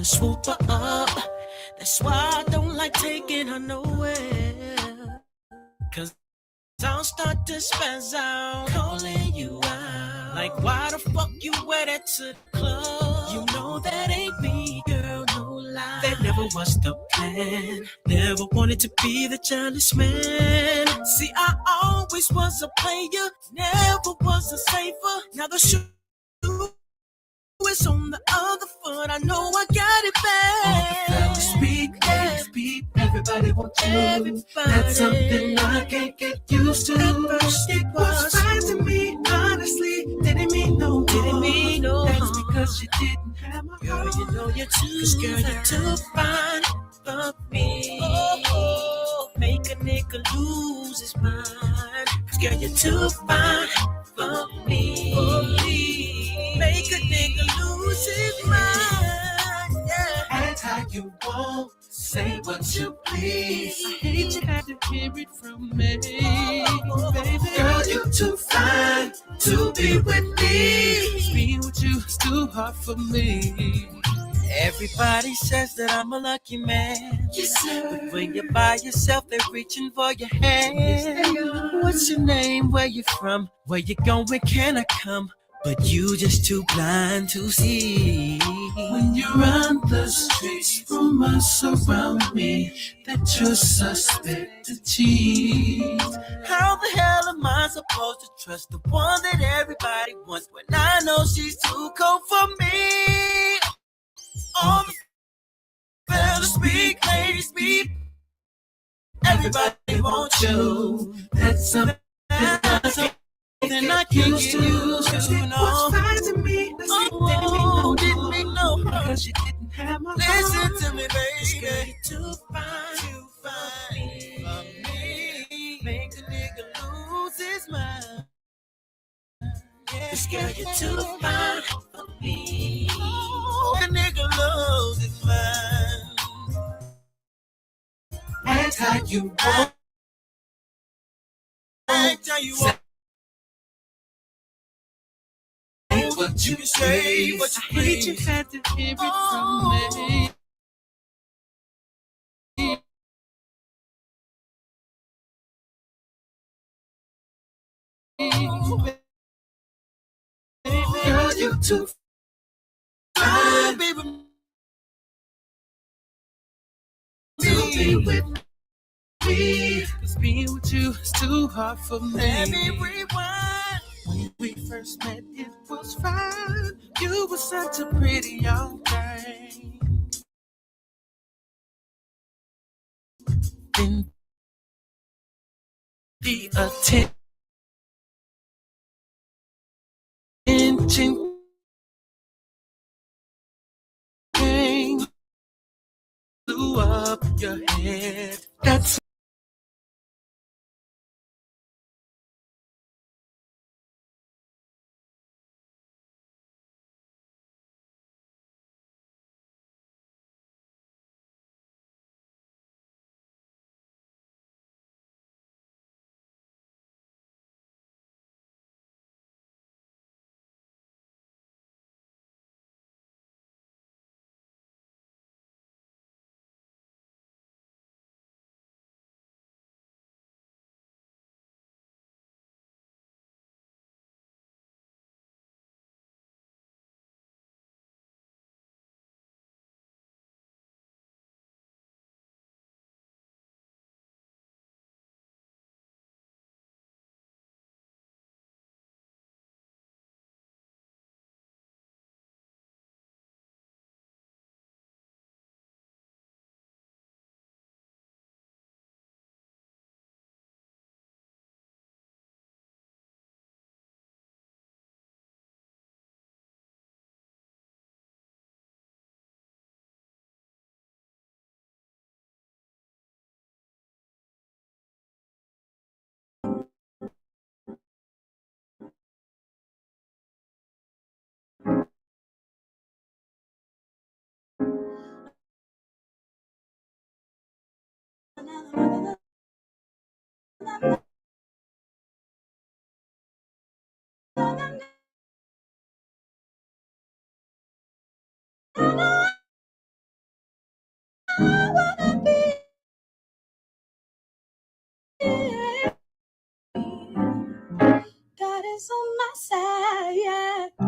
swoop her up. That's why I don't like taking her nowhere. Cause I'll start to spaz out, calling you out. Like, why the fuck you wear that to the club? You know that ain't me, girl, no lie. That never was the plan. Never wanted to be the jealous man. See, I always was a player, never was a saver. Now the shoe is on the other foot. I know I got it bad. All the fellas speak, yeah. Speak. Everybody wants you. Everybody. That's something I can't get used to. At first it was fine to me, honestly. Didn't mean no harm. That's because you didn't have my heart. Girl, you know you're too. Cause girl, you're too fine for me. Oh, make a nigga lose his mind. Cause girl, you're too fine for me. Make a nigga lose his mind. Yeah. Act how you want. Say what you please. I hate you had to hear it from me, baby. Girl, you too fine to be with me. Being with you is too hard for me. Everybody says that I'm a lucky man. Yes, sir. But when you're by yourself, they're reaching for your hand. Yes, what's your name? Where you from? Where you going? Can I come? But you just too blind to see. When you're on the streets, rumors surround me that you're suspect to cheat. How the hell am I supposed to trust the one that everybody wants when I know she's too cold for me? All the fellas speak, ladies speak. Everybody wants you. That's something then I can't get used to. It was fine to me. Didn't mean no harm. Because you didn't have my heart. Listen to me, baby. Girl, you're too fine for me. Make a nigga lose his mind. Yes, girl, you're too fine for me. Make a nigga lose his mind. Act how you want. Act how you want. What you say, what you preach, you had to hear it from me. Girl, you too fine, baby. To be with me, 'cause being with you is too hard for me. Let me rewind. When we first met, it was fine. You were such a pretty young thing. Then the attention came, blew up your head. That's always on my side. Yeah.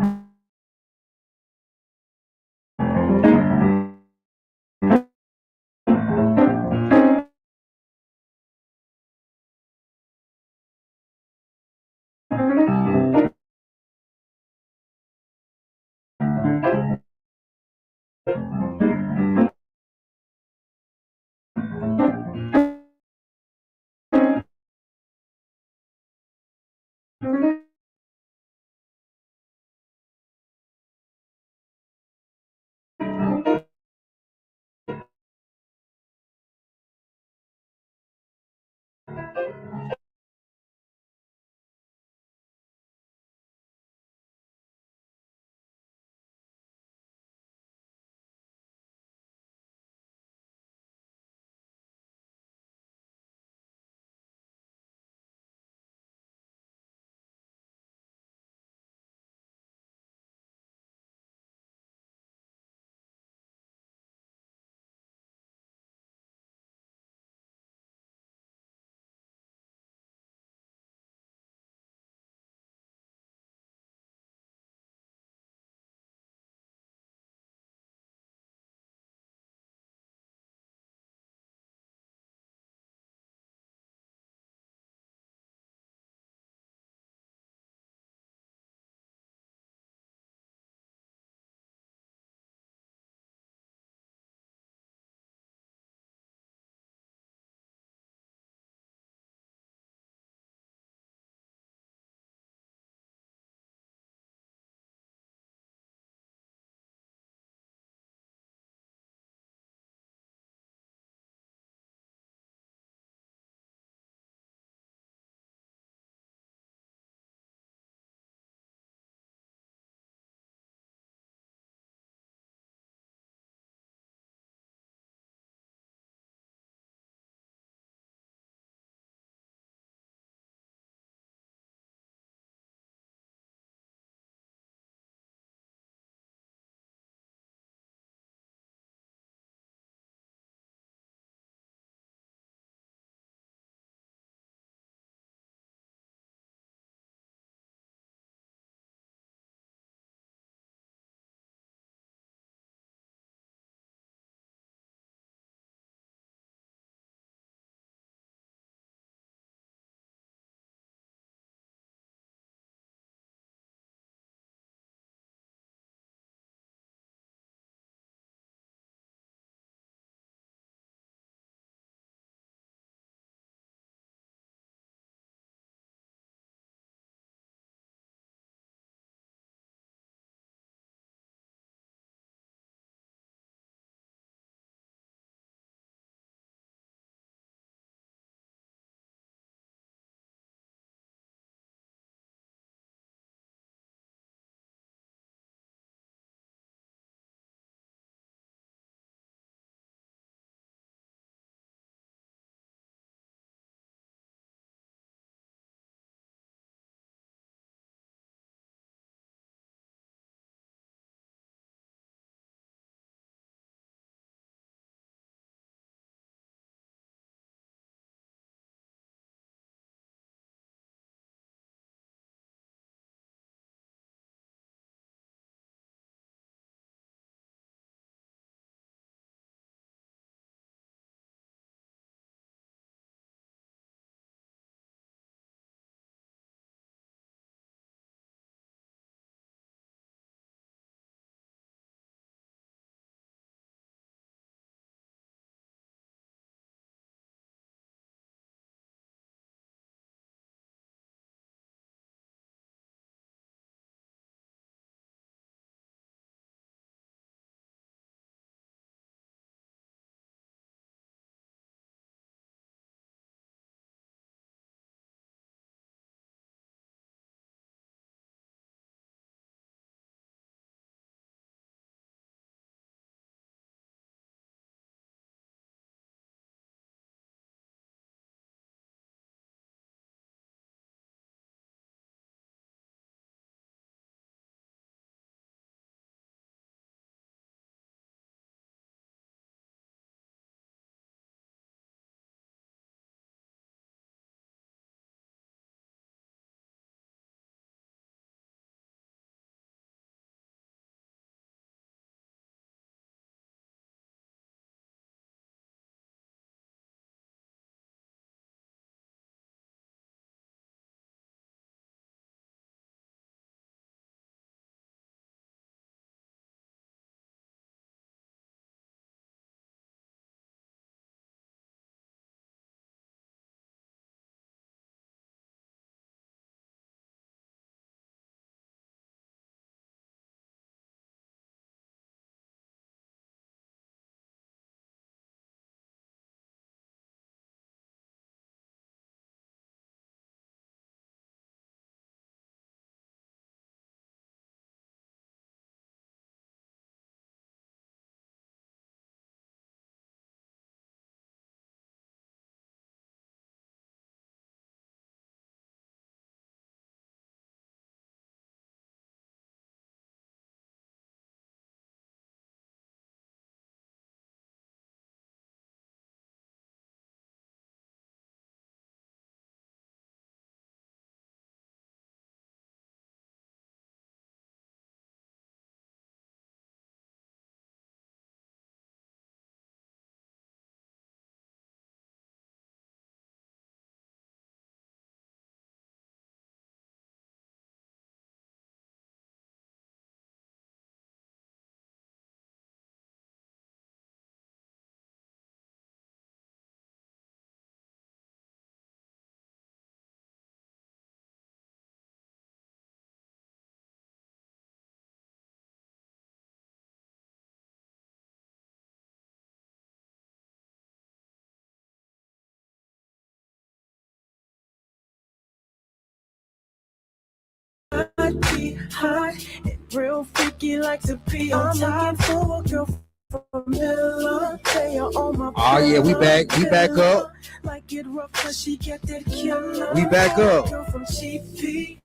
I'd be hot and real freaky, like to be on top. For a girl from Miller, they are on my. Oh yeah, we back up. Like it rough, cause she get that killer. We back up. Girl from GP.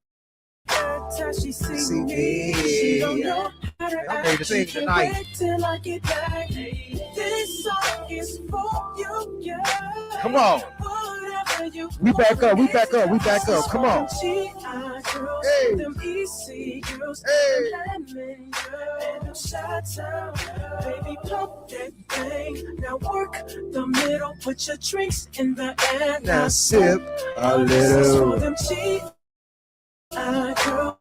Every time she see me, she don't know how to I'm ready to sing tonight. Till I get back. This song is for you, girl. Come on. We back up. Come on. Hey. Them easy girls, hey. And baby, pump that thing. Now work the middle, put your drinks in the air. Now sip a little. Them girls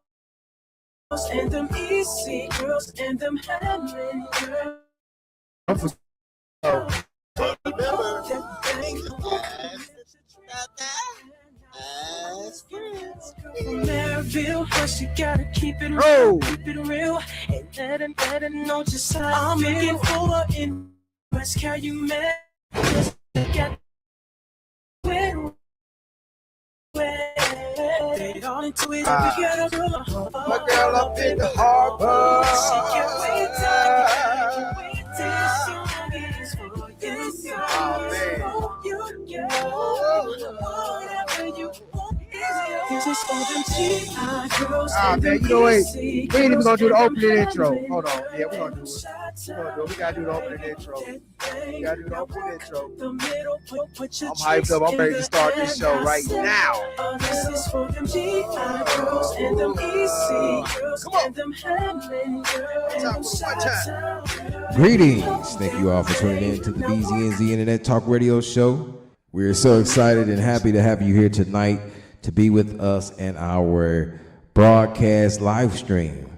and them easy girls and them handling girls. Maryville, but she gotta keep it real, and let it know just how I'm looking for her in West Calumet. Got they all into it. My girl up in the harbor. She can't wait till whatever you want. This is for them G.I. girls. Man, you know what? We ain't even gonna do the opening intro. Hold on. Yeah, we're gonna do it. We gotta do the opening intro. I'm hyped up. I'm ready to start this show right now. This is for them G.I. girls and them easy girls and them handling girls. Greetings. Thank you all for tuning in to the BZNZ Internet Talk Radio Show. We're so excited and happy to have you here tonight to be with us in our broadcast live stream.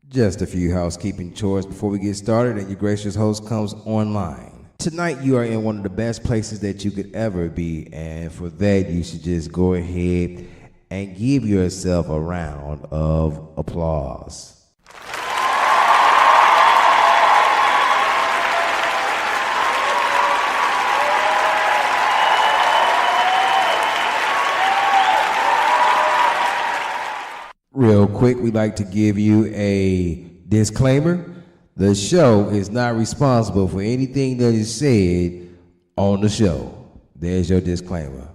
Just a few housekeeping chores before we get started and your gracious host comes online. Tonight you are in one of the best places that you could ever be, and for that you should just go ahead and give yourself a round of applause. Real quick, we'd like to give you a disclaimer. The show is not responsible for anything that is said on the show. There's your disclaimer.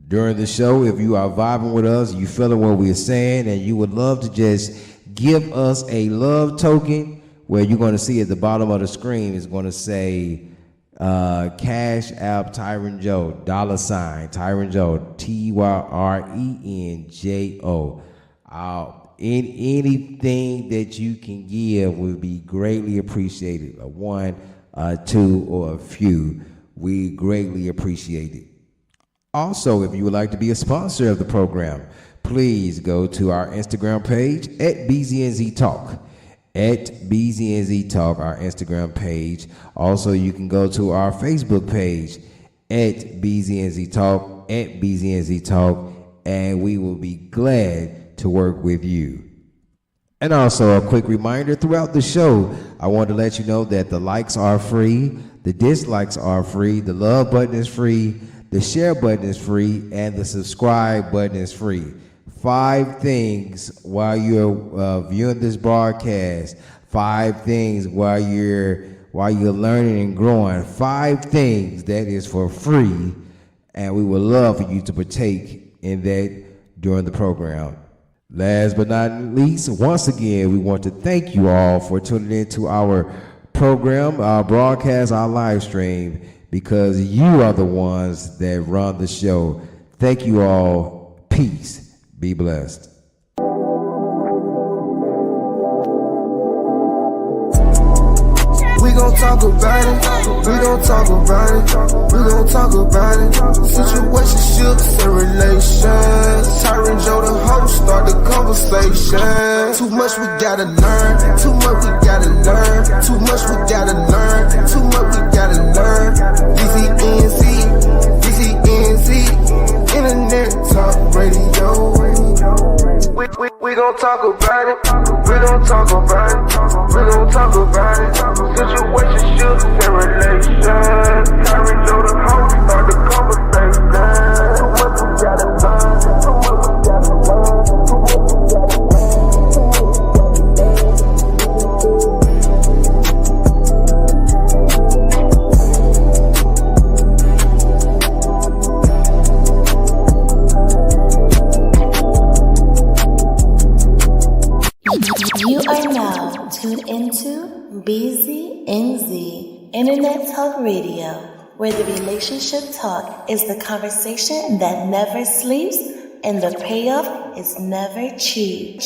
During the show, if you are vibing with us, you feeling what we're saying, and you would love to just give us a love token, where you're going to see at the bottom of the screen is going to say Cash App Tyron Joe, $ Tyron Joe, TYRENJO. Anything that you can give would be greatly appreciated. A 1, a 2, or a few. We greatly appreciate it. Also, if you would like to be a sponsor of the program, please go to our Instagram page at BZNZ Talk. At BZNZ Talk, our Instagram page. Also, you can go to our Facebook page at BZNZ Talk, and we will be glad to work with you. And also, a quick reminder, throughout the show, I want to let you know that the likes are free, the dislikes are free, the love button is free, the share button is free, and the subscribe button is free. 5 things while you're viewing this broadcast. 5 things while you're learning and growing. 5 things that is for free, and we would love for you to partake in that during the program. Last but not least, once again, we want to thank you all for tuning in to our program, our broadcast, our live stream, because you are the ones that run the show. Thank you all. Peace. Be blessed. We gon' talk about it. We gon' talk about it. We gon' talk about it. Situationships and relations. Tyron Joe, the host, start the conversation. Too much we gotta learn. Too much we gotta learn. Too much we gotta learn. Too much we gotta learn. BZNZ, Internet Talk Radio. We gon' talk about it. We gon' talk about it. We gon' talk about it. Situationships and relations. Tyron Joe, the host, start the conversation. Too much we gotta learn. Too much we gotta learn. Too much BZNZ Internet Talk Radio, where the relationship talk is the conversation that never sleeps and the payoff is never cheap.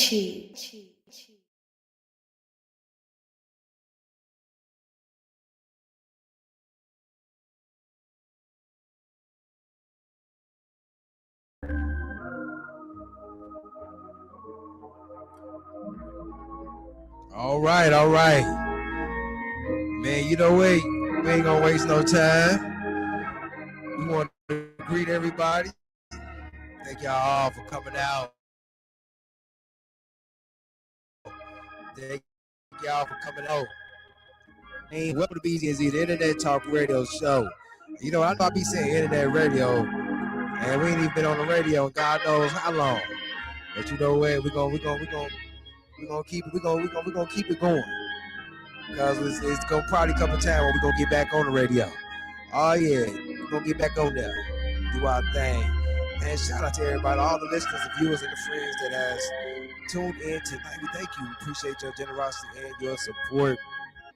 All right. Man, you know what? We ain't gonna waste no time. We want to greet everybody. Thank y'all all for coming out. Thank y'all for coming out. Hey, welcome to BZNZ, the Internet Talk Radio Show. You know, I know I be saying internet radio, and we ain't even been on the radio in God knows how long. But you know what? We're gonna keep it going. Because it's gonna probably come a time when we're gonna get back on the radio. Oh yeah, we're gonna get back on there, do our thing. And shout out to everybody, all the listeners, the viewers, and the friends that has tuned in tonight. We thank you. Appreciate your generosity and your support.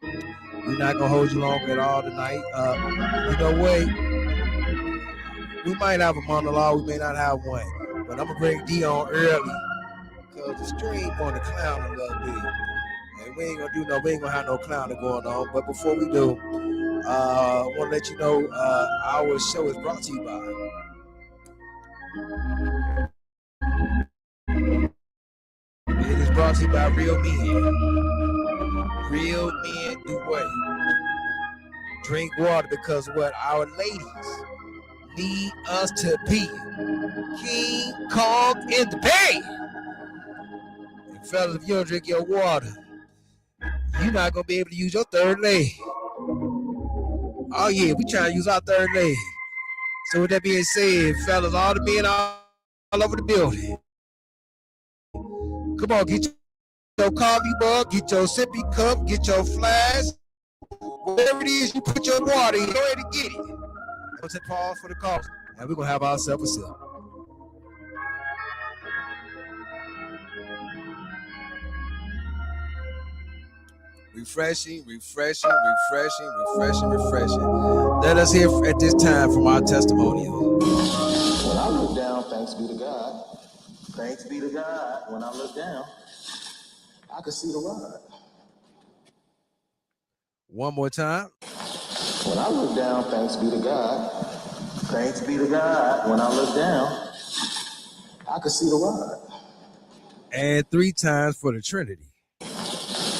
We're not gonna hold you long at all tonight. You know what? We might have a monologue, we may not have one, but I'm gonna bring Dion early because the stream on the clown a little bit. And we ain't gonna have no clowning going on. But before we do, I want to let you know our show is brought to you by Real Men. Real men do what? Drink water, because what our ladies need us to be. King Kong in the bed. And fellas, if you don't drink your water, you're not gonna be able to use your third leg. Oh yeah, we trying to use our third leg. So with that being said, fellas, all the men all over the building, come on, get your coffee mug, get your sippy cup, get your flask, whatever it is you put your water in, go ahead and get it. Let's hit pause for the coffee, and we're gonna have ourselves a sip. Refreshing. Let us hear at this time from our testimonial. When I look down, thanks be to God. Thanks be to God. When I look down, I can see the rod. One more time. When I look down, thanks be to God. Thanks be to God. When I look down, I can see the rod. And 3 times for the Trinity.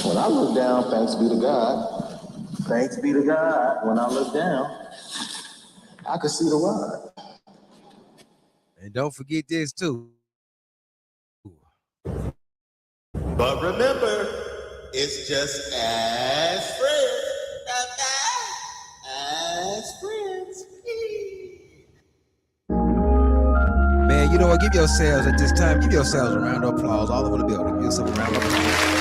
When I look down, thanks be to God. Thanks be to God. When I look down, I can see the rod. And don't forget this too. But remember, it's just as friends. As friends. Man, you know what? Give yourselves at this time, give yourselves a round of applause all over the building. Give yourself a round of applause.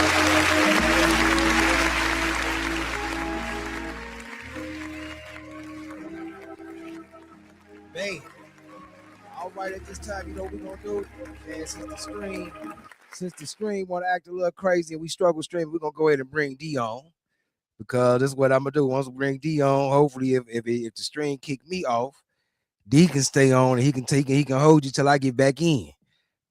Man, all right, at this time, you know what we're gonna do? Man, since the screen want to act a little crazy and we struggle streaming, we're gonna go ahead and bring Dion, because this is what I'm gonna do. Once we bring Dion, hopefully if the stream kick me off, D can stay on and he can hold you till I get back in.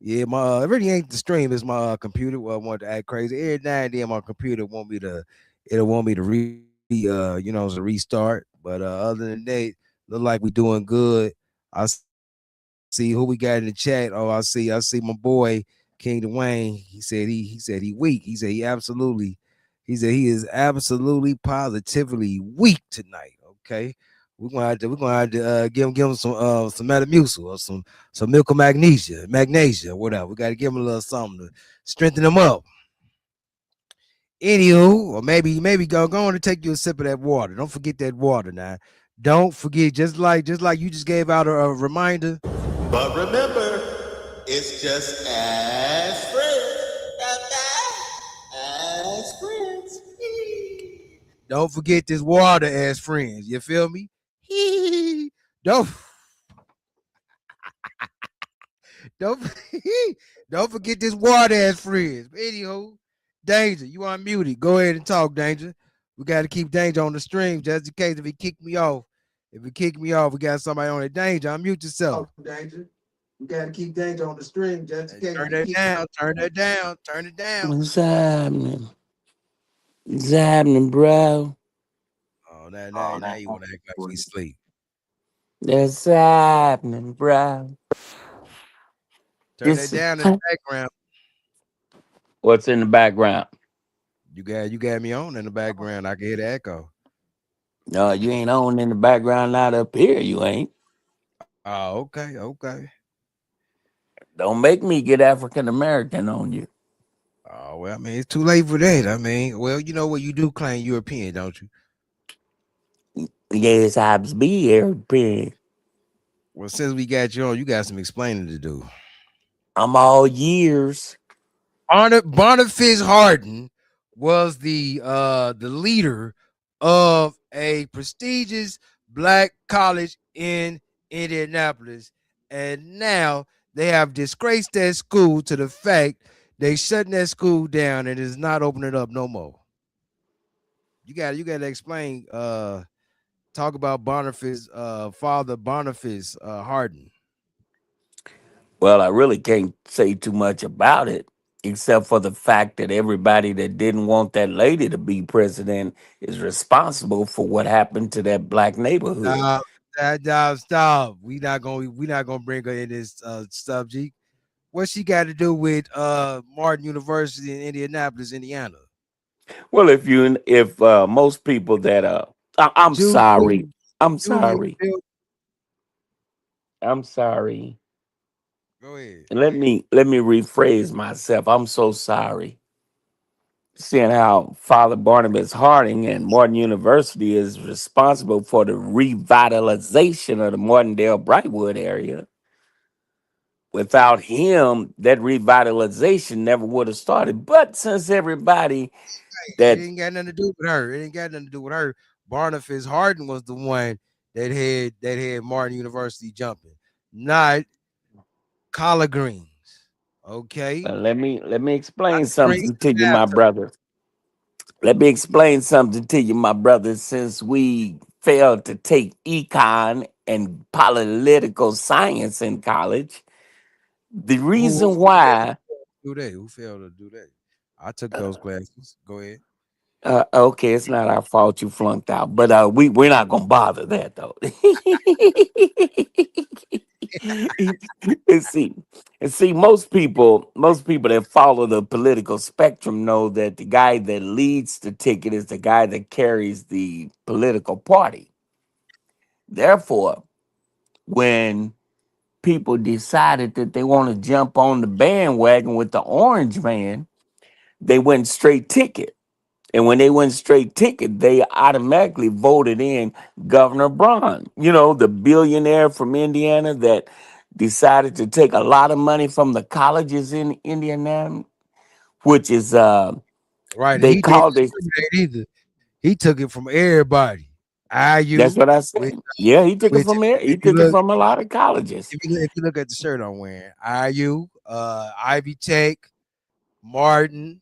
Yeah, it really ain't the stream, it's my computer. Well, I want to act crazy. Every now and then my computer want me to restart. But other than that, look like we doing good. I see who we got in the chat. Oh, I see my boy King Dwayne. He said he weak. He said he is absolutely positively weak tonight. Okay. We're gonna have to give him some Metamucil or some milk of magnesia, whatever. We got to give him a little something to strengthen him up. Anywho, or maybe go on and take you a sip of that water. Don't forget that water now. Don't forget, just like you just gave out a reminder. But remember, it's just as friends. As friends. Don't forget this water as friends. You feel me? Don't forget this water as friends. Anywho, Danger, you unmuted. Go ahead and talk, Danger. We got to keep Danger on the stream just in case if he kick me off. If he kick me off, we got somebody on the Danger. Unmute yourself. Danger. We got to keep Danger on the stream just in case. Turn that down. Turn that down. Turn it down. What's happening? What's happening, bro? Oh, now you want to act like we sleep. That's happening, bro. Turn that down in the background. What's in the background? You got me on in the background. I can hear the echo. No, you ain't on in the background, not up here. You ain't. Oh, okay. Don't make me get African American on you. Oh, well, I mean, it's too late for that. I mean, well, you know what? You do claim European, don't you? Yes, I be European. Well, since we got you on, you got some explaining to do. I'm all years. Boniface Hardin was the leader of a prestigious black college in Indianapolis, and now they have disgraced that school to the fact they shutting that school down and is not opening up no more. You got to explain. Talk about Boniface, Father Boniface Hardin. Well, I really can't say too much about it, except for the fact that everybody that didn't want that lady to be president is responsible for what happened to that black neighborhood. Stop. We not gonna bring her in this subject. What she got to do with Martin University in Indianapolis, Indiana? Well, if most people that I'm sorry. I'm sorry. I'm sorry. Go ahead. Let me rephrase myself. I'm so sorry. Seeing how Father Barnabas Harding and Martin University is responsible for the revitalization of the Martindale Brightwood area. Without him, that revitalization never would have started. But since everybody it ain't got nothing to do with her. It ain't got nothing to do with her. Boniface Hardin was the one that had Martin University jumping, not collard greens. Okay. Let me explain something to you, my brother. Let me explain something to you, my brother. Since we failed to take econ and political science in college, the reason why Who failed to do that? I took those classes. Go ahead. Okay, it's not our fault you flunked out, but we're not gonna bother that though. and see, most people that follow the political spectrum know that the guy that leads the ticket is the guy that carries the political party. Therefore, when people decided that they want to jump on the bandwagon with the orange man, they went straight ticket. And when they went straight ticket, they automatically voted in Governor Braun, the billionaire from Indiana that decided to take a lot of money from the colleges in Indiana, which is right. They called it either. He took it from everybody. That's what I said. Yeah, he took it from there. He took it from a lot of colleges. If you look at the shirt I'm wearing, IU, Ivy Tech, Martin,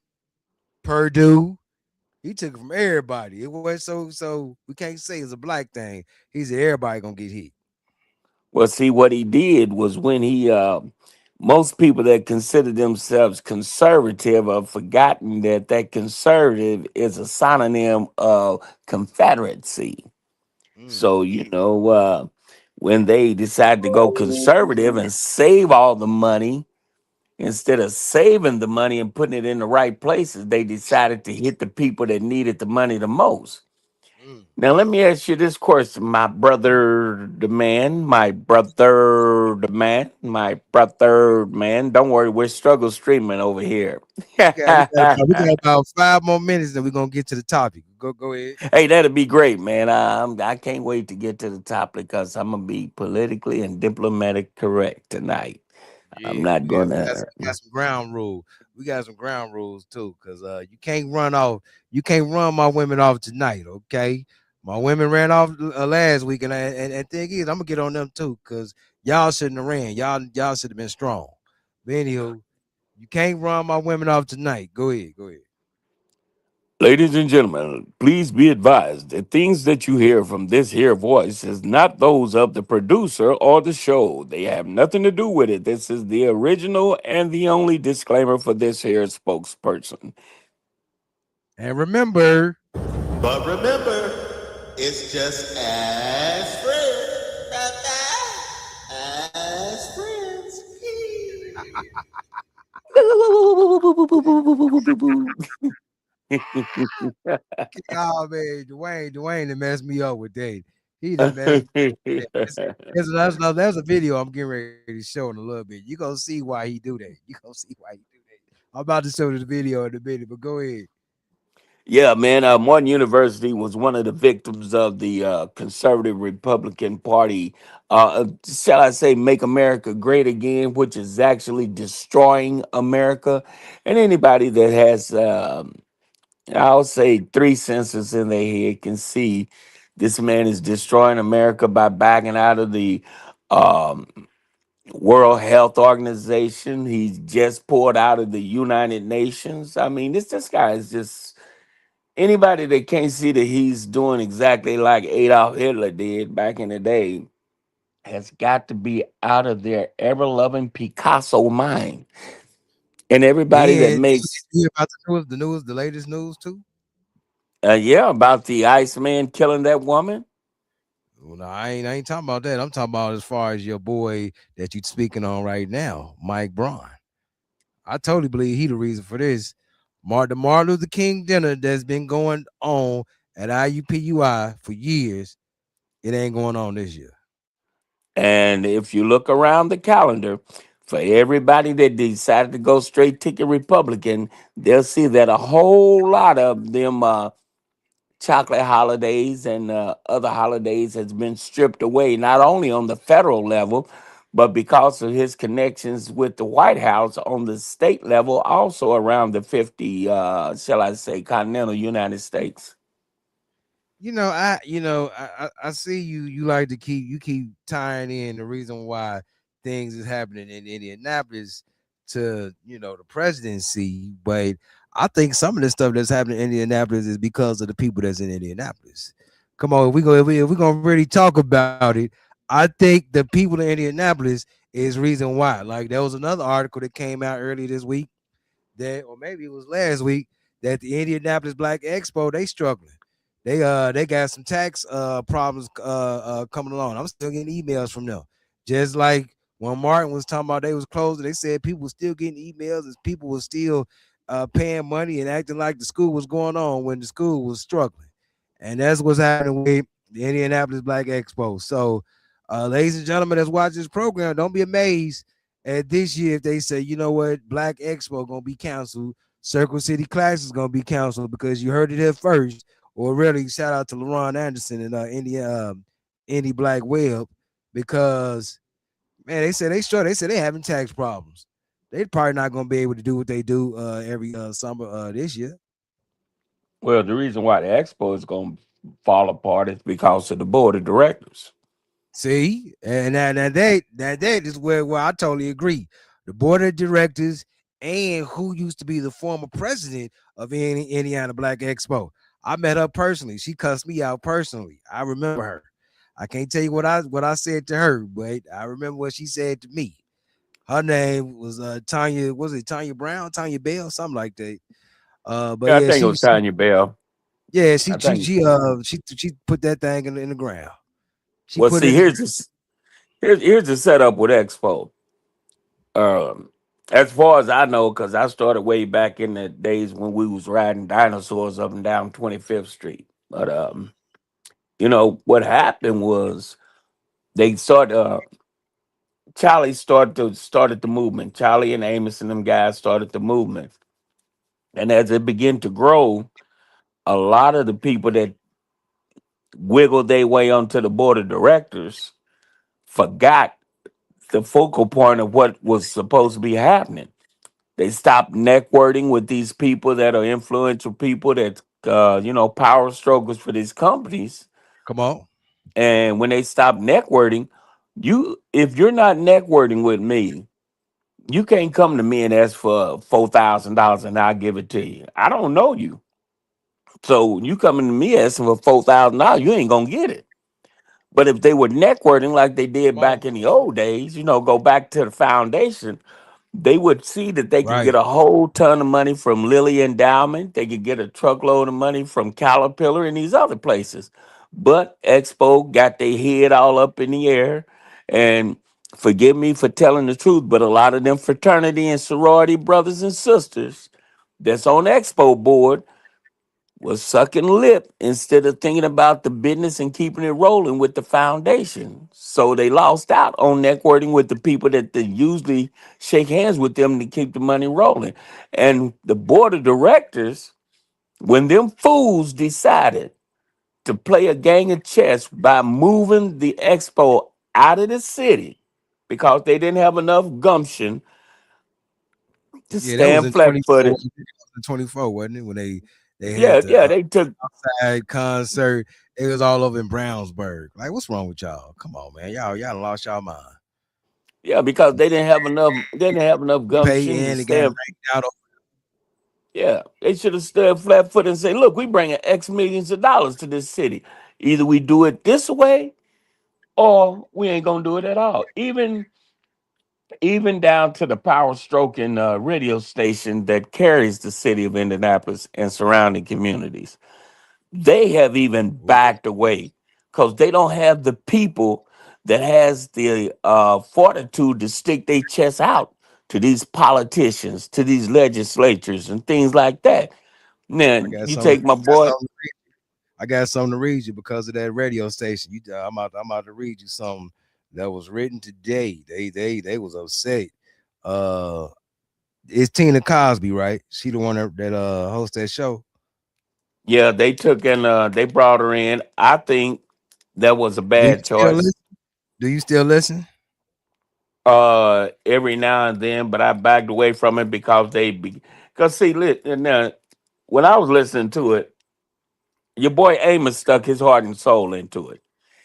Purdue. He took it from everybody. It was so we can't say it's a black thing. He said everybody gonna get hit. Well, see, what he did was when he most people that consider themselves conservative have forgotten that conservative is a synonym of Confederacy. So, when they decide to go conservative and save all the money, instead of saving the money and putting it in the right places, they decided to hit the people that needed the money the most. Now, let me ask you this question, my brother, the man. Don't worry, we're struggle streaming over here. we got about 5 more minutes, and we're going to get to the topic. Go ahead. Hey, that'd be great, man. I can't wait to get to the topic because I'm going to be politically and diplomatic correct tonight. Yeah, I'm not going to. We got some ground rules. We got some ground rules, too, because you can't run off. You can't run my women off tonight, okay? My women ran off last week, and thing is, I'm going to get on them, too, because y'all shouldn't have ran. Y'all should have been strong. But anywho, you can't run my women off tonight. Go ahead. Ladies and gentlemen, please be advised that things that you hear from this here voice is not those of the producer or the show. They have nothing to do with it. This is the original and the only disclaimer for this here spokesperson. And remember, But remember, it's just as friends. As friends. oh man, Dwayne done messed me up with that. He done messed me up with that. There's a video I'm getting ready to show in a little bit. You gonna see why he do that. You gonna see why he do that. I'm about to show you the video in a minute, but go ahead. Yeah, man. Martin University was one of the victims of the conservative Republican Party. Shall I say, "Make America Great Again," which is actually destroying America. And anybody that has, I'll say, three senses in their head can see this man is destroying America by backing out of the um, World Health Organization. He's just pulled out of the United Nations. I mean, this guy is just anybody that can't see that he's doing exactly like Adolf Hitler did back in the day has got to be out of their ever loving Picasso mind. And everybody that Then makes, you about the news, the latest news too. yeah, about the Iceman killing that woman. Well, no, I ain't talking about that. I'm talking about as far as your boy that you speaking on right now, Mike Braun. I totally believe he the reason for this. The Martin Luther King dinner that's been going on at IUPUI for years, it ain't going on this year. And if you look around the calendar, for everybody that decided to go straight ticket Republican, they'll see that a whole lot of them chocolate holidays and other holidays has been stripped away, not only on the federal level, but because of his connections with the White House on the state level, also around the 50, shall I say, continental United States. I see you like to keep tying in the reason why things is happening in Indianapolis to the presidency, but I think some of the stuff that's happening in Indianapolis is because of the people that's in Indianapolis. Come on, if we gonna really talk about it, I think the people in Indianapolis is reason why. Like there was another article that came out earlier this week that, or maybe it was last week, that the Indianapolis Black Expo they struggling. They got some tax problems coming along. I'm still getting emails from them. Just like when Martin was talking about they was closing, they said people were still getting emails and people were still paying money and acting like the school was going on when the school was struggling. And that's what's happening with the Indianapolis Black Expo. So, ladies and gentlemen that's watching this program, don't be amazed at this year if they say, you know what, Black Expo gonna be canceled, Circle City Class is gonna be canceled, because you heard it here first. Or really, shout out to LaRon Anderson and Indy Black Web, because man, they said they said they having tax problems. They probably not gonna be able to do what they do every summer this year. Well, the reason why the expo is going to fall apart is because of the board of directors. See, and that is where I totally agree. The board of directors and who used to be the former president of Indiana Black Expo. I met her personally. She cussed me out personally. I remember her. I can't tell you what I said to her, but I remember what she said to me. Her name was Tanya. Was it Tanya Brown, Tanya Bell, something like that? But Yeah, I yeah, think it was Tanya Bell. yeah, I think. she put that thing in the ground. She Well, put see, it in the here's the setup with Expo. As far as I know, because I started way back in the days when we was riding dinosaurs up and down 25th Street. But what happened was they Charlie started the movement. Charlie and Amos and them guys started the movement, and as it began to grow, a lot of the people that wiggled their way onto the board of directors forgot the focal point of what was supposed to be happening. They stopped networking with these people that are influential people that power struggles for these companies. come on. And when they stop networking, if you're not networking with me, you can't come to me and ask for $4,000 and I'll give it to you. I don't know you. So you coming to me asking for $4,000, you ain't gonna get it. But if they were networking like they did Come on. back in the old days, go back to the foundation, they would see that they could get Right. a whole ton of money from Lilly Endowment. They could get a truckload of money from Caterpillar and these other places. But Expo got their head all up in the air. And forgive me for telling the truth, but a lot of them fraternity and sorority brothers and sisters that's on Expo board was sucking lip instead of thinking about the business and keeping it rolling with the foundation. So they lost out on networking with the people that they usually shake hands with them to keep the money rolling. And the board of directors, when them fools decided to play a game of chess by moving the expo out of the city because they didn't have enough gumption to Yeah, that was stand in flat 24. footed. 24, wasn't it? When they had Yeah, the yeah, they took. outside concert. It was all over in Brownsburg. Like, what's wrong with y'all? Come on, man. Y'all lost y'all mind. Yeah, because they didn't have enough. They didn't have enough Pay gumption to in and got stand. ranked out. Yeah, they should have stood flat foot and say, "Look, we bringing X millions of dollars to this city. Either we do it this way, or we ain't gonna do it at all." Even down to the power stroking radio station that carries the city of Indianapolis and surrounding communities, they have even backed away because they don't have the people that has the fortitude to stick their chest out to these politicians, to these legislatures and things like that. Now I got you something. take my boy. I got something to read you because of that radio station. I'm about to read you something that was written today. They was upset. Uh, it's Tina Cosby, right? She the one that hosts that show. Yeah, they took and they brought her in. I think that was a Do you bad still listen? choice. Do you still listen? Every now and then, but I backed away from it because because see, now when I was listening to it, your boy Amos stuck his heart and soul into it.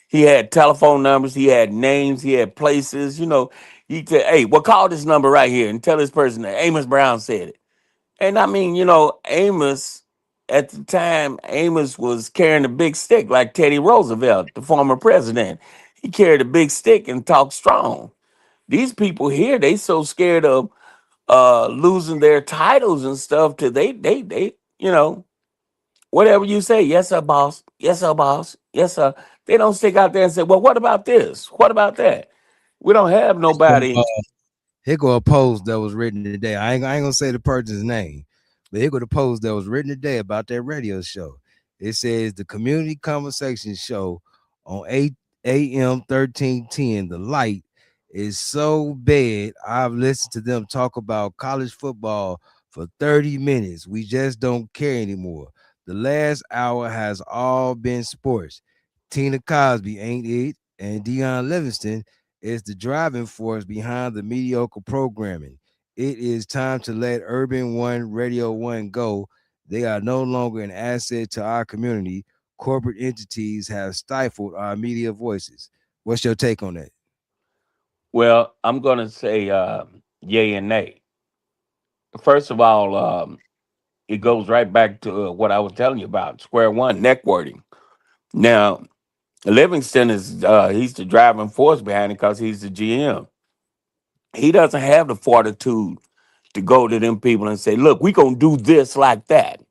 He had telephone numbers, he had names, he had places. He said, "Hey, well, call this number right here and tell this person that Amos Brown said it." And I mean, Amos at the time, Amos was carrying a big stick like Teddy Roosevelt, the former president. He carried a big stick and talked strong. These people here, they so scared of losing their titles and stuff to whatever you say, yes sir boss, yes sir boss, yes sir. They don't stick out there and say, well, what about this, what about that? We don't have nobody. Here go a post that was written today. I ain't gonna say the person's name, but here go the post that was written today about that radio show. It says the community conversation show on 8 a.m. 1310. The Light is so bad. I've listened to them talk about college football for 30 minutes. We just don't care anymore. The last hour has all been sports. Tina Cosby ain't it, and Deion Livingston is the driving force behind the mediocre programming. It is time to let Urban One, Radio One go. They are no longer an asset to our community. Corporate entities have stifled our media voices. What's your take on that? Well, I'm gonna say yay and nay. First of all, it goes right back to what I was telling you about square one, networking. Now Livingston is he's the driving force behind it because he's the GM. He doesn't have the fortitude to go to them people and say, "Look, we gonna do this like that."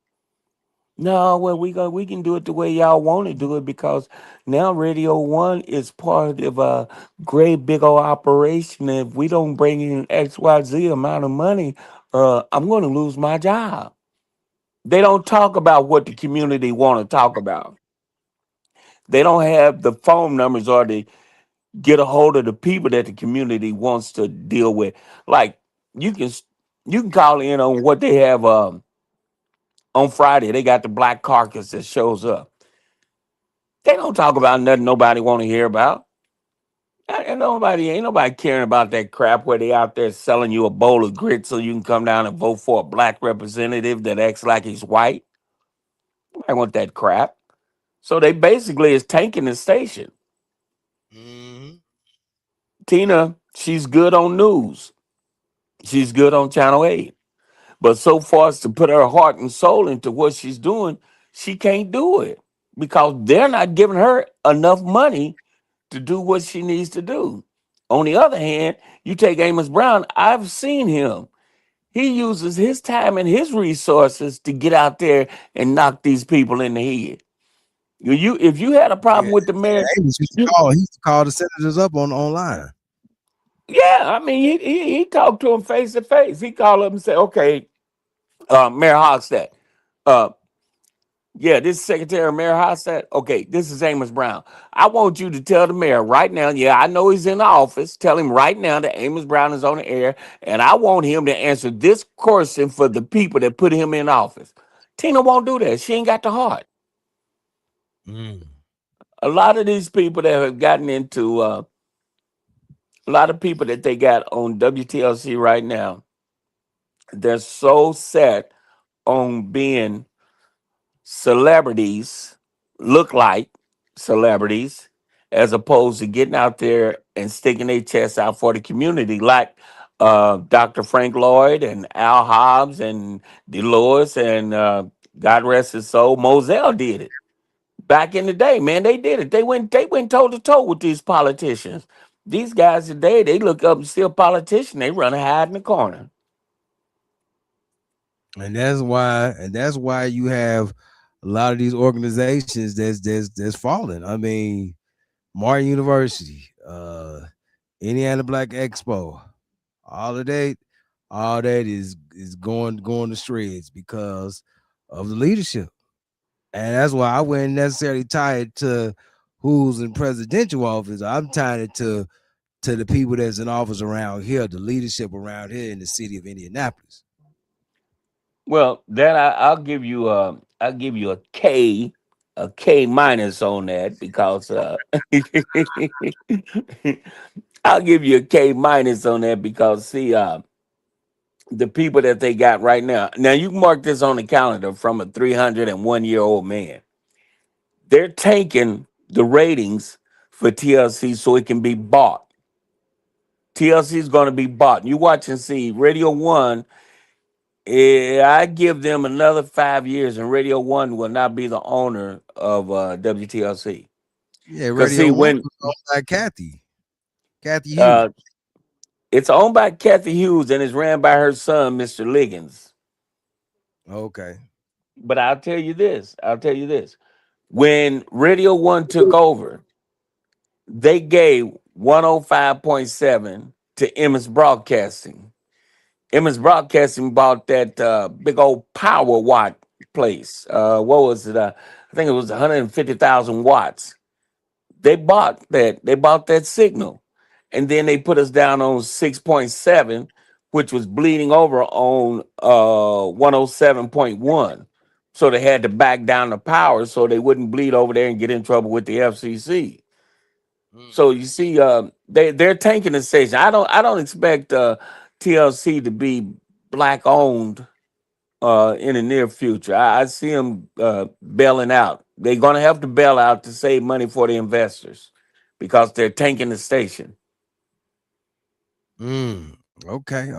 No, well, we can do it the way y'all want to do it because now Radio One is part of a great big old operation. If we don't bring in XYZ amount of money, I'm going to lose my job. They don't talk about what the community want to talk about. They don't have the phone numbers or the get a hold of the people that the community wants to deal with. Like you can you can call in on what they have on Friday. They got the black carcass that shows up. They don't talk about nothing nobody want to hear about. Ain't nobody caring about that crap where they out there selling you a bowl of grits so you can come down and vote for a black representative that acts like he's white. I want that crap. So they basically is tanking the station. Mhm. Tina, she's good on news. She's good on Channel 8. But so far as to put her heart and soul into what she's doing, she can't do it because they're not giving her enough money to do what she needs to do. On the other hand, you take Amos Brown, I've seen him. He uses his time and his resources to get out there and knock these people in the head. If you had a problem Yeah, with the mayor, he used to call. He used to call the senators up on online. yeah, I mean, he talked to him face to face. He called up and said, "Okay, Mayor Hofstad, yeah, this is Secretary Mayor Hofstad. Okay, this is Amos Brown. I want you to tell the mayor right now. Yeah, I know he's in the office. Tell him right now that Amos Brown is on the air, and I want him to answer this question for the people that put him in office." Tina won't do that. She ain't got the heart. Mm. A lot of these people that have gotten into a lot of people that they got on WTLC right now, they're so set on being celebrities, look like celebrities, as opposed to getting out there and sticking their chests out for the community, like Dr. Frank Lloyd and Al Hobbs and Dolores and God rest his soul, Moselle did it back in the day. Man, they did it. They went toe to toe with these politicians. These guys today, they look up and see a politician, they run and hide in the corner. And that's why you have a lot of these organizations that's falling. I mean, Martin University, Indiana Black Expo, all that is going to shreds because of the leadership. And that's why I wouldn't necessarily tie it to who's in presidential office. I'm tying it to the people that's in office around here, the leadership around here in the city of Indianapolis. Well, then I'll give you a K minus on that because I'll give you a K minus on that because see the people that they got right now. Now you can mark this on the calendar from a 301-year-old man. They're taking the ratings for TLC so it can be bought. TLC is going to be bought. You watch and see Radio One. I give them another 5 years, and Radio One will not be the owner of WTLC. Yeah, Radio One was owned by Kathy Hughes. It's owned by Kathy Hughes and is ran by her son, Mr. Liggins. Okay. But I'll tell you this. When Radio One took over, they gave 105.7 to Emmons Broadcasting. Emmons Broadcasting bought that big old power watt place. What was it? I think it was 150,000 watts. They bought that. They bought that signal. And then they put us down on 6.7, which was bleeding over on 107.1. So they had to back down the power so they wouldn't bleed over there and get in trouble with the FCC. So you see, they're tanking the station. I don't expect TLC to be black owned in the near future. I see them bailing out. They're gonna have to bail out to save money for the investors because they're tanking the station. Okay.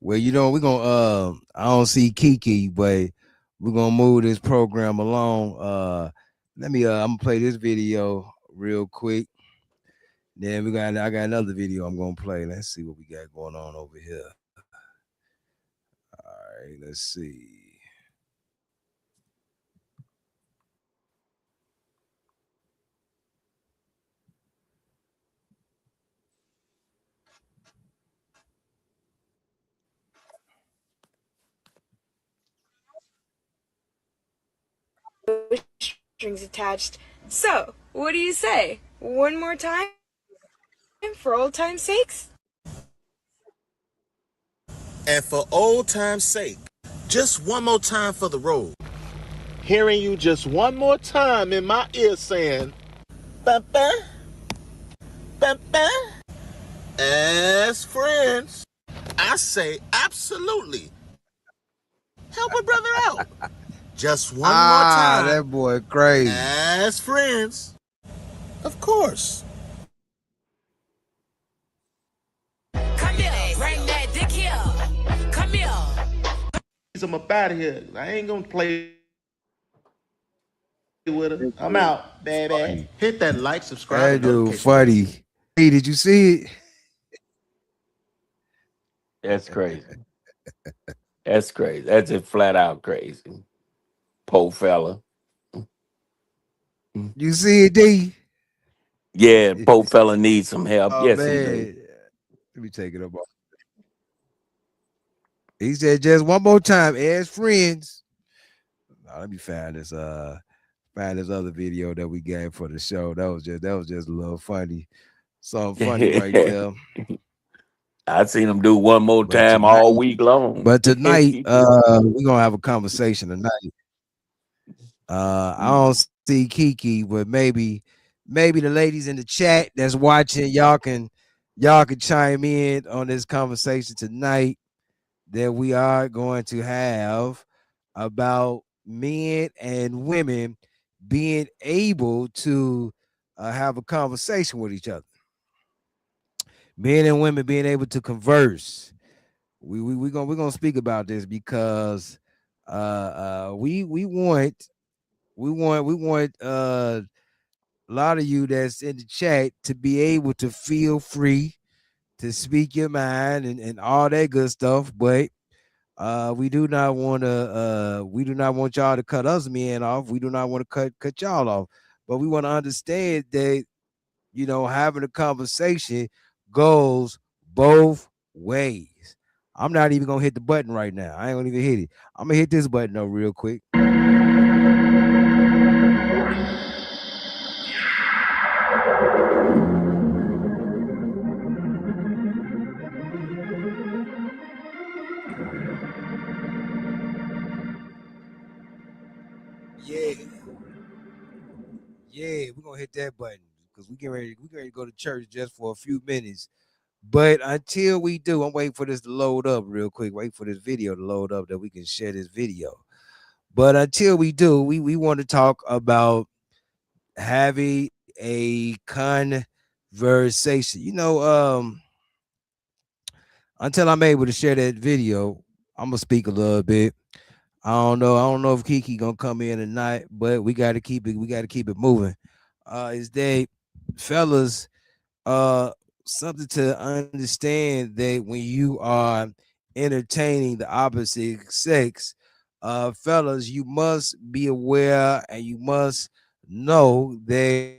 Well, we're gonna I don't see Kiki, but we're gonna move this program along. I'm gonna play this video real quick. Then I got another video I'm gonna play. Let's see what we got going on over here. All right, let's see. Strings attached. So, what do you say? One more time? For old time's sakes? And for old time's sake, just one more time for the road. Hearing you just one more time in my ear saying, ba-ba, ba-ba. As friends, I say absolutely. Help a brother out. Just one more time. That boy crazy. As friends. Of course. Come here, bring that dick here. Come here. I'm up out of here. I ain't gonna play with her. I'm out, baby. Hit that like, subscribe, That and dude notification. funny. Hey, did you see it? That's crazy. That's crazy. That's just flat out crazy. Poor fella. You see it, D? Yeah, poor fella needs some help. Oh Yes, he do. man. Let me take it up. He said just one more time, as friends. Now, let me find this other video that we gave for the show. That was just a little funny. Something funny right there. I seen him do one more But time tonight, all week long. we're gonna have a conversation tonight. I don't see Kiki, but maybe the ladies in the chat that's watching, y'all can chime in on this conversation tonight that we are going to have about men and women being able to have a conversation with each other. Men and women being able to converse. We're gonna speak about this because we want a lot of you that's in the chat to be able to feel free to speak your mind and all that good stuff, but we do not want y'all to cut us men off. We do not want to cut y'all off, but we want to understand that having a conversation goes both ways. I'm not even gonna hit the button right now. I ain't gonna even hit it. I'm gonna hit this button though real quick. Yeah, we're gonna hit that button because we get ready to go to church just for a few minutes. But until we do, I'm waiting for this to load up real quick. Wait for this video to load up that we can share this video. But until we do, we want to talk about having a conversation. Until I'm able to share that video, I'm gonna speak a little bit. I don't know if Kiki gonna come in tonight, but we gotta keep it moving. Is that, fellas, something to understand that when you are entertaining the opposite sex, fellas, you must be aware and you must know that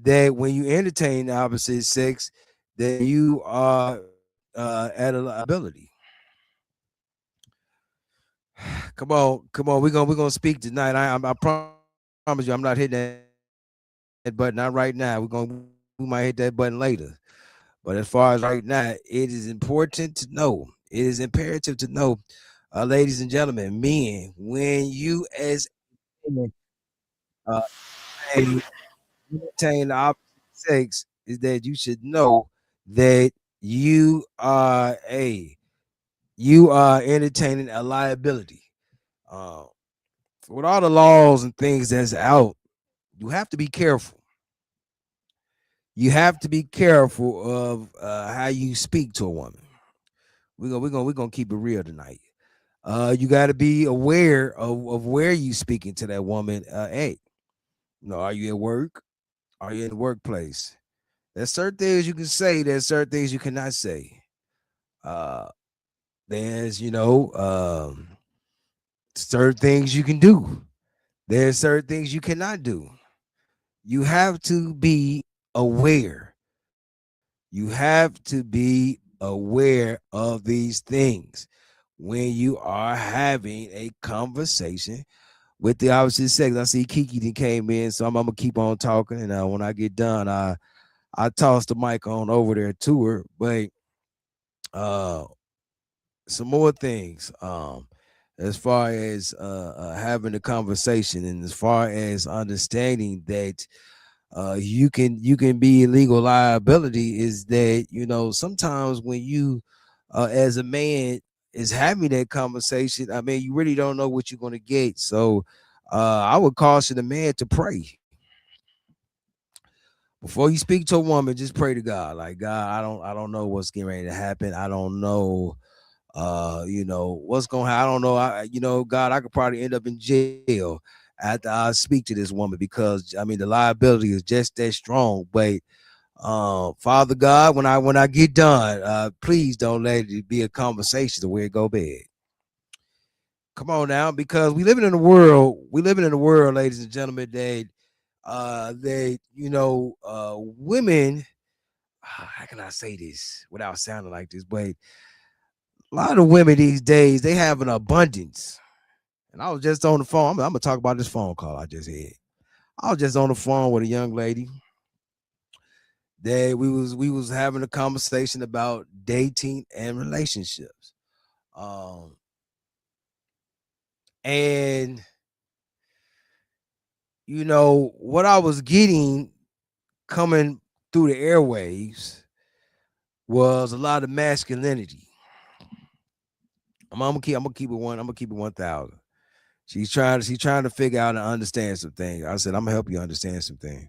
that when you entertain the opposite sex, that you are at a liability. Come on. We're gonna speak tonight. I promise you, I'm not hitting that button. Not right now. We might hit that button later. But as far as right now, it is important to know. It is imperative to know, ladies and gentlemen, men, when you as men entertain the opposite sex, is that you should know that you are entertaining a liability. With all the laws and things that's out, you have to be careful. You have to be careful of how you speak to a woman. We're gonna keep it real tonight. You got to be aware of where you speaking to that woman. Hey, are you at work? Are you in the workplace? There's certain things you can say. There's certain things you cannot say. There's certain things you can do. There's certain things you cannot do. You have to be aware. You have to be aware of these things when you are having a conversation with the opposite sex. I see Kiki then came in, so I'm gonna keep on talking, and when I get done, I toss the mic on over there to her. But some more things. As far as having a conversation, and as far as understanding that you can be illegal liability, is that sometimes when you as a man is having that conversation, I mean, you really don't know what you're going to get. So I would caution the man to pray before you speak to a woman. Just pray to God, like, God, I don't know what's getting ready to happen. I don't know You know, what's gonna happen? I don't know. God, I could probably end up in jail after I speak to this woman, because I mean the liability is just that strong. But Father God, when I get done, please don't let it be a conversation to where it go bad. Come on now, because we living in a world, ladies and gentlemen, that women, how can I say this without sounding like this, but a lot of women these days, they have an abundance. And I was just on the phone. I'm gonna talk about this phone call I just had. I was just on the phone with a young lady that we was having a conversation about dating and relationships. Um, and what I was getting coming through the airwaves was a lot of masculinity. I'm gonna keep it 1,000. She's trying to figure out and understand some things. I said, I'm gonna help you understand some things.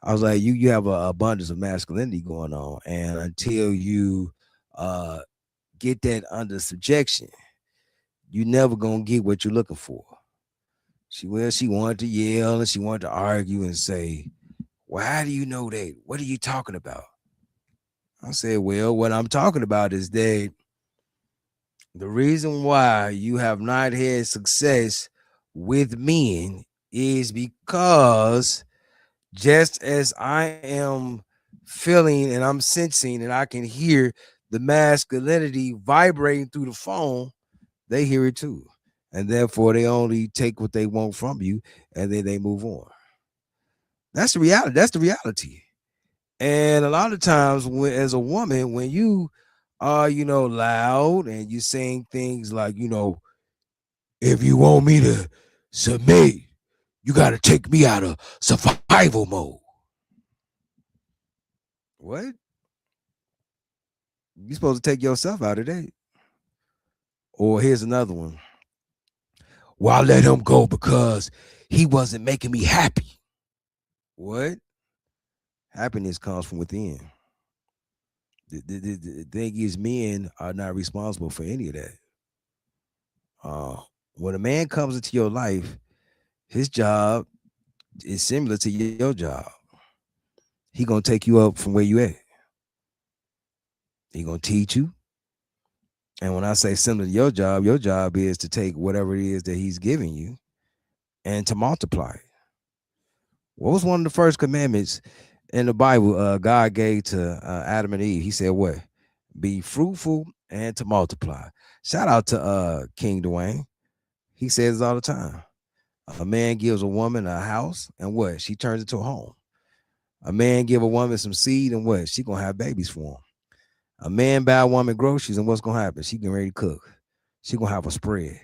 I was like, you have an abundance of masculinity going on, and until you get that under subjection, you never gonna get what you're looking for. She wanted to yell and she wanted to argue and say, well, how do you know that? What are you talking about? I said, well, what I'm talking about is that the reason why you have not had success with men is because just as I am feeling and I'm sensing and I can hear the masculinity vibrating through the phone, they hear it too. And therefore they only take what they want from you and then they move on. That's the reality. That's the reality. And a lot of times as a woman, when you are, loud and you saying things like, if you want me to submit, you got to take me out of survival mode. What? You're supposed to take yourself out of that. Or here's another one. Well, I let him go because he wasn't making me happy. What? Happiness comes from within. The thing is, men are not responsible for any of that. When a man comes into your life, his job is similar to your job. He gonna take you up from where you at. He gonna teach you. And when I say similar to your job is to take whatever it is that he's giving you and to multiply it. What was one of the first commandments in the Bible God gave to Adam and Eve? He said what? Be fruitful and to multiply. Shout out to King Dwayne. He says all the time. A man gives a woman a house and what? She turns it to a home. A man give a woman some seed and what? She gonna have babies for him. A man buy a woman groceries and what's gonna happen? She getting ready to cook. She gonna have a spread.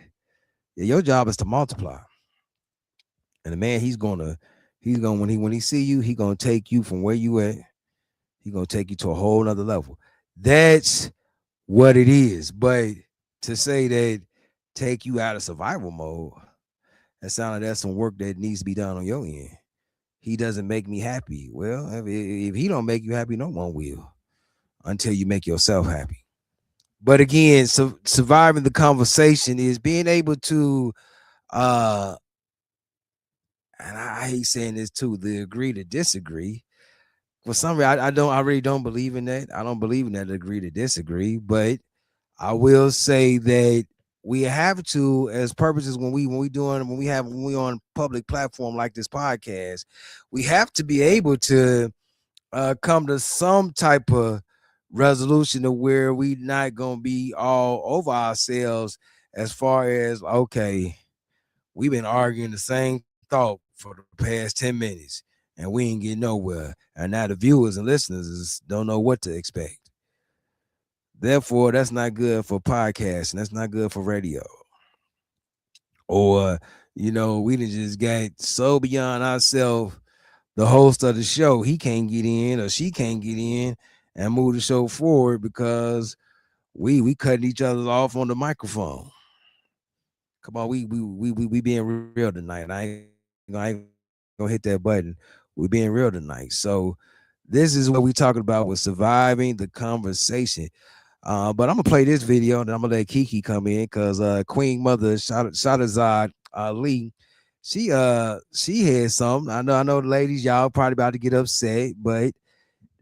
Yeah, your job is to multiply. And the man, he's gonna when he see you, he gonna take you from where you at. He gonna take you to a whole nother level. That's what it is. But to say that take you out of survival mode, that sounds like that's some work that needs to be done on your end. He doesn't make me happy. Well, if he don't make you happy, no one will until you make yourself happy. But again, surviving the conversation is being able to and I hate saying this too, the agree to disagree. For some reason, I really don't believe in that. I don't believe in that agree to disagree, but I will say that we have to, as purposes when we on public platform like this podcast, we have to be able to come to some type of resolution to where we not gonna be all over ourselves as far as okay, we've been arguing the same thought for the past 10 minutes and we ain't getting nowhere. And now the viewers and listeners don't know what to expect. Therefore, that's not good for podcasting. That's not good for radio. Or, we done just got so beyond ourselves, the host of the show, he can't get in or she can't get in and move the show forward because we cutting each other off on the microphone. Come on, we being real tonight. I ain't gonna hit that button. We're being real tonight. So this is what we talking about with surviving the conversation. But I'm gonna play this video and I'm gonna let Kiki come in because Queen Mother Shadazad Ali, she had something. I know the ladies, y'all probably about to get upset, but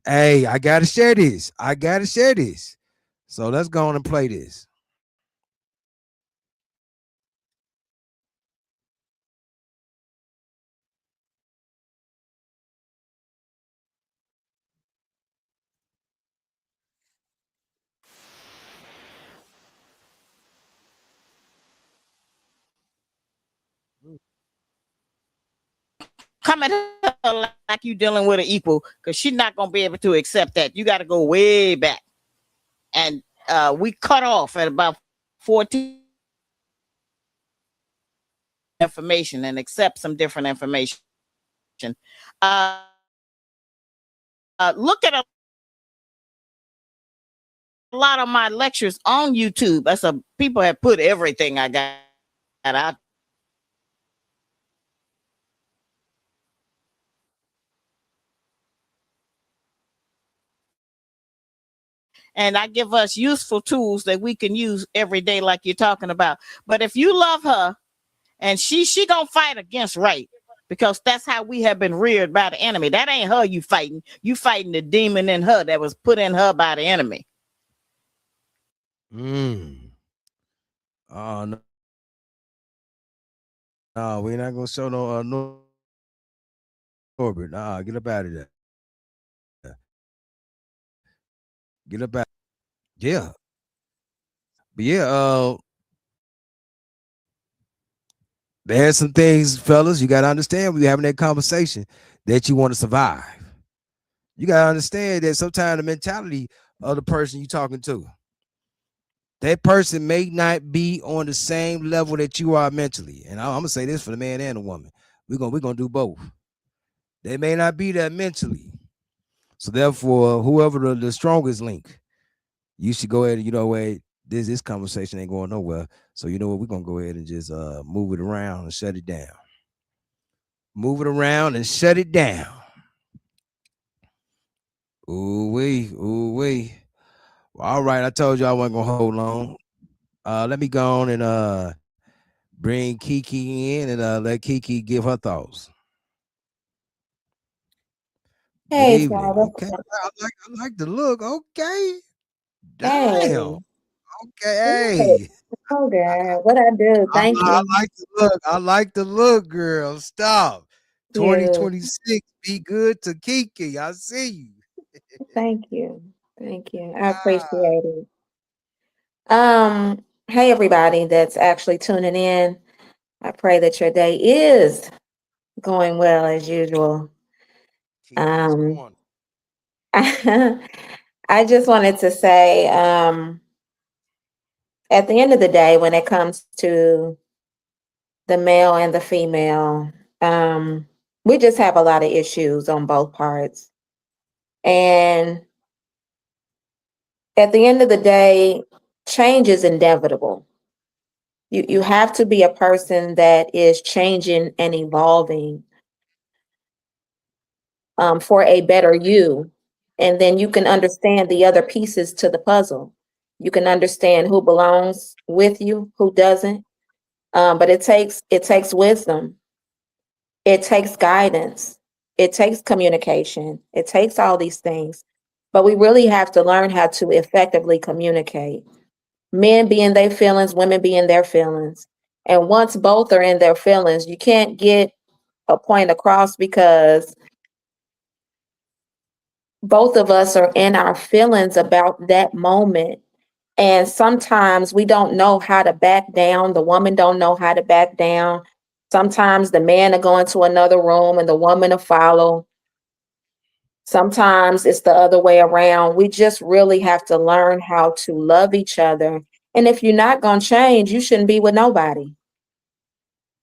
hey, I gotta share this. So let's go on and play this. Come at her like you dealing with an equal, because she's not gonna be able to accept that. You got to go way back, and we cut off at about 14 information and accept some different information. Look at a lot of my lectures on YouTube. That's people have put everything I got out. And I give us useful tools that we can use every day, like you're talking about. But if you love her, and she gonna fight against right, because that's how we have been reared by the enemy. That ain't her you fighting. You fighting the demon in her that was put in her by the enemy. Oh no. No, we're not gonna show no Norbert. Nah, get up out of there. Get up out. Yeah. But yeah, there's some things, fellas, you gotta understand when you're having that conversation that you want to survive. You gotta understand that sometimes the mentality of the person you're talking to, that person may not be on the same level that you are mentally. And I'm gonna say this for the man and the woman. We're gonna do both. They may not be there mentally. So therefore, whoever the strongest link, you should go ahead and, you know what, this conversation ain't going nowhere. So you know what, we're gonna go ahead and just move it around and shut it down. Move it around and shut it down. Ooh wee. Well, all right, I told you I wasn't gonna hold long. Let me go on and bring Kiki in and let Kiki give her thoughts. Good Hey, evening. Father. Okay, I like the look. Okay, Hey. damn. Okay, hey. Oh, girl. What I do? Thank I you. like the look. I like the look, girl. Stop. You. 2026. Be good to Kiki. I see you. Thank you. Thank you. I Ah, appreciate it. Hey, everybody that's actually tuning in. I pray that your day is going well as usual. Kiki is Um, one. I just wanted to say, at the end of the day, when it comes to the male and the female, we just have a lot of issues on both parts. And at the end of the day, change is inevitable. You have to be a person that is changing and evolving for a better you. And then you can understand the other pieces to the puzzle. You can understand who belongs with you, who doesn't. But it takes wisdom. It takes guidance. It takes communication. It takes all these things. But we really have to learn how to effectively communicate. Men be in their feelings, women be in their feelings. And once both are in their feelings, you can't get a point across because both of us are in our feelings about that moment. And sometimes we don't know how to back down. The woman don't know how to back down. Sometimes the man will go into another room and the woman will follow. Sometimes it's the other way around. We just really have to learn how to love each other. And if you're not going to change, you shouldn't be with nobody.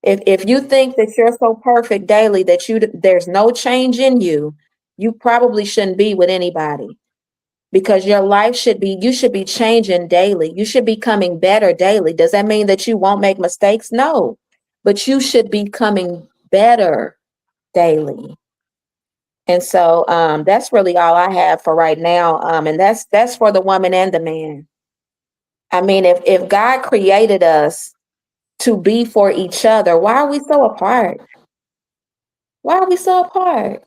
If you think that you're so perfect daily that there's no change in you, you probably shouldn't be with anybody, because your life you should be changing daily. You should be becoming better daily. Does that mean that you won't make mistakes? No, but you should be becoming better daily. And so that's really all I have for right now. And that's for the woman and the man. I mean, if God created us to be for each other, why are we so apart? Why are we so apart?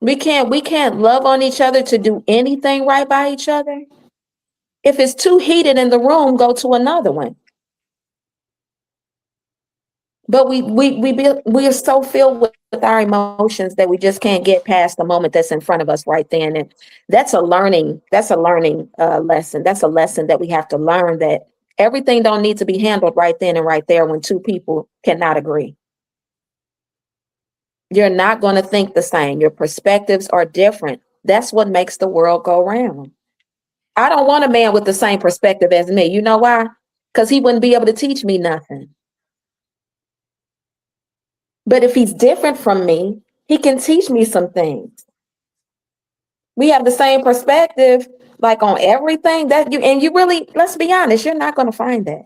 We can't love on each other to do anything right by each other. If it's too heated in the room, go to another one. But we are so filled with our emotions that we just can't get past the moment that's in front of us right then. And that's a learning lesson. That's a lesson that we have to learn, that everything don't need to be handled right then and right there when two people cannot agree. You're not going to think the same. Your perspectives are different. That's what makes the world go round. I don't want a man with the same perspective as me. You know why? Because he wouldn't be able to teach me nothing. But if he's different from me, he can teach me some things. We have the same perspective, like on everything that you really, let's be honest, you're not going to find that.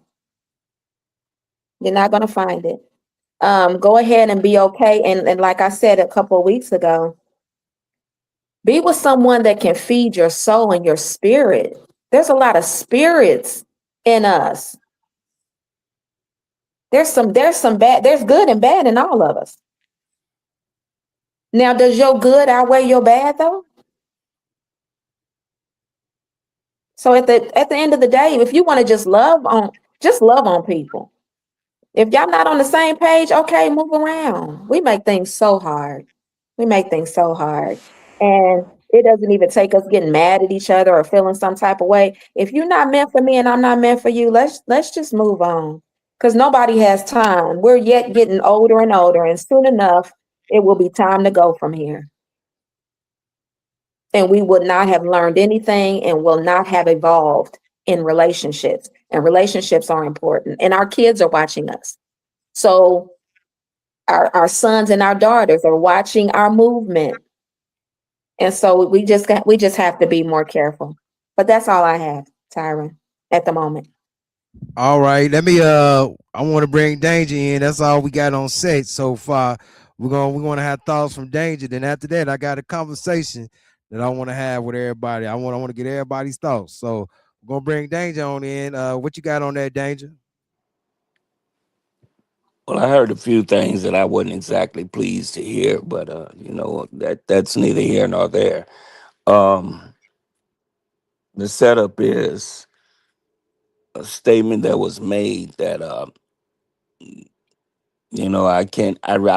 You're not going to find it. Go ahead and be okay. And like I said a couple of weeks ago, be with someone that can feed your soul and your spirit. There's a lot of spirits in us. There's bad, there's good and bad in all of us. Now, does your good outweigh your bad though? So at the end of the day, if you want to just love on people. If y'all not on the same page, okay, move around. We make things so hard. And it doesn't even take us getting mad at each other or feeling some type of way. If you're not meant for me and I'm not meant for you, let's just move on. Because nobody has time. We're yet getting older and older, and soon enough, it will be time to go from here. And we would not have learned anything and will not have evolved in relationships. And relationships are important. And our kids are watching us. So our sons and our daughters are watching our movement. And so we just have to be more careful. But that's all I have, Tyron, at the moment. All right, let me I want to bring Danger in. That's all we got on set so far. We're gonna have thoughts from Danger. Then after that, I got a conversation that I want to have with everybody. I want to get everybody's thoughts. So we're gonna bring Danger on in. What you got on that, Danger? Well, I heard a few things that I wasn't exactly pleased to hear, but that's neither here nor there. The setup is a statement that was made that I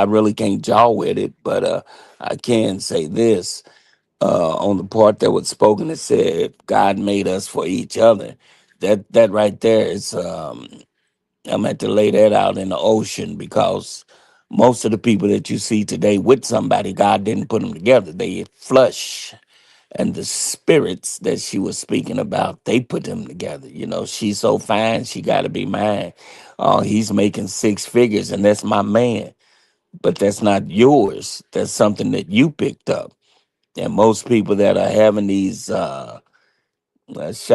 really can't jaw with it, but I can say this on the part that was spoken. It said God made us for each other. That right there is I'm at to lay that out in the ocean, because most of the people that you see today with somebody, God didn't put them together. They flush. And the spirits that she was speaking about, they put them together. She's so fine, she got to be mine. He's making 6 figures, and that's my man. But that's not yours. That's something that you picked up. And most people that are having these, shall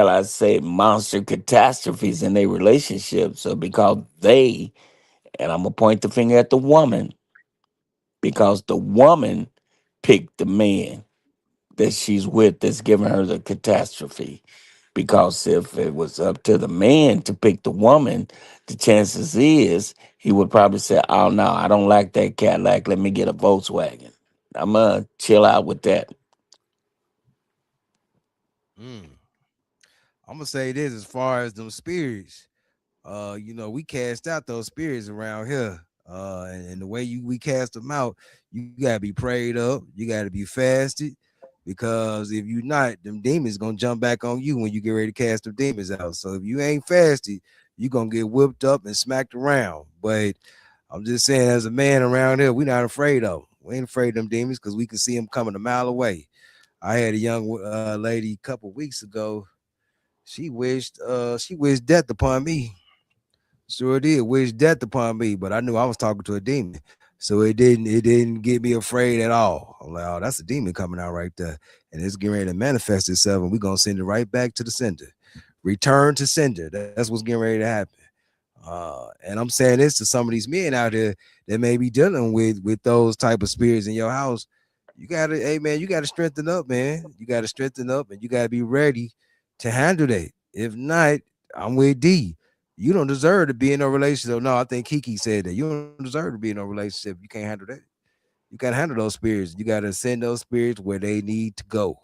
I say, monster catastrophes in their relationships are because and I'm going to point the finger at the woman, because the woman picked the man that she's with that's giving her the catastrophe. Because if it was up to the man to pick the woman, the chances is he would probably say, oh, no, I don't like that Cadillac. Let me get a Volkswagen. I'm going to chill out with that. I'm going to say this as far as them spirits. We cast out those spirits around here. And the way we cast them out, you got to be prayed up. You got to be fasted. Because if you're not, them demons gonna jump back on you when you get ready to cast them demons out. So if you ain't fasted, you're gonna get whipped up and smacked around. But I'm just saying, as a man around here, we're not afraid of them. We ain't afraid of them demons because we can see them coming a mile away. I had a young lady a couple weeks ago. She wished death upon me. Sure did, wish death upon me, but I knew I was talking to a demon. So it didn't get me afraid at all. I'm like, oh, that's a demon coming out right there. And it's getting ready to manifest itself, and we're going to send it right back to the sender. Return to sender. That's what's getting ready to happen. And I'm saying this to some of these men out there that may be dealing with those type of spirits in your house. You gotta, hey man, you gotta strengthen up, man. You gotta strengthen up, and you gotta be ready to handle that. If not, I'm with D. You don't deserve to be in a relationship. No, I think Kiki said that. You don't deserve to be in a relationship. You can't handle that. You gotta handle those spirits. You gotta send those spirits where they need to go.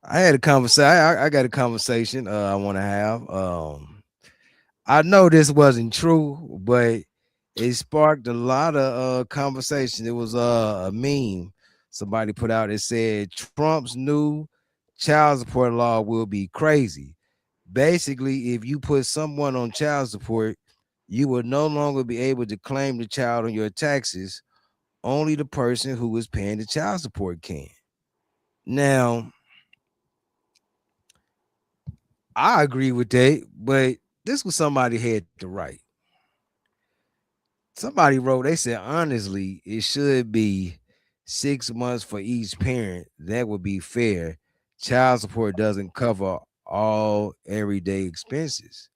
I had a conversation. I got a conversation I want to have. I know this wasn't true, but it sparked a lot of conversation. It was a meme somebody put out. It said Trump's new child support law will be crazy. Basically, if you put someone on child support, you will no longer be able to claim the child on your taxes. Only the person who is paying the child support can. Now, I agree with that, but this was somebody had to write. Somebody wrote, they said, honestly, it should be 6 months for each parent. That would be fair. Child support doesn't cover all everyday expenses.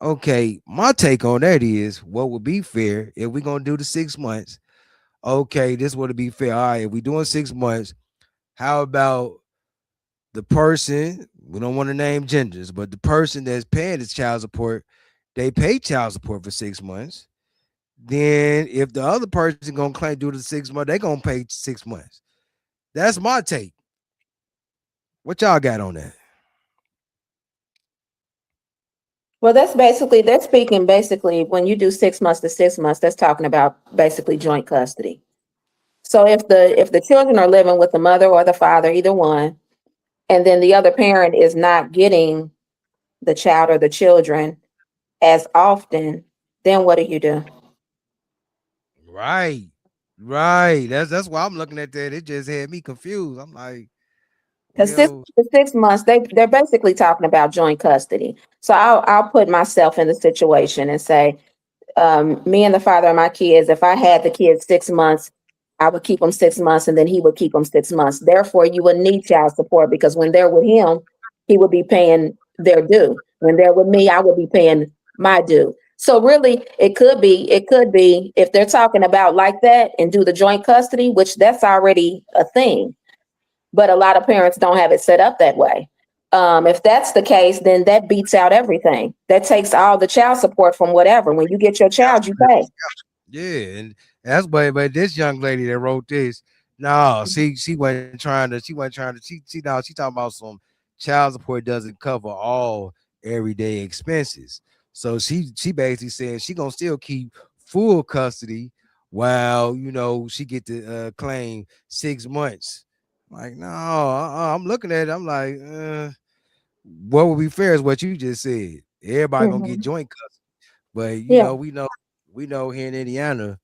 Okay, my take on that is what would be fair if we're going to do the 6 months. Okay, this would be fair. All right, if we're doing 6 months, how about the person, we don't want to name genders, but the person that's paying the child support, they pay child support for 6 months. Then if the other person gonna claim do the 6 months, they gonna pay 6 months. That's my take. What y'all got on that? Well, they're speaking basically when you do 6 months to 6 months, that's talking about basically joint custody. So if the children are living with the mother or the father, either one, and then the other parent is not getting the child or the children as often, then what do you do? Right. That's why I'm looking at that. It just had me confused. I'm like, Because well, the 6 months, they're basically talking about joint custody. So I'll put myself in the situation and say, me and the father of my kids, if I had the kids 6 months, I would keep them 6 months and then he would keep them 6 months. Therefore, you would need child support because when they're with him, he would be paying their due. When they're with me, I would be paying my due. So really, it could be if they're talking about like that and do the joint custody, which that's already a thing. But a lot of parents don't have it set up that way. If that's the case, then that beats out everything. That takes all the child support from whatever. When you get your child, you pay. yeah, and that's but this young lady that wrote this, no, she wasn't trying to, she now she talking about some child support doesn't cover all everyday expenses. So she basically said she gonna still keep full custody while she get to claim 6 months. Like, no, I'm looking at it, I'm like, what would be fair is what you just said. Everybody gonna get Mhm. joint custody, but Yeah, we know here in Indiana,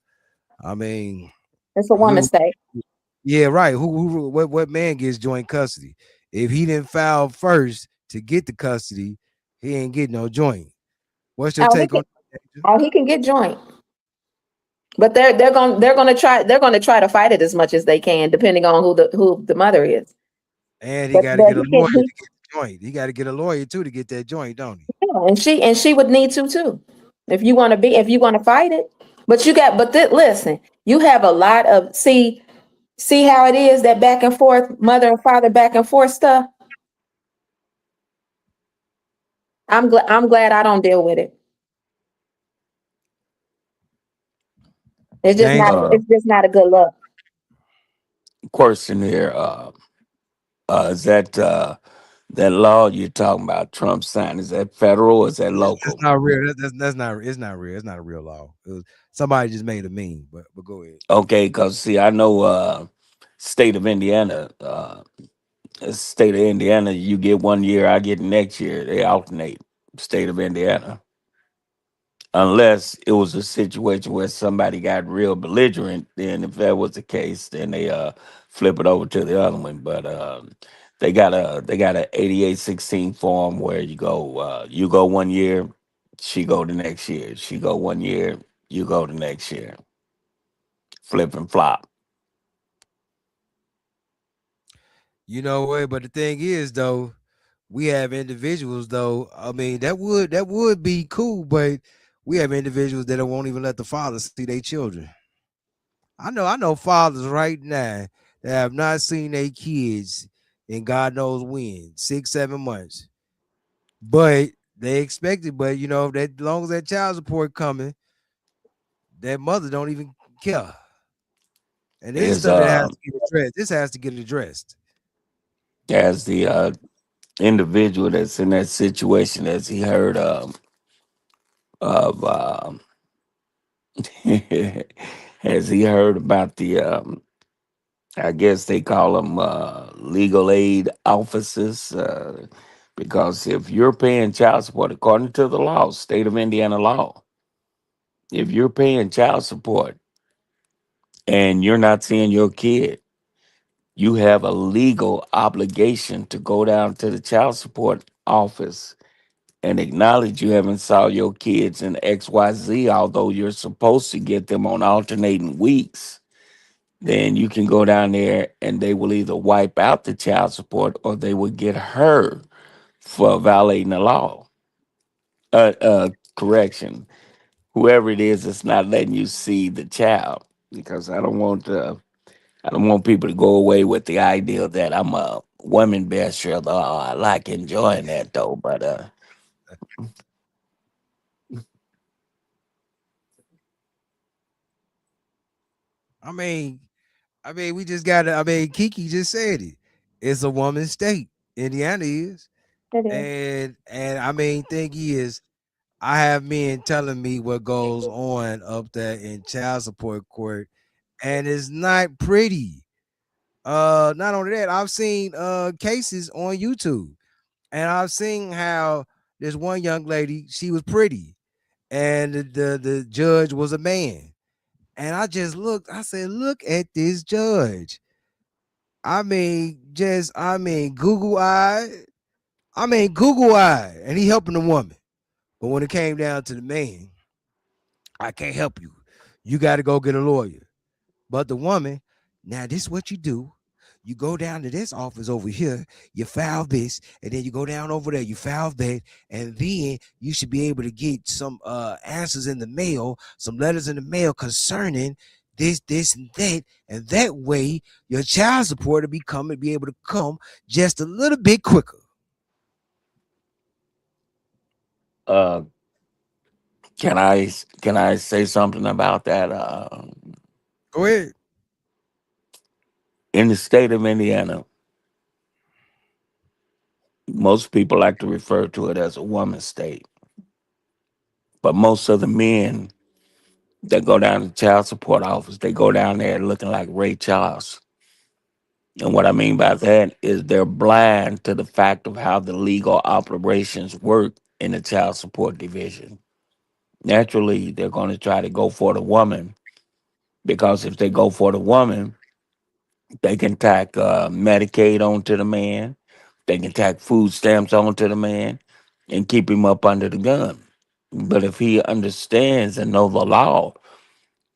I mean, it's a woman's who state. yeah, right. What man gets joint custody? If he didn't file first to get the custody, he ain't getting no joint. What's your Oh, take on that? he can get joint, but they're gonna try to fight it as much as they can, depending on who the mother is. And he But got to but get a he lawyer can to get the joint. He got to get a lawyer too to get that joint, don't he? yeah, and she would need to too, if you want to fight it. But listen, you have a lot of see how it is that back and forth, mother and father back and forth stuff. I'm glad I don't deal with it. James, It's just not a good look. Question here. Is that law you're talking about Trump signed? Is that federal or is that that's local? not real. That's not. It's not real. It's not a real law. Somebody just made a meme. But go ahead. Okay, because see, I know state of Indiana, state of Indiana, you get 1 year, I get next year. They alternate. State of Indiana. Unless it was a situation where somebody got real belligerent, then if that was the case, then they flip it over to the other one. But they got a 8816 form where you go 1 year, she go the next year, she go 1 year, you go the next year, flip and flop. You know what? But the thing is, though, we have individuals though. I mean, that would be cool, but we have individuals that won't even let the fathers see their children. I know fathers right now that have not seen their kids in God knows when, 6, 7 months. But they expect it. But that long as that child support coming, that mother don't even care. And this Is stuff that has to get addressed. This has to get addressed. as the individual that's in that situation, as he heard of has he heard about the I guess they call them legal aid officers, because if you're paying child support according to the law, state of Indiana law, if you're paying child support and you're not seeing your kid, you have a legal obligation to go down to the child support office and acknowledge you haven't saw your kids in XYZ, although you're supposed to get them on alternating weeks. Then you can go down there and they will either wipe out the child support or they will get her for violating the law. Correction. Whoever it is that's not letting you see the child, because I don't want people to go away with the idea that I'm a woman basher. Although I like enjoying that though, but I mean, we just gotta. Kiki just said it. It's a woman's state. Indiana is, It is. and thing is, I have men telling me what goes on up there in child support court, and it's not pretty. Not only that, I've seen cases on YouTube, and I've seen how there's one young lady, she was pretty, and the judge was a man. And I just looked, I said, look at this judge. Google eye. Google eye, and he helping the woman. But when it came down to the man, I can't help you. You got to go get a lawyer. But the woman, now this is what you do. You go down to this office over here, you file this, and then you go down over there, you file that, and then you should be able to get some answers in the mail, some letters in the mail concerning this, and that way your child support will be able to come just a little bit quicker. uh, can I say something about that? Go ahead. In the state of Indiana, most people like to refer to it as a woman's state, but most of the men that go down to the child support office, they go down there looking like Ray Charles. And what I mean by that is they're blind to the fact of how the legal operations work in the child support division. Naturally, they're going to try to go for the woman, because if they go for the woman, they can tack Medicaid onto the man, they can tack food stamps onto the man, and keep him up under the gun. But if he understands and know the law,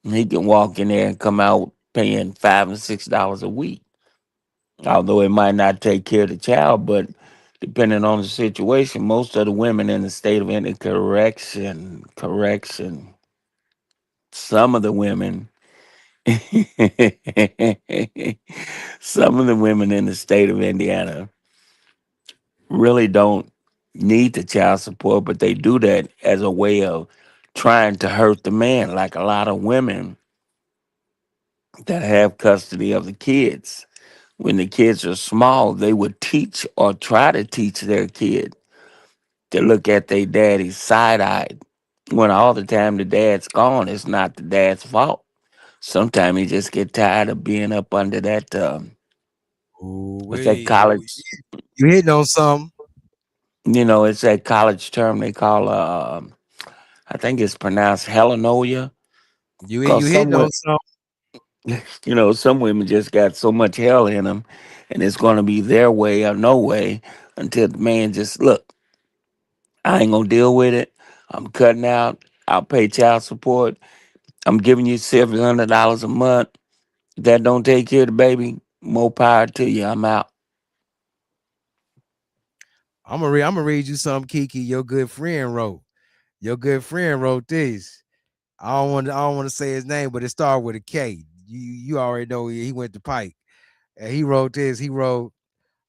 he can walk in there and come out paying $5 and $6 a week. Although it might not take care of the child, but depending on the situation, most of the women in the state of Indiana, correction, some of the women, some of the women in the state of Indiana really don't need the child support, but they do that as a way of trying to hurt the man. Like a lot of women that have custody of the kids, when the kids are small, they would teach or try to teach their kid to look at their daddy side-eyed. When all the time the dad's gone, it's not the dad's fault. Sometimes he just get tired of being up under that Ooh, what's that wait, college, you hitting on something. it's that college term they call I think it's pronounced helenoia. You Because hitting on something. some women just got so much hell in them, and it's going to be their way or no way until the man just look. I ain't gonna deal with it. I'm cutting out. I'll pay child support. I'm giving you $700 a month. If that don't take care of the baby, more power to you. I'm out. I'm gonna read you something, Kiki. Your good friend wrote. Your good friend wrote this. I don't want to say his name, but it started with a K. You already know he went to Pike. And he wrote this. He wrote,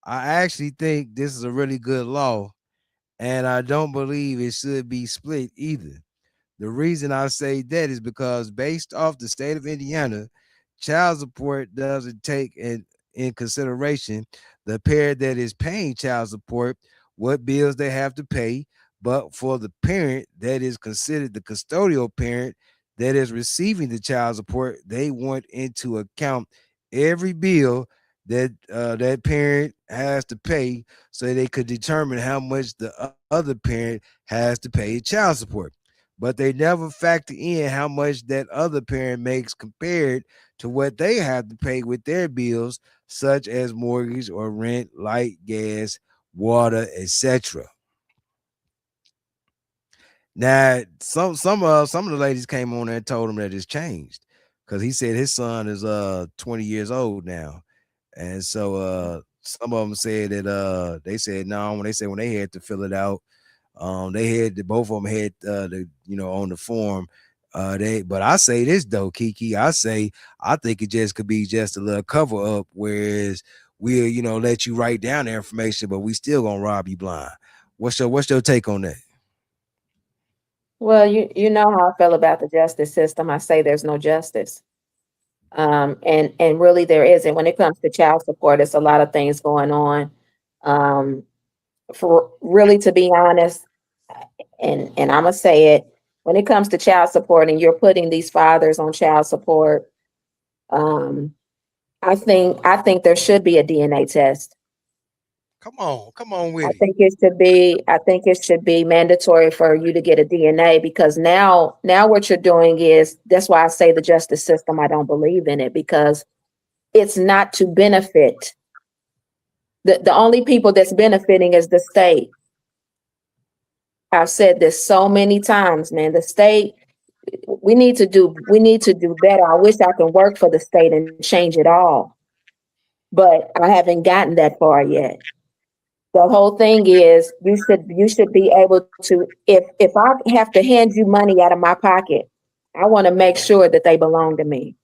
I actually think this is a really good law, and I don't believe it should be split either. The reason I say that is because based off the state of Indiana, child support doesn't take in consideration the parent that is paying child support, what bills they have to pay, but for the parent that is considered the custodial parent that is receiving the child support, they want into account every bill that that parent has to pay so they could determine how much the other parent has to pay child support, but they never factor in how much that other parent makes compared to what they have to pay with their bills, such as mortgage or rent, light, gas, water, etc. Now, some of the ladies came on there and told him that it's changed because he said his son is 20 years old now, and so some of them said that they said no, when they had to fill it out. They had both of them had on the form. But I say this though, Kiki. I think it just could be just a little cover up, whereas we'll let you write down the information, but we still gonna rob you blind. What's your take on that? Well, you know how I feel about the justice system. I say there's no justice. And really there isn't. When it comes to child support, it's a lot of things going on. For really, to be honest, and I'm gonna say it, when it comes to child support and you're putting these fathers on child support, I think there should be a DNA test. Come on with I it. think it should be mandatory for you to get a DNA, because now what you're doing is, that's why I say the justice system, I don't believe in it, because it's not to benefit. The only people that's benefiting is the state. I've said this so many times, man. The state, we need to do better. I wish I could work for the state and change it all, but I haven't gotten that far yet. The whole thing is you should be able to, if I have to hand you money out of my pocket, I want to make sure that they belong to me.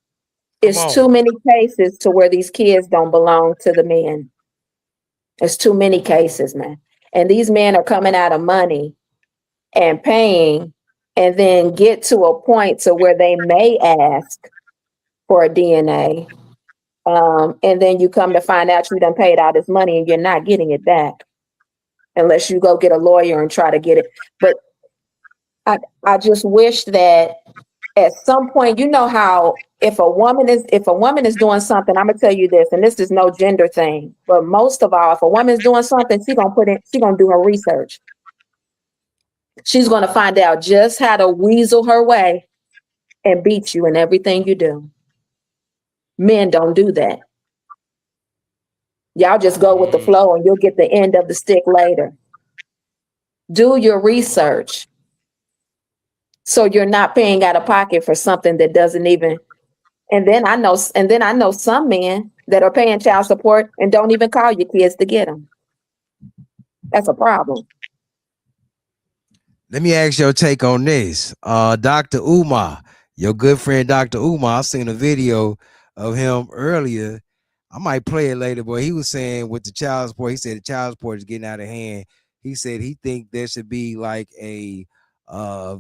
It's too many cases to where these kids don't belong to the men. There's too many cases, man. And these men are coming out of money and paying, and then get to a point to where they may ask for a DNA. And then you come to find out you done paid all this money and you're not getting it back unless you go get a lawyer and try to get it. But I just wish that at some point, you know how if a woman is doing something, I'm gonna tell you this, and this is no gender thing, but most of all, if a woman's doing something, she gonna do her research. She's gonna find out just how to weasel her way and beat you in everything you do. Men don't do that. Y'all just go with the flow and you'll get the end of the stick later. Do your research so you're not paying out of pocket for something that doesn't even. And then I know some men that are paying child support and don't even call your kids to get them. That's a problem. Let me ask your take on this. Dr. Umar, your good friend Dr. Umar, I seen a video of him earlier. I might play it later, but he was saying with the child support, he said the child support is getting out of hand. He said he think there should be like a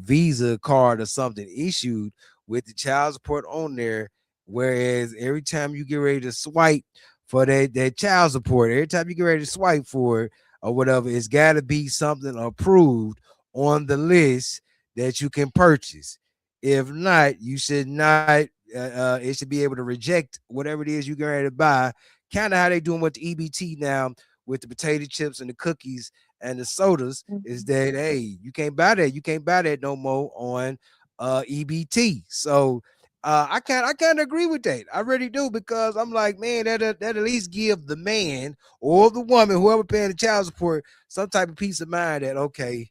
Visa card or something issued with the child support on there, whereas every time you get ready to swipe for that child support, every time you get ready to swipe for it or whatever, it's got to be something approved on the list that you can purchase. If not, you should not. It should be able to reject whatever it is you get ready to buy. Kind of how they doing with the EBT now with the potato chips and the cookies and the sodas. Is that, hey, you can't buy that. You can't buy that no more on EBT. So I can't agree with that. I really do, because I'm like, man, that at least give the man or the woman, whoever paying the child support, some type of peace of mind that, okay,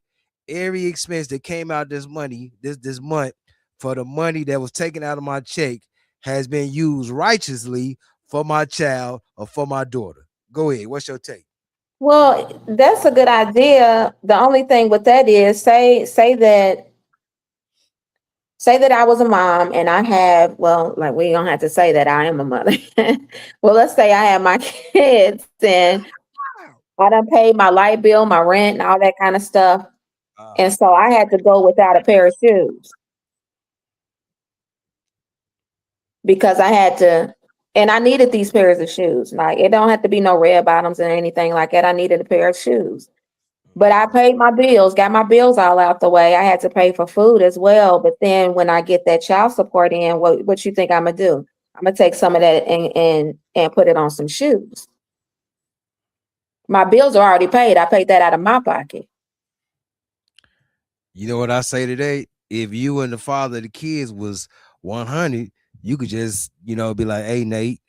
every expense that came out this month for the money that was taken out of my check has been used righteously for my child or for my daughter. Go ahead. What's your take? Well, that's a good idea. The only thing with that is say that I was a mom and I have, well, like we don't have to say that I am a mother. Well, let's say I have my kids and I done paid my light bill, my rent, and all that kind of stuff. And so I had to go without a pair of shoes because I had to, and I needed these pairs of shoes. Like it don't have to be no red bottoms or anything like that. I needed a pair of shoes. But I paid my bills, got my bills all out the way. I had to pay for food as well. But then when I get that child support in, what you think I'm gonna do? I'm gonna take some of that and put it on some shoes. My bills are already paid. I paid that out of my pocket. You know what I say today? If you and the father of the kids was 100, you could just, be like, hey, Nate,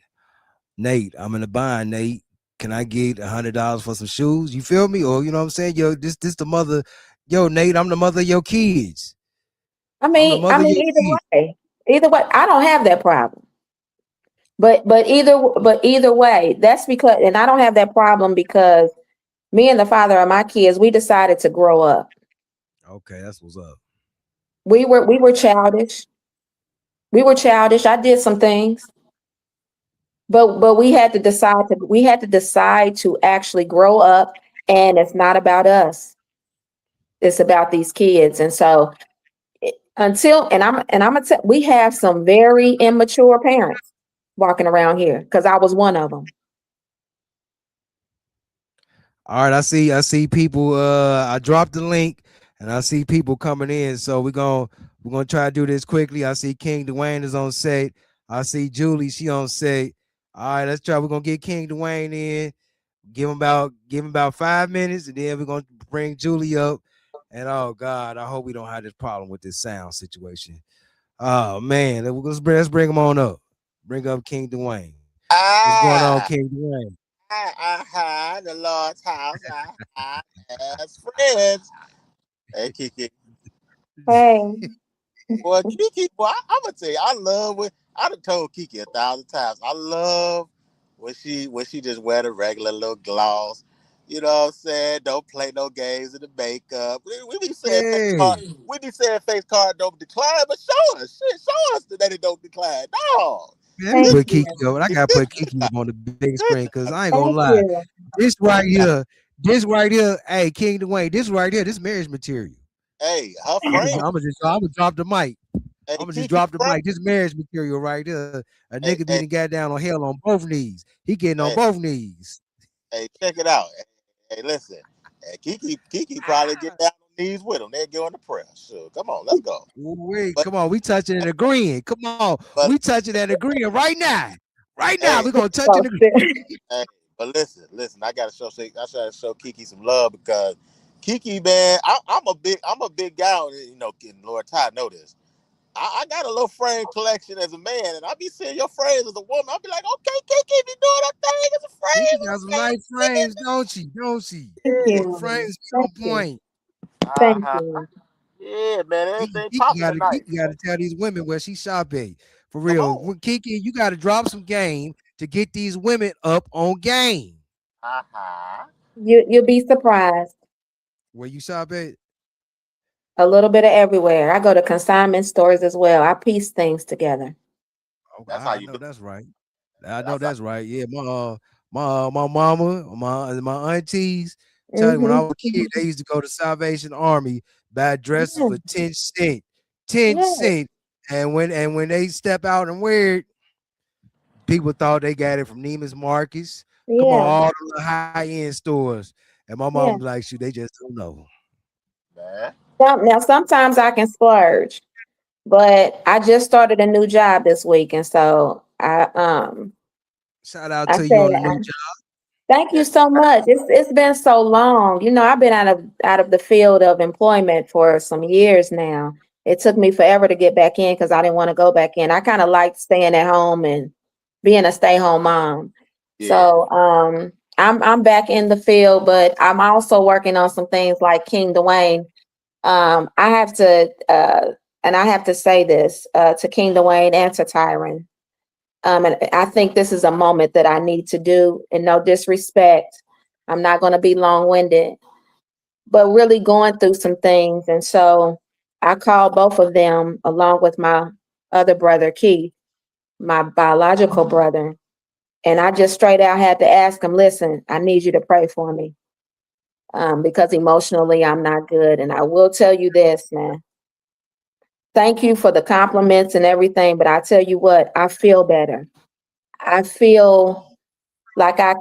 I'm in a bind, Nate. Can I get $100 for some shoes? You feel me? Or, you know what I'm saying? Yo, this the mother. Yo, Nate, I'm the mother of your kids. I mean, either way, I don't have that problem. But either way, that's because, and I don't have that problem because me and the father of my kids, we decided to grow up. Okay, that's what's up. We were childish. I did some things. But we had to decide to actually grow up, and it's not about us. It's about these kids. And so we have some very immature parents walking around here because I was one of them. All right, I see people. I dropped the link and I see people coming in. So we're gonna try to do this quickly. I see King Dwayne is on set. I see Julie, she on set. All right, let's try. We're gonna get King Dwayne in, give him about 5 minutes, and then we're gonna bring Julie up. And oh God, I hope we don't have this problem with this sound situation. Oh man, let's bring him on up. Bring up King Dwayne. What's going on, King Dwayne? The Lord's house. As friends. Hey, Kiki. Hey. Boy, Kiki, boy, I'm gonna tell you, I love what I done told Kiki 1,000 times. I love when she just wear the regular little gloss. You know what I'm saying? Don't play no games in the makeup. We be saying face card don't decline, but show us that it don't decline. No. Let me put Kiki up. I gotta put Kiki up on the big screen because I ain't gonna lie. This right here, hey, King Dwayne, this right here, this marriage material. Hey, her friend. I'm gonna drop the mic. Hey, I'm gonna just drop the mic. This marriage material right here. A nigga beating got down on hell on both knees. He getting on both knees. Hey, check it out. Hey, listen. Hey, Kiki probably get down on knees with him. They'll go on the prayer. Sure. Come on, let's go. Come on, we touching and agreeing. Come on, we touching and agreeing right now. Right now, we're gonna touch and agree. Hey, but listen. I gotta show Kiki some love because Kiki, man, I'm a big guy. Lord Todd know this. I got a little frame collection as a man, and I be seeing your frames as a woman. I'll be like, okay, Kiki be doing her thing as a frame. Kiki got some nice frames, don't she? Thank you. Frames on point. Thank you. Yeah, man, everything Kiki gotta tell these women where she shop at. For real. Kiki, you gotta drop some game to get these women up on game. You'll be surprised. Where you shop at? A little bit of everywhere. I go to consignment stores as well. I piece things together. Okay, that's how you know that's right. I know that's right. Yeah, my mama, my aunties. Tell you when I was a kid, they used to go to Salvation Army, buy dresses for 10 cents. 10 cents. And when they step out and wear it, people thought they got it from Neiman's Marcus. Come on, all the high-end stores. And my mom was like, shoot, they just don't know. Now, sometimes I can splurge, but I just started a new job this week, and so shout out to you on the new job. Thank you so much. It's been so long. I've been out of the field of employment for some years now. It took me forever to get back in because I didn't want to go back in. I kind of liked staying at home and being a stay-home mom. Yeah. So I'm back in the field, but I'm also working on some things like King Dwayne. I have to say this to King Dwayne and to Tyron. And I think this is a moment that I need to do, and no disrespect, I'm not going to be long-winded, but really going through some things. And so I called both of them along with my other brother, Keith, my biological brother. And I just straight out had to ask him, listen, I need you to pray for me. Because emotionally I'm not good. And I will tell you this, man. Thank you for the compliments and everything, but I tell you what, I feel better. I feel like I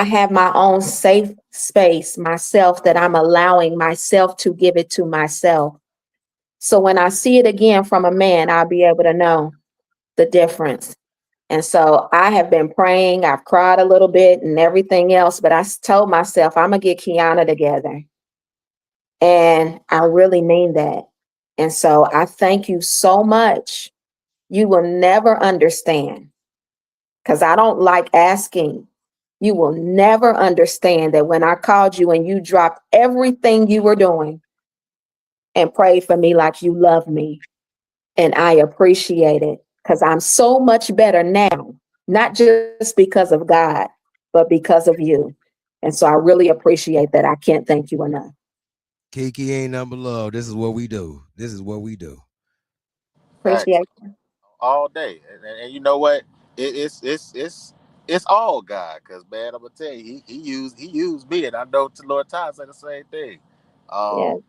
have my own safe space myself that I'm allowing myself to give it to myself. So when I see it again from a man, I'll be able to know the difference. And so I have been praying, I've cried a little bit and everything else, but I told myself I'm gonna get Kiana together. And I really mean that. And so I thank you so much. You will never understand, because I don't like asking. You will never understand that when I called you and you dropped everything you were doing and prayed for me like you love me. And I appreciate it, because I'm so much better now, not just because of God, but because of you. And so I really appreciate that. I can't thank you enough. Kiki ain't number love. This is what we do. This is what we do. Facts. Appreciate All day. And you know what? It's all God. Cause man, I'm gonna tell you, he used me, and I know the Lord Ty say the same thing. you. Um,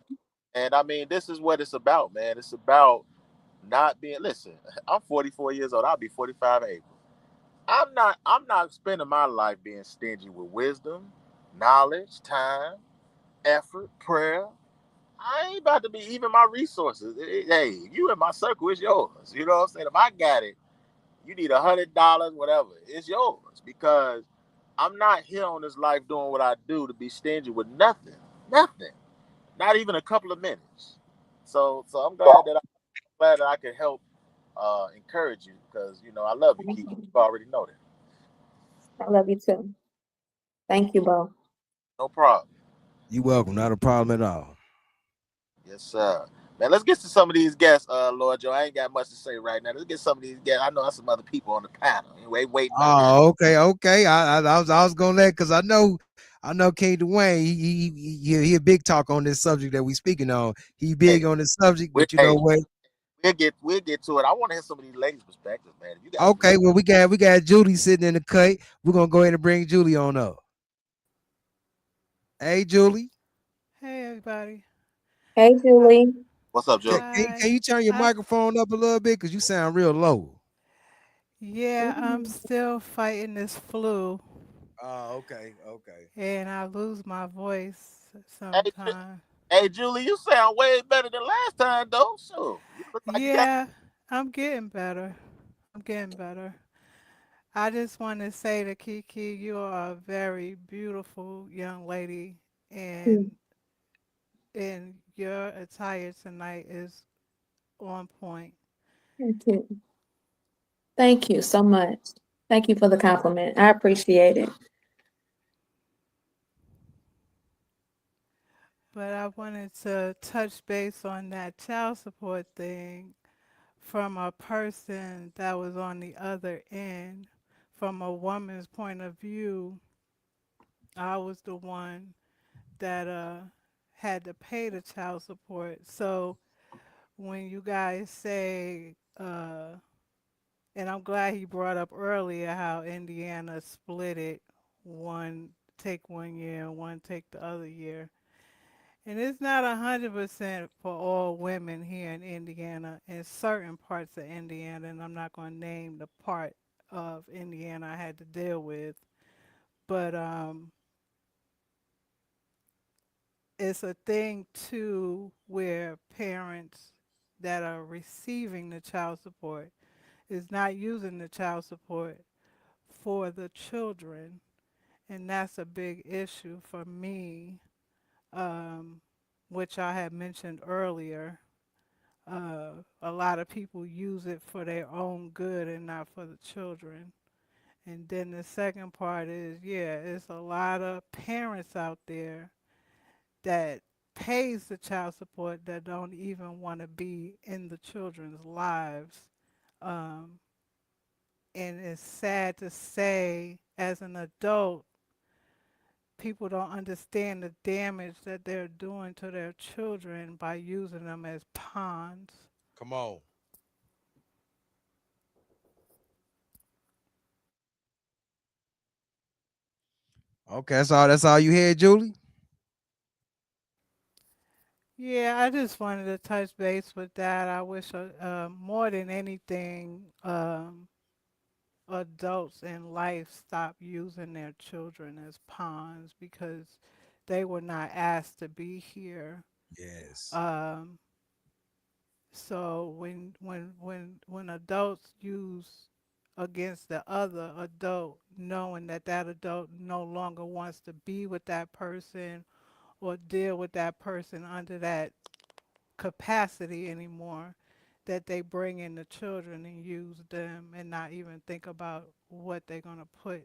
and I mean, this is what it's about, man. It's about not being. Listen, I'm 44 years old. I'll be 45 in April. I'm not spending my life being stingy with wisdom, knowledge, time, effort, prayer. I ain't about to be even my resources. Hey, you in my circle, it's yours. You know what I'm saying? If I got it, you need $100, whatever. It's yours, because I'm not here on this life doing what I do to be stingy with nothing, nothing, not even a couple of minutes. So I'm glad that I can help encourage you, because I love you, Kiki. You already know that. I love you too. Thank you, Bo. No problem. You welcome. Not a problem at all. Yes, sir. Man, let's get to some of these guests, Lord Joe. I ain't got much to say right now. Let's get some of these guests. I know there's some other people on the panel. Anyway, waiting on. Oh, okay. I was gonna let, because I know King Dwayne. He a big talk on this subject that we speaking on. He Hey, big on this subject, we but you know hey, what? we'll get to it. I want to hear some of these ladies' perspectives, man. If you got some Okay, ladies, well we got Julie sitting in the cut. We're gonna go ahead and bring Julie on up. Hey, Julie. Hey everybody. Hey, Hi. Julie. what's up, Julie? Can Hi. you turn your I microphone up a little bit, because you sound real low? Yeah, I'm still fighting this flu Oh, okay. and I lose my voice Hey, sometimes. hey, Julie, you sound way better than last time, though. Sure, you look like you got. Yeah, I'm getting better. I'm getting better. I just want to say to Kiki, you are a very beautiful young lady, Mm, and your attire tonight is on point. Thank you. Thank you so much. Thank you for the compliment. I appreciate it. But I wanted to touch base on that child support thing from a person that was on the other end. From a woman's point of view, I was the one that had to pay the child support. So when you guys say, and I'm glad he brought up earlier how Indiana split it, one take 1 year and one take the other year. And it's not 100% for all women here in Indiana, in certain parts of Indiana, and I'm not going to name the part of Indiana I had to deal with, but it's a thing too where parents that are receiving the child support is not using the child support for the children, and that's a big issue for me, um, which I had mentioned earlier. A lot of people use it for their own good and not for the children. And then the second part is, yeah, it's a lot of parents out there that pays the child support that don't even want to be in the children's lives. Um, and it's sad to say, as an adult, people don't understand the damage that they're doing to their children by using them as pawns. Come on. Okay, that's all you had, Julie? Yeah, I just wanted to touch base with that. I wish more than anything, adults in life stop using their children as pawns because they were not asked to be here. Yes. Um, so when adults use against the other adult, knowing that that adult no longer wants to be with that person or deal with that person under that capacity anymore, that they bring in the children and use them and not even think about what they're going to put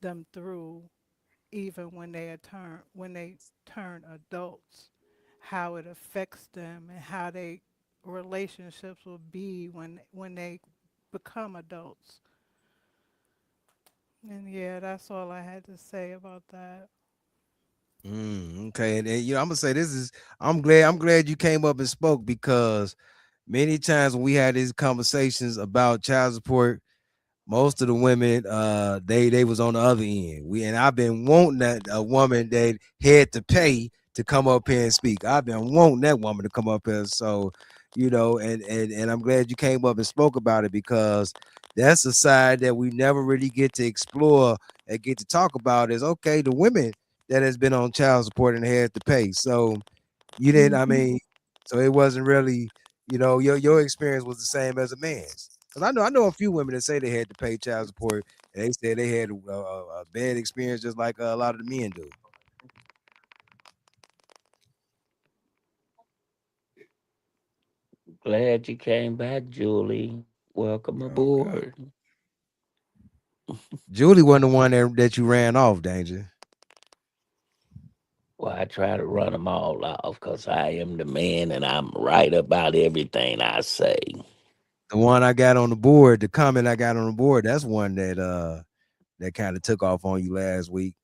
them through even when they turn adults, how it affects them and how they relationships will be when they become adults. And yeah, that's all I had to say about that. Okay, and I'm gonna say this is. I'm glad you came up and spoke because many times when we had these conversations about child support, most of the women they was on the other end. I've been wanting that a woman that had to pay to come up here and speak. I've been wanting that woman to come up here. So, and I'm glad you came up and spoke about it because that's a side that we never really get to explore and get to talk about is okay, the women that has been on child support and had to pay. So you didn't, I mean, so it wasn't really, your experience was the same as a man's. Because I know a few women that say they had to pay child support, and they said they had a bad experience, just like a lot of the men do. Glad you came back, Julie. Welcome Okay. aboard. Julie wasn't the one that you ran off, Danger. Well, I try to run them all off because I am the man and I'm right about everything I say. The one I got on the board, the comment I got on the board, that's one that kind of took off on you last week.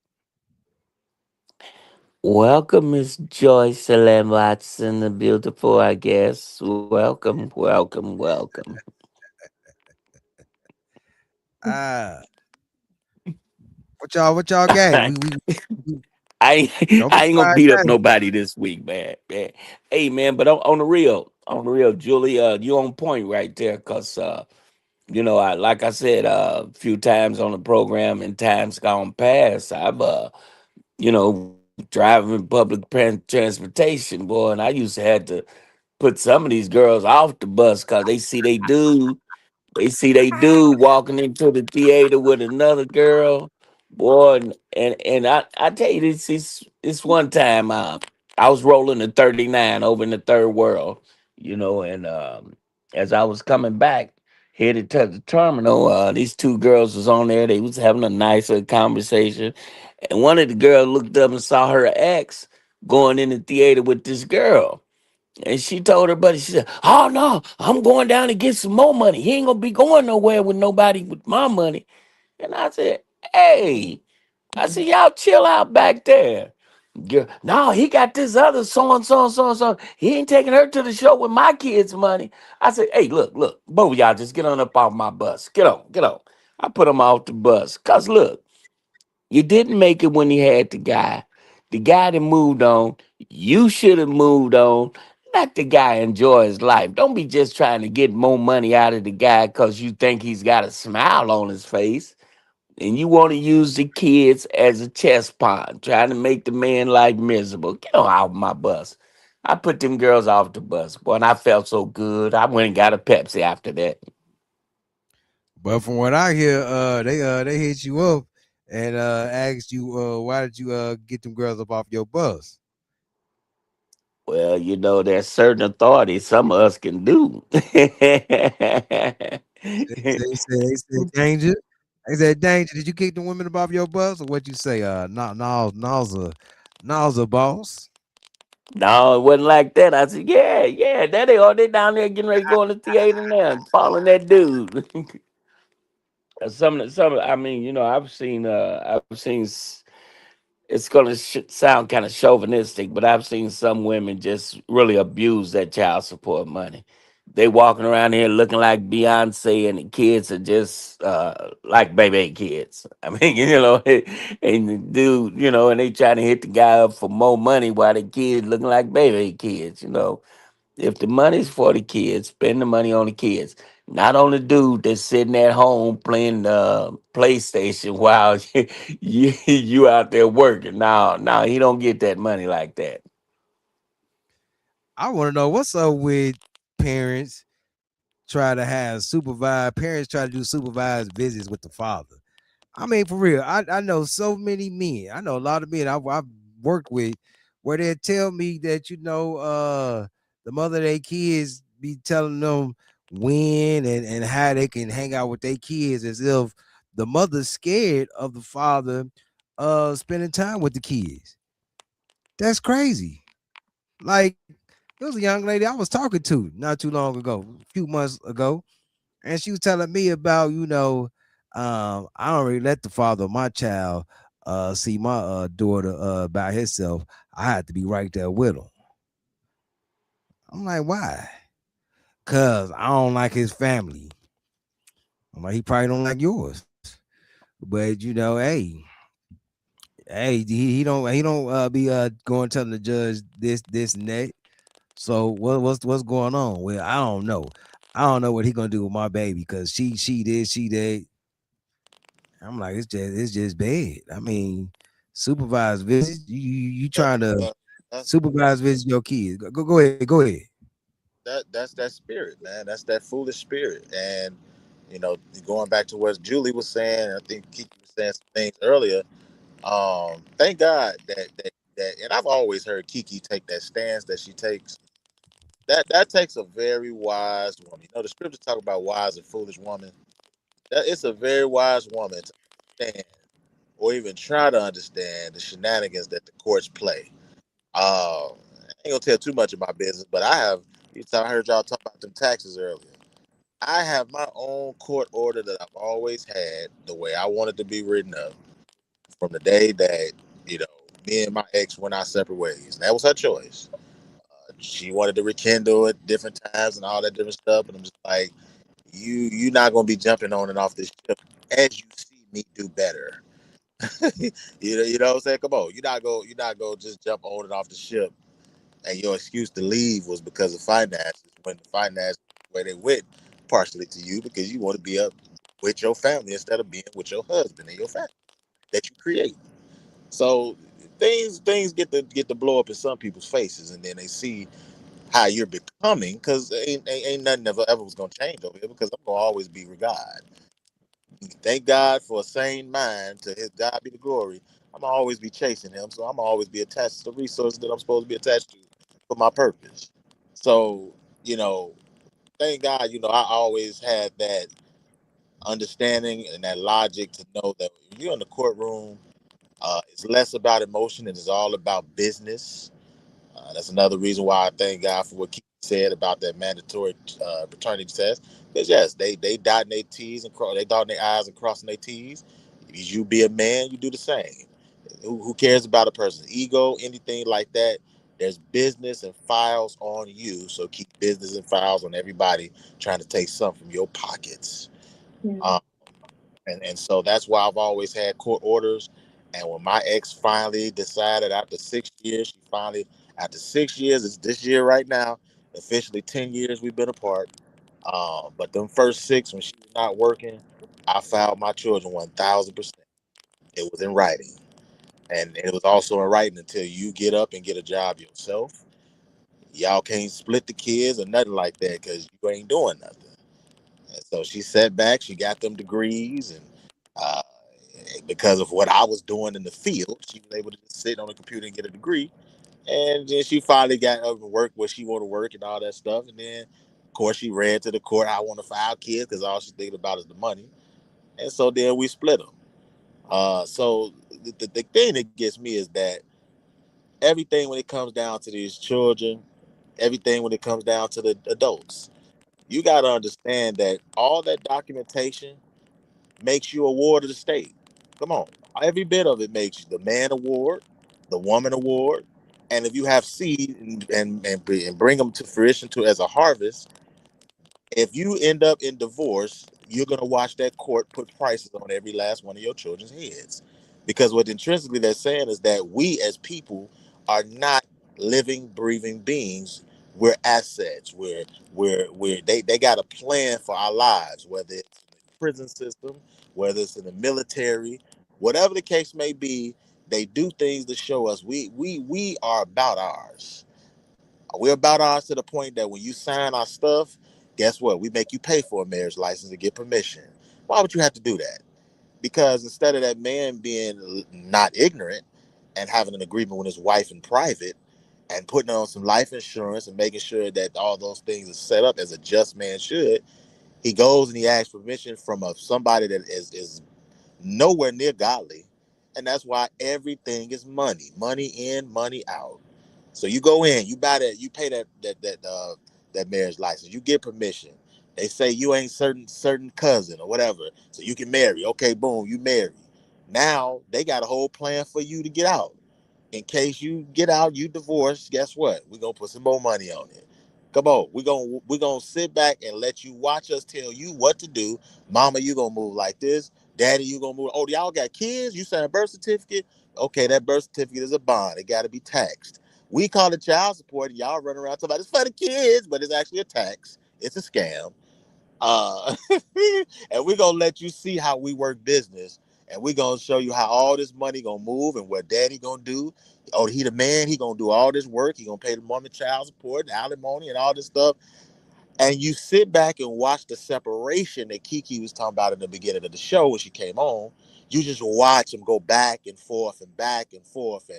Welcome, Miss Joyce Ellen Watson, the beautiful, I guess. Welcome, welcome, welcome. Ah, what y'all got? I We ain't, don't be I ain't gonna quiet beat up now. nobody this week, man. Hey, man, but on the real, Julie, you on point right there, cause like I said a few times on the program in times gone past, I've driving public transportation, boy, and I used to have to put some of these girls off the bus because they see they do walking into the theater with another girl, boy, and I tell you this one time I was rolling the 39 over in the third world, and as I was coming back headed to the terminal, these two girls was on there. They was having a nice little conversation, and one of the girls looked up and saw her ex going in the theater with this girl. And she told her buddy, she said, "Oh no, I'm going down to get some more money. He ain't gonna be going nowhere with nobody with my money." And I said, "Hey, I said, y'all chill out back there." Girl, no, he got this other so and so and so and so. He ain't taking her to the show with my kids' money. I said, "Hey, look, both of y'all just get on up off my bus. Get on, get on." I put him off the bus. Cause look, you didn't make it when he had the guy. The guy that moved on, you should have moved on. Let the guy enjoy his life. Don't be just trying to get more money out of the guy because you think he's got a smile on his face. And you want to use the kids as a chess pawn, trying to make the man life miserable. Get on out of my bus. I put them girls off the bus, boy, and I felt so good. I went and got a Pepsi after that. But from what I hear, they hit you up and asked you why did you get them girls up off your bus? Well, there's certain authorities some of us can do. They said danger. They said danger. Did you kick the women above your bus or what you say? Now's a boss. No, it wasn't like that. I said, yeah, there they are. They down there getting ready to go in the theater now, following that dude. I mean, I've seen it's gonna sound kind of chauvinistic, but I've seen some women just really abuse that child support money. They walking around here looking like Beyonce, and the kids are just like baby kids. I mean, and the dude, and they trying to hit the guy up for more money while the kids looking like baby kids. If the money's for the kids, spend the money on the kids. Not on the dude that's sitting at home playing the PlayStation while you out there working. No, he don't get that money like that. I want to know what's up with parents try to have supervised parents try to do supervised visits with the father. I mean, for real, I know so many men. I know a lot of men I've worked with where they tell me that the mother of their kids be telling them when and how they can hang out with their kids, as if the mother's scared of the father spending time with the kids. That's crazy. Like, there was a young lady I was talking to not too long ago, a few months ago, and she was telling me about, I don't really let the father of my child see my daughter by himself. I had to be right there with him. I'm like, why? Cause I don't like his family. I'm like, he probably don't like yours. But hey, he don't be going telling the judge this and that. So what's going on? Well, I don't know. I don't know what he gonna do with my baby because she did. I'm like, it's just bad. I mean, supervised visits. You trying to That's supervise visit your kids? Go ahead. Go ahead. that's that spirit, man. That's that foolish spirit. And going back to what Julie was saying, I think Kiki was saying some things earlier. Thank God that, and I've always heard Kiki take that stance that she takes. That takes a very wise woman. The scriptures talk about wise and foolish woman. That it's a very wise woman to understand or even try to understand the shenanigans that the courts play. I ain't gonna tell too much of my business, but I heard y'all talk about them taxes earlier. I have my own court order that I've always had the way I want it to be written up from the day that, you know, me and my ex went our separate ways. That was her choice. She wanted to rekindle at different times and all that different stuff. And I'm just like, you're not gonna be jumping on and off this ship as you see me do better. You know what I'm saying? Come on. You're not go just jump on and off the ship and your excuse to leave was because of finances when the finances where they went partially to you because you want to be up with your family instead of being with your husband and your family that you create. So things get to blow up in some people's faces, and then they see how you're becoming because ain't nothing ever was gonna change over here because I'm gonna always be God. Thank God for a sane mind. To His God be the glory. I'm gonna always be chasing Him, so I'm gonna always be attached to the resources that I'm supposed to be attached to for my purpose. So you know, thank God. I always had that understanding and that logic to know that if you're in the courtroom, it's less about emotion and it's all about business. That's another reason why I thank God for what Keith said about that mandatory paternity test. Because yes, they dotting their T's and they dotting their I's and crossing their T's. If you be a man, you do the same. Who cares about a person's ego, anything like that? There's business and files on you, so keep business and files on everybody trying to take something from your pockets. Yeah. And so that's why I've always had court orders. And when my ex finally decided after 6 years, after 6 years, it's this year right now, officially 10 years we've been apart. But them first six, when she was not working, I filed my children 1,000%. It was in writing. And it was also in writing until you get up and get a job yourself. Y'all can't split the kids or nothing like that because you ain't doing nothing. And so she sat back, she got them degrees, and uh, because of what I was doing in the field, she was able to just sit on the computer and get a degree. And then she finally got up and work where she wanted to work and all that stuff. And then, of course, she ran to the court. I want to file kids because all she's thinking about is the money. And so then we split them. So the thing that gets me is that everything when it comes down to these children, everything when it comes down to the adults, you got to understand that all that documentation makes you a ward of the state. Come on. Every bit of it makes you the man award, the woman award, and if you have seed and bring them to fruition to as a harvest, if you end up in divorce, you're gonna watch that court put prices on every last one of your children's heads, because what intrinsically they're saying is that we as people are not living, breathing beings. We're assets. They got a plan for our lives, whether it's in the prison system, whether it's in the military, whatever the case may be. They do things to show us we are about ours. We're about ours to the point that when you sign our stuff, guess what? We make you pay for a marriage license to get permission. Why would you have to do that? Because instead of that man being not ignorant and having an agreement with his wife in private and putting on some life insurance and making sure that all those things are set up as a just man should, he goes and he asks permission from somebody that is nowhere near godly. And that's why everything is money. Money in, money out. So you go in, you buy that, you pay that marriage license, you get permission. They say you ain't certain cousin or whatever, so you can marry. Okay, boom, you marry. Now they got a whole plan for you to get out. In case you get out, you divorce. Guess what? We're gonna put some more money on it. Come on, we're gonna sit back and let you watch us tell you what to do. Mama, you gonna move like this. Daddy, you gonna move. Oh, y'all got kids? You sign a birth certificate? Okay, that birth certificate is a bond. It got to be taxed. We call it child support, and y'all run around talking about it's for the kids, but it's actually a tax. It's a scam. Uh, and we're gonna let you see how we work business, and we're gonna show you how all this money gonna move and what daddy gonna do. Oh, he the man, he gonna do all this work, he gonna pay the mom and child support and alimony and all this stuff. And you sit back and watch the separation that Kiki was talking about in the beginning of the show when she came on. You just watch them go back and forth and back and forth,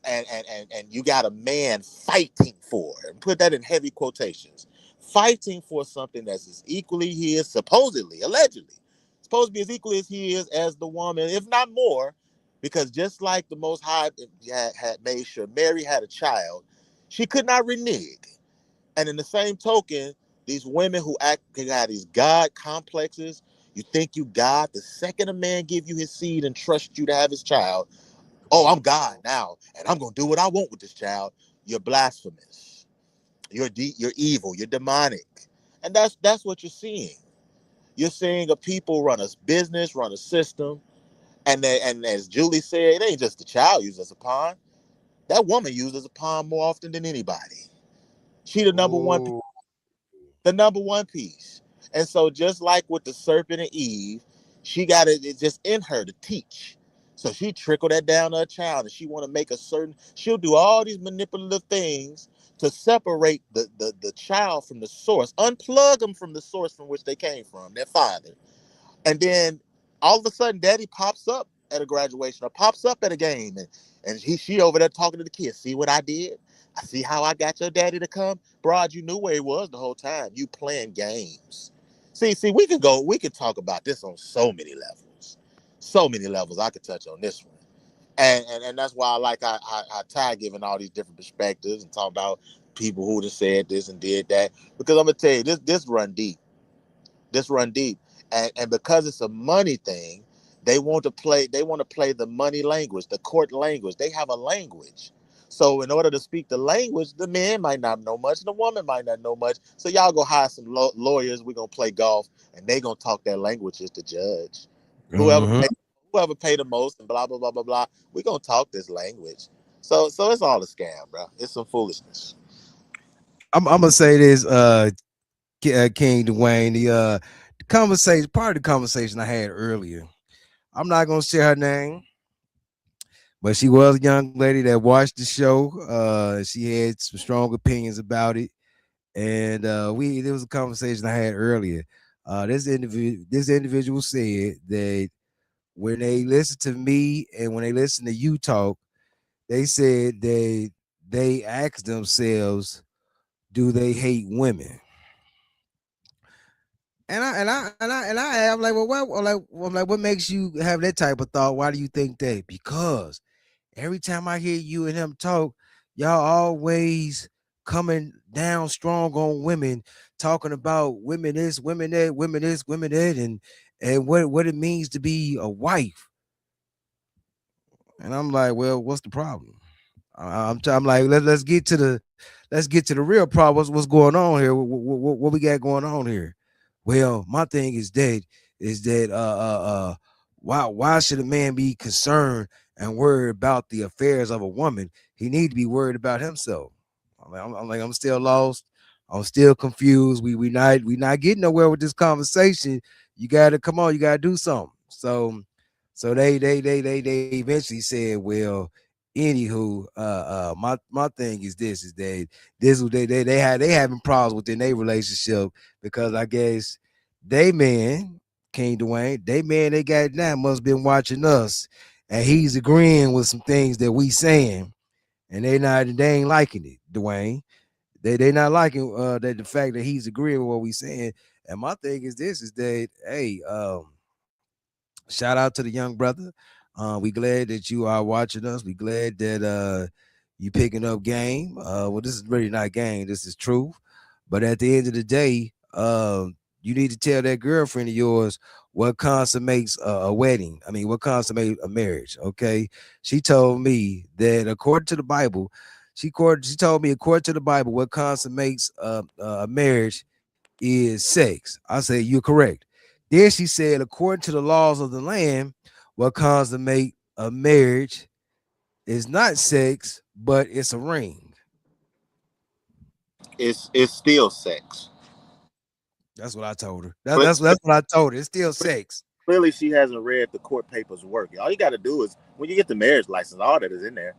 and you got a man fighting for, and put that in heavy quotations, fighting for something that's as equally his, supposedly, allegedly, supposed to be as equally as he is as the woman, if not more, because just like the Most High had made sure Mary had a child, she could not renege. And in the same token, these women who have these God complexes, you think you God, the second a man give you his seed and trust you to have his child, oh, I'm God now, and I'm gonna do what I want with this child. You're blasphemous. You're evil. You're demonic, and that's what you're seeing. You're seeing a people run a business, run a system, and as Julie said, it ain't just the child used as a pawn. That woman used as a pawn more often than anybody. She the number one piece. And so just like with the serpent and Eve, she got it just in her to teach. So she trickled that down to her child, and she want to make she'll do all these manipulative things to separate the child from the source, unplug them from the source from which they came from, their father. And then all of a sudden, daddy pops up at a graduation or pops up at a game, and she over there talking to the kids. See what I did? I see how I got your daddy to come. Broad, you knew where he was the whole time. You playing games. See, we could talk about this on so many levels. So many levels I could touch on this one. And that's why I like I Ty giving all these different perspectives and talk about people who just said this and did that. Because I'm gonna tell you, this run deep. This run deep. And because it's a money thing, they want to play the money language, the court language. They have a language. So in order to speak the language, the man might not know much, the woman might not know much. So y'all go hire some lawyers. We're gonna play golf, and they gonna talk their language as the judge. Whoever pay the most, and blah blah blah blah blah. We're gonna talk this language. So it's all a scam, bro. It's some foolishness. I'm gonna say this, King Dwayne. The conversation, part of the conversation I had earlier. I'm not gonna share her name, but she was a young lady that watched the show. She had some strong opinions about it, and there was a conversation I had earlier. This individual said that when they listen to me and when they listen to you talk, they said they asked themselves, do they hate women? And I'm like, well, what makes you have that type of thought? Why do you think that? Because every time I hear you and him talk, y'all always coming down strong on women, talking about women this, women that, women this, women that, and what it means to be a wife. And I'm like, well, what's the problem? I'm like, let's get to the real problem. What's going on here? What we got going on here? Well, my thing is that why should a man be concerned and worried about the affairs of a woman? He need to be worried about himself. I'm still lost. I'm still confused. We not getting nowhere with this conversation. You gotta come on. You gotta do something. So they eventually said, well, anywho, my thing is this is that they having problems within their relationship because I guess they man King Dwayne, they got now must been watching us, and he's agreeing with some things that we saying, and they ain't liking it, Dwayne. They not liking that the fact that he's agreeing with what we saying. And my thing is this is that hey, shout out to the young brother. We glad that you are watching us. We glad that you picking up game. Well, this is really not game. This is truth. But at the end of the day, you need to tell that girlfriend of yours what consummates a wedding. I mean, what consummates a marriage. Okay. She told me that according to the Bible, she told me according to the Bible, what consummates a marriage is sex. I say you're correct. Then she said, according to the laws of the land, what consummate a marriage is not sex, but it's a ring. It's still sex. That's what I told her. But That's what I told her. It's still sex. clearly she hasn't read the court papers work. All you got to do is when you get the marriage license, all that is in there.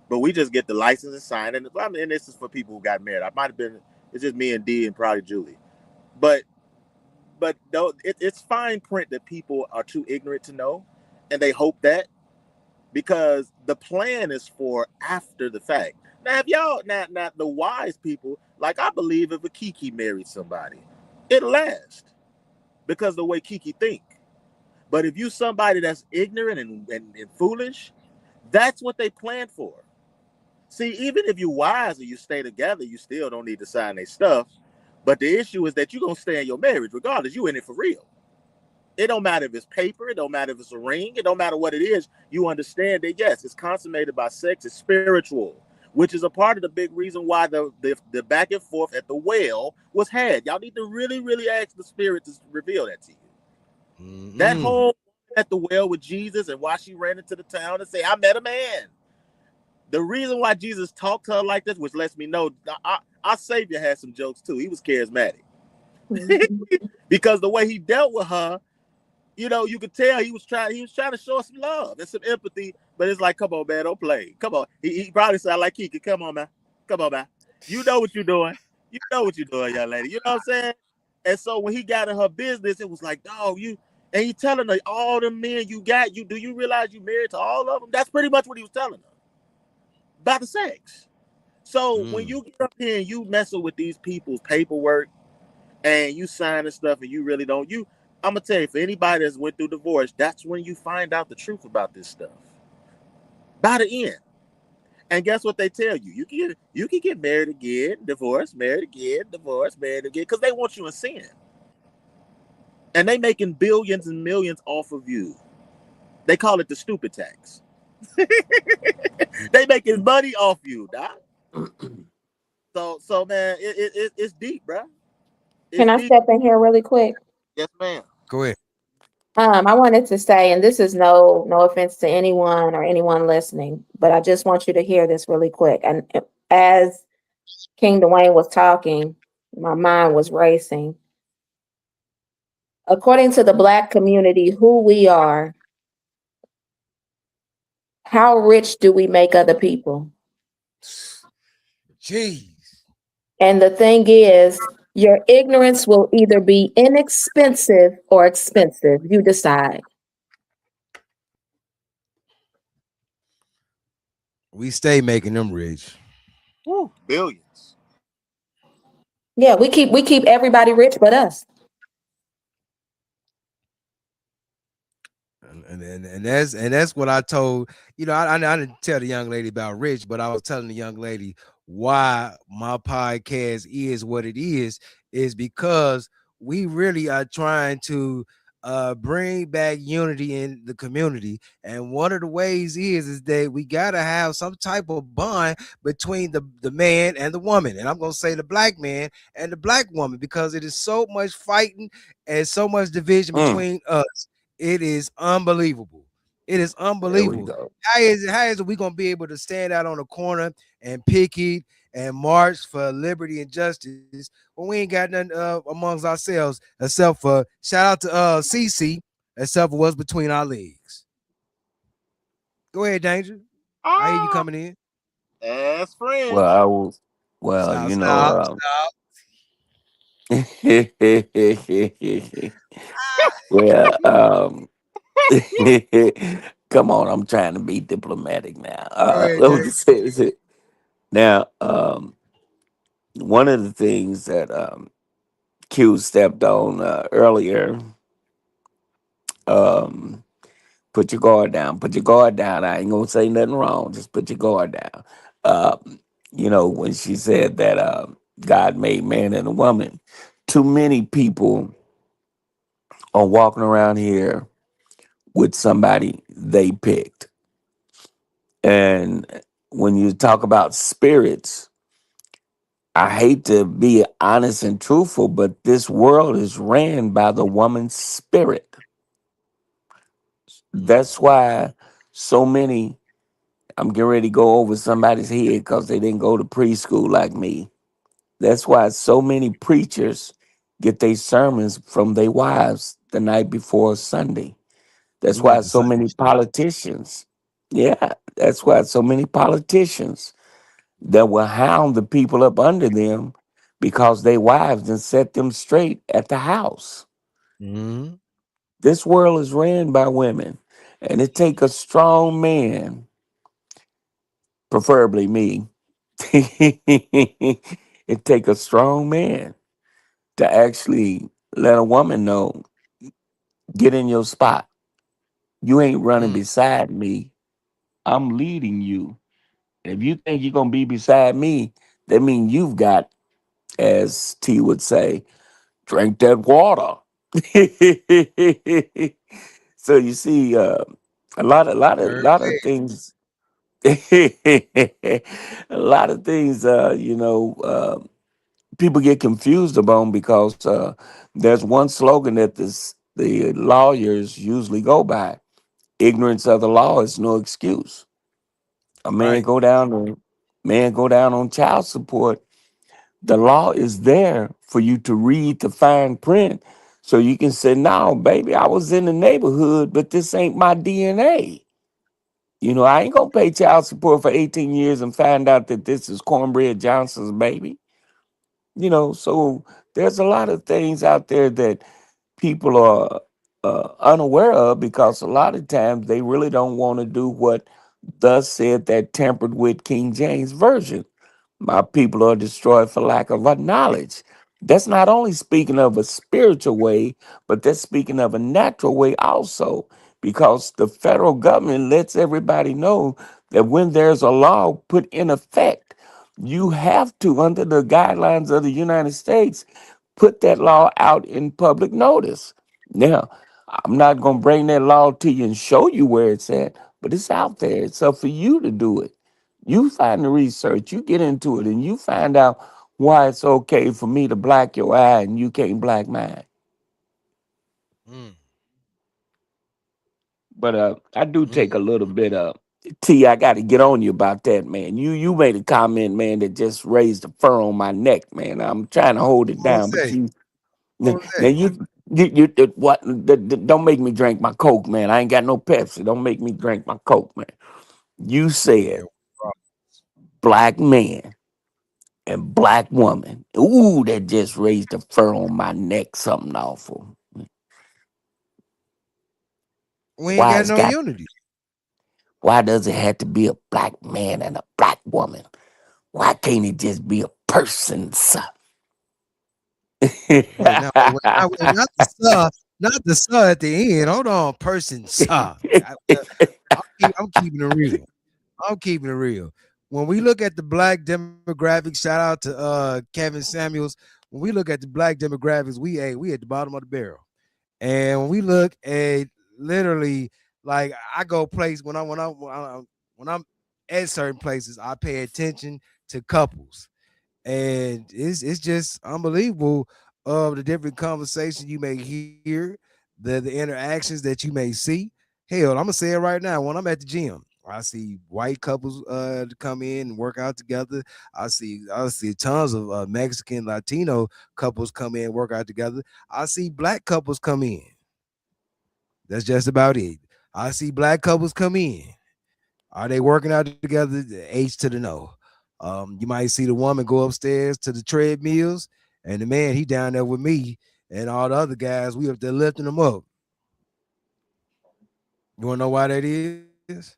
But we just get the license and sign. And this is for people who got married. I might have been. It's just me and D and probably Julie. But though it's fine print that people are too ignorant to know, and they hope that because the plan is for after the fact. Now, if y'all not the wise people, like I believe if a Kiki married somebody, it'll last because the way Kiki think. But if you somebody that's ignorant and foolish, that's what they plan for. See, even if you wise and you stay together, you still don't need to sign their stuff. But the issue is that you're going to stay in your marriage regardless. You in it for real. It don't matter if it's paper. It don't matter if it's a ring. It don't matter what it is. You understand that, yes, it's consummated by sex. It's spiritual, which is a part of the big reason why the back and forth at the well was had. Y'all need to really, really ask the Spirit to reveal that to you. Mm-hmm. That whole at the well with Jesus and why she ran into the town and say, I met a man. The reason why Jesus talked to her like this, which lets me know our Savior had some jokes too. He was charismatic. Because the way he dealt with her, you know, you could tell he was trying to show us some love and some empathy. But it's like, come on, man, don't play. Come on. He probably sounded like Kiki. Come on, man. Come on, man. You know what you're doing. You know what you're doing, young lady. You know what I'm saying? And so when he got in her business, it was like, dog, you telling her all the men you got, do you realize you married to all of them? That's pretty much what he was telling her. About the sex. So when you get up here and you messing with these people's paperwork and you signing stuff and you really don't, I'm gonna tell you, for anybody that's went through divorce, that's when you find out the truth about this stuff. By the end. And guess what they tell you? You can get married again, divorced, married again, divorced, married again, because they want you in sin. And they making billions and millions off of you. They call it the stupid tax. They making money off you, doc. So man, it's deep, bro. Can I step in here really quick? Yes, ma'am. Go ahead. I wanted to say, and this is no offense to anyone or anyone listening, but I just want you to hear this really quick. And as King Dwayne was talking, my mind was racing. According to the Black community, who we are, how rich do we make other people? Jeez. And the thing is, your ignorance will either be inexpensive or expensive. You decide. We stay making them rich. Woo, billions. Yeah, we keep everybody rich but us. And that's what I told, you know, I didn't tell the young lady about Rich, but I was telling the young lady why my podcast is what it is because we really are trying to bring back unity in the community. And one of the ways is that we gotta have some type of bond between the man and the woman. And I'm gonna say the black man and the black woman, because it is so much fighting and so much division Mm, between us. It is unbelievable. It is there we unbelievable. go. How is it we gonna be able to stand out on the corner and picket and march for liberty and justice when we ain't got nothing amongst ourselves, except for shout out to CC, except for what's between our legs. Go ahead, Danger. I hear you Ah, coming in. as Well, friends. I will. Well, Stop, stop, well, come on. I'm trying to be diplomatic now. Go ahead, Let me Danger. say this. Now, one of the things that Q stepped on earlier, um, put your guard down. Put your guard down. I ain't gonna say nothing wrong. Just put your guard down. When she said that God made man and a woman, too many people are walking around here with somebody they picked. And when you talk about spirits, I hate to be honest and truthful, but this world is ran by the woman's spirit. That's why so many, I'm getting ready to go over somebody's head because they didn't go to preschool like me. That's why so many preachers get their sermons from their wives the night before Sunday. We That's why went to so Sunday many school. politicians, yeah, that's why so many politicians that will hound the people up under them because they wives and set them straight at the house. Mhm. This world is ran by women, and it take a strong man, preferably me. It take a strong man to actually let a woman know, get in your spot. You ain't running Mm. beside me. I'm leading you. And if you think you're gonna be beside me, that means you've got, as T would say, drink that water. So you see, a lot, a lot of, Very lot of well. things, a lot of things. People get confused about because there's one slogan that the lawyers usually go by: "Ignorance of the law is no excuse." A man Right. go down on child support. The law is there for you to read the fine print, so you can say, "No, baby, I was in the neighborhood, but this ain't my DNA." I ain't gonna pay child support for 18 years and find out that this is Cornbread Johnson's baby. So there's a lot of things out there that people are unaware of because a lot of times they really don't want to do what thus said that tempered with King James Version. My people are destroyed for lack of knowledge. That's not only speaking of a spiritual way, but that's speaking of a natural way also, because the federal government lets everybody know that when there's a law put in effect, you have to, under the guidelines of the United States, put that law out in public notice. Now, I'm not going to bring that law to you and show you where it's at, but it's out there. It's up for you to do it. You find the research, you get into it, and you find out why it's okay for me to black your eye and you can't black mine. Mm. But I do take Mm. a little bit of T. I got to get on you about that, man. You made a comment, man, that just raised the fur on my neck, man. I'm trying to hold it What was down, but that? you now What was now that? don't make me drink my Coke, man. I ain't got no Pepsi. Don't make me drink my Coke, man. You Yeah. said black man and black woman. Ooh, that just raised the fur on my neck, something awful. We ain't Why got it's no got unity. why does it have to be a black man and a black woman? Why can't it just be a person, sir? Not the sir at the end. Hold on, person sir. I'm keeping it real. I'm keeping it real. When we look at the black demographics, shout out to Kevin Samuels. When we look at the black demographics, we at the bottom of the barrel. And when we look at literally, like I go place when I'm at certain places, I pay attention to couples, and it's just unbelievable of the different conversations you may hear, the interactions that you may see. Hell, I'm gonna say it right now. When I'm at the gym, I see white couples come in and work out together. I see tons of Mexican Latino couples come in and work out together. I see black couples come in. That's just about it. I see black couples come in. Are they working out together? The H to the no. You might see the woman go upstairs to the treadmills, and the man he down there with me and all the other guys. We up there lifting them up. You wanna know why that is?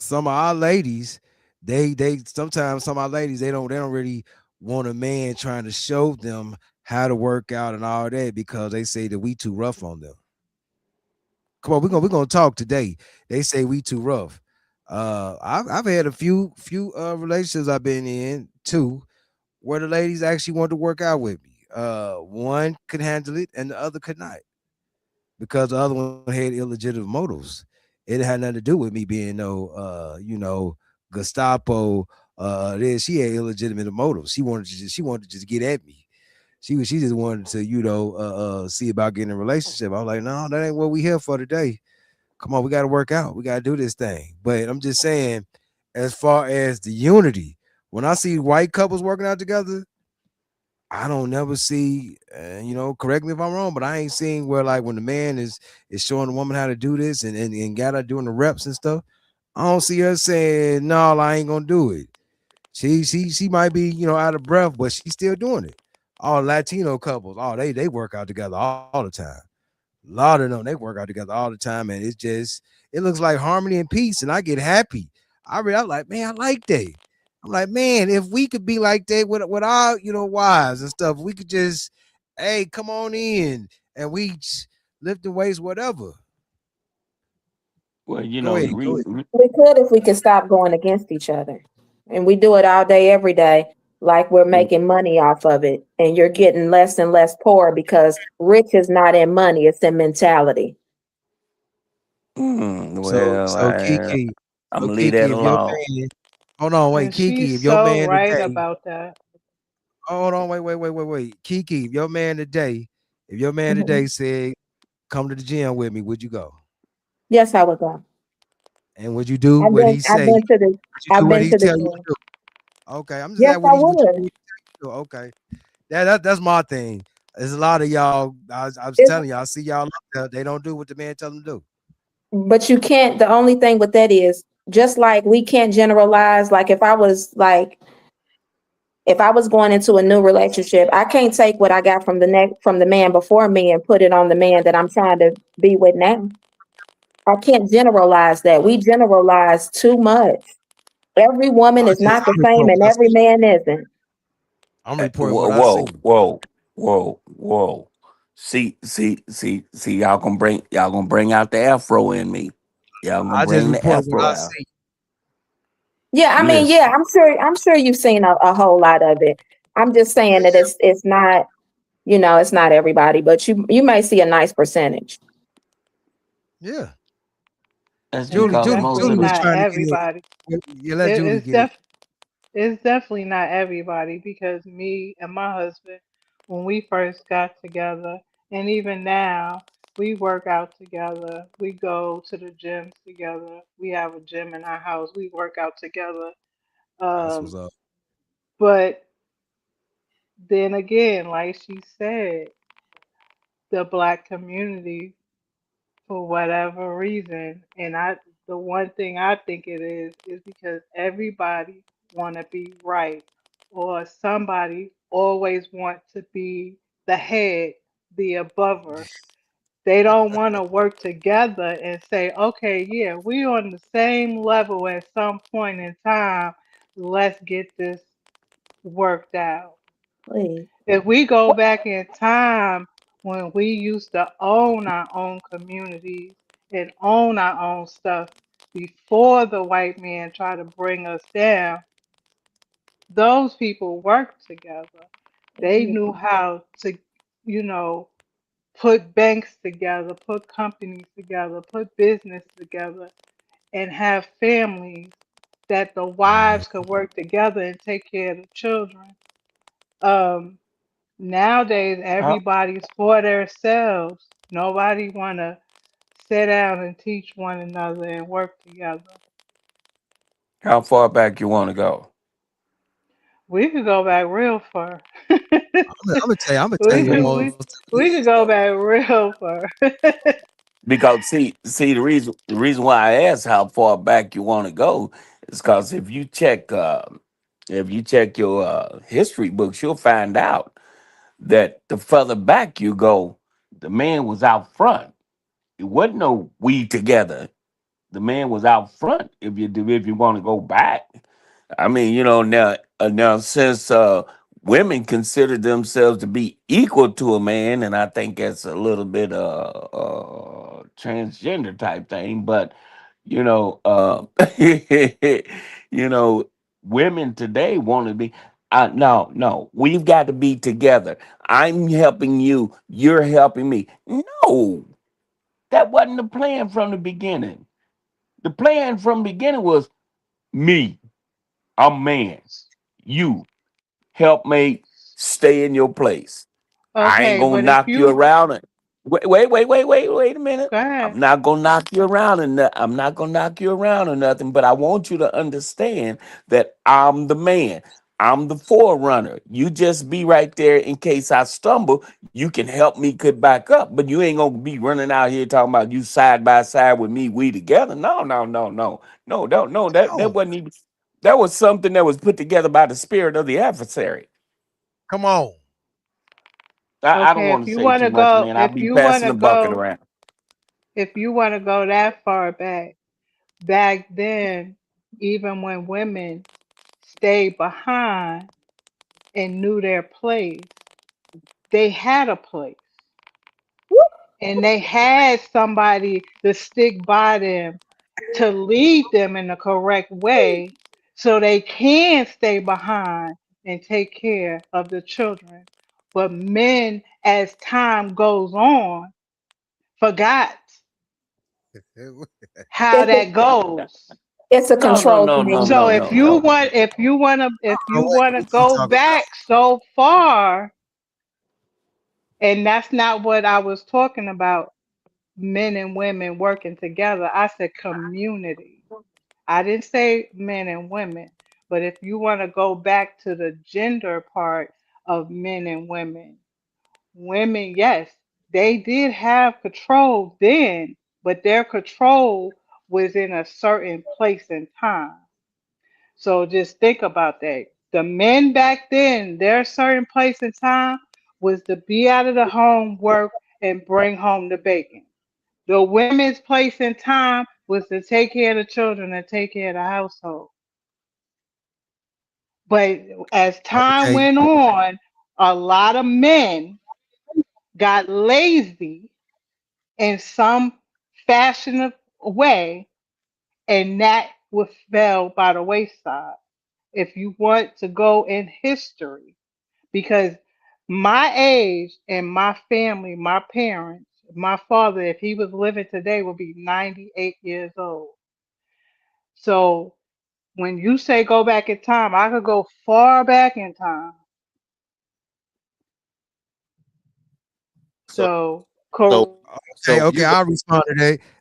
Some of our ladies, they sometimes some of our ladies they don't really want a man trying to show them how to work out and all that because they say that we too rough on them. Come on, we're gonna talk today. They say we too rough. I've had a few relationships I've been in too, where the ladies actually want to work out with me. One could handle it, and the other could not, because the other one had illegitimate motives. It had nothing to do with me being Gestapo. This she had illegitimate motives. She wanted to just get at me. She just wanted to see about getting a relationship. I was like, no, that ain't what we here for today. Come on, we got to work out. We got to do this thing. But I'm just saying, as far as the unity, when I see white couples working out together, I don't never see. Correct me if I'm wrong, but I ain't seeing where like when the man is showing the woman how to do this and got her doing the reps and stuff. I don't see her saying no, I ain't gonna do it. She might be out of breath, but she's still doing it. All Latino couples, they work out together all the time. A lot of them they work out together all the time, and it looks like harmony and peace, and I get happy. I'm like, man, I like that. I'm like, man, if we could be like that with our wives and stuff, we could just, hey, come on in, and lift the weights, whatever. Well, Go the ahead, go ahead. reason. We could if we could stop going against each other. And we do it all day, every day, like we're making money off of it. And you're getting less and less poor because rich is not in money, it's in mentality. So Well, so Kiki, I'm so gonna leave that Kiki, if your alone. man, hold on, wait, And Kiki, she's if your so man right today, about that. hold on, wait, Kiki, if your man today, Mhm. said, come to the gym with me, would you go? Yes, I would go. And would you do I've what been he I've say? been to the Would you do I've what been he to the tell you to gym. do? Okay, I'm just Yes, asking I would you do would. what he tell you to do? Okay. That's my thing. There's a lot of y'all. I was It's, telling y'all, I see y'all up there, they don't do what the man tell them to do. but you can't, the only thing with that is just like we can't generalize, like if I was going into a new relationship, I can't take what I got from the man before me and put it on the man that I'm trying to be with now. I can't generalize that. We generalize too much. Every woman is not the I'm same reporting and what I every see. man isn't. I'm reporting Whoa, what I whoa, see. whoa, whoa. See. Y'all gonna bring out the afro in me. Y'all gonna I just bring the report what afro I out. see. Yeah, I mean, yeah, Listen. I'm sure you've seen a whole lot of it. I'm just saying that it's not, it's not everybody, but you may see a nice percentage. Yeah. That's And Julie, it's because Julie, most definitely Julie of was the not trying to get in. everybody. Yeah, let It, Julie it's get it. def it's definitely not everybody because me and my husband, when we first got together, and even now, we work out together. We go to the gyms together. We have a gym in our house. We work out together. That's what's Um, up. but then again, like she said, the black community, for whatever reason, and the one thing I think it is because everybody want to be right, or somebody always want to be the head, the abover. They don't want to work together and say, okay, yeah, we on the same level at some point in time. Let's get this worked out. Please. If we go back in time when we used to own our own communities and own our own stuff before the white man tried to bring us down, those people worked together. They knew how to, you know, put banks together, put companies together, put business together, and have families that the wives could work together and take care of the children. Um, Nowadays, How everybody's for themselves. Nobody want to sit down and teach one another and work together. how far back you want to go? We could go back real far. I'm gonna tell we you could almost we, to the we could list go though. back real far. Because see the reason why I asked how far back you want to go is because if you check your history books, you'll find out that the further back you go, the man was out front. It wasn't no we together. The man was out front. If you want to go back, I mean, now since women consider themselves to be equal to a man, and I think that's a little bit transgender type thing, but you know, you know, women today want to be. No, we've got to be together. I'm helping you. You're helping me. No, that wasn't the plan from the beginning. The plan from the beginning was me. I'm man. You helpmate, stay in your place. I ain't Okay, gonna but if knock you you around. Wait a minute. go ahead. I'm not gonna knock you around and I'm not gonna knock you around or nothing, but I want you to understand that I'm the man. I'm the forerunner. You just be right there in case I stumble. You can help me get back up, but you ain't gonna be running out here talking about you side by side with me, we together. No. That Oh, wasn't even. That was something that was put together by the spirit of the adversary. come on. I don't Okay, want to say too much, man. I'll be passing the bucket around. if you want to go that far back, back then, even when women stayed behind and knew their place, they had a place. And they had somebody to stick by them to lead them in the correct way so they can stay behind and take care of the children. But men, as time goes on, forgot how It's a, that goes. it's a No, no, control no, no, thing. So no, no, no. if Oh, you wait, want to what you go talking about? back so far, and that's not what I was talking about, men and women working together. I said community. I didn't say men and women, but if you want to go back to the gender part of men and women, yes, they did have control then, but their control was in a certain place and time. So just think about that. The men back then, their certain place and time was to be out of the home, work, and bring home the bacon. The women's place and time was to take care of the children and take care of the household. But as time Okay, went on, a lot of men got lazy in some fashion of way, and that was fell by the wayside. If you want to go in history, because my age and my family, my parents, my father, if he was living today, would be 98 years old. So when you say go back in time, I could go far back in time. So, So, so, so okay. you got I'll respond to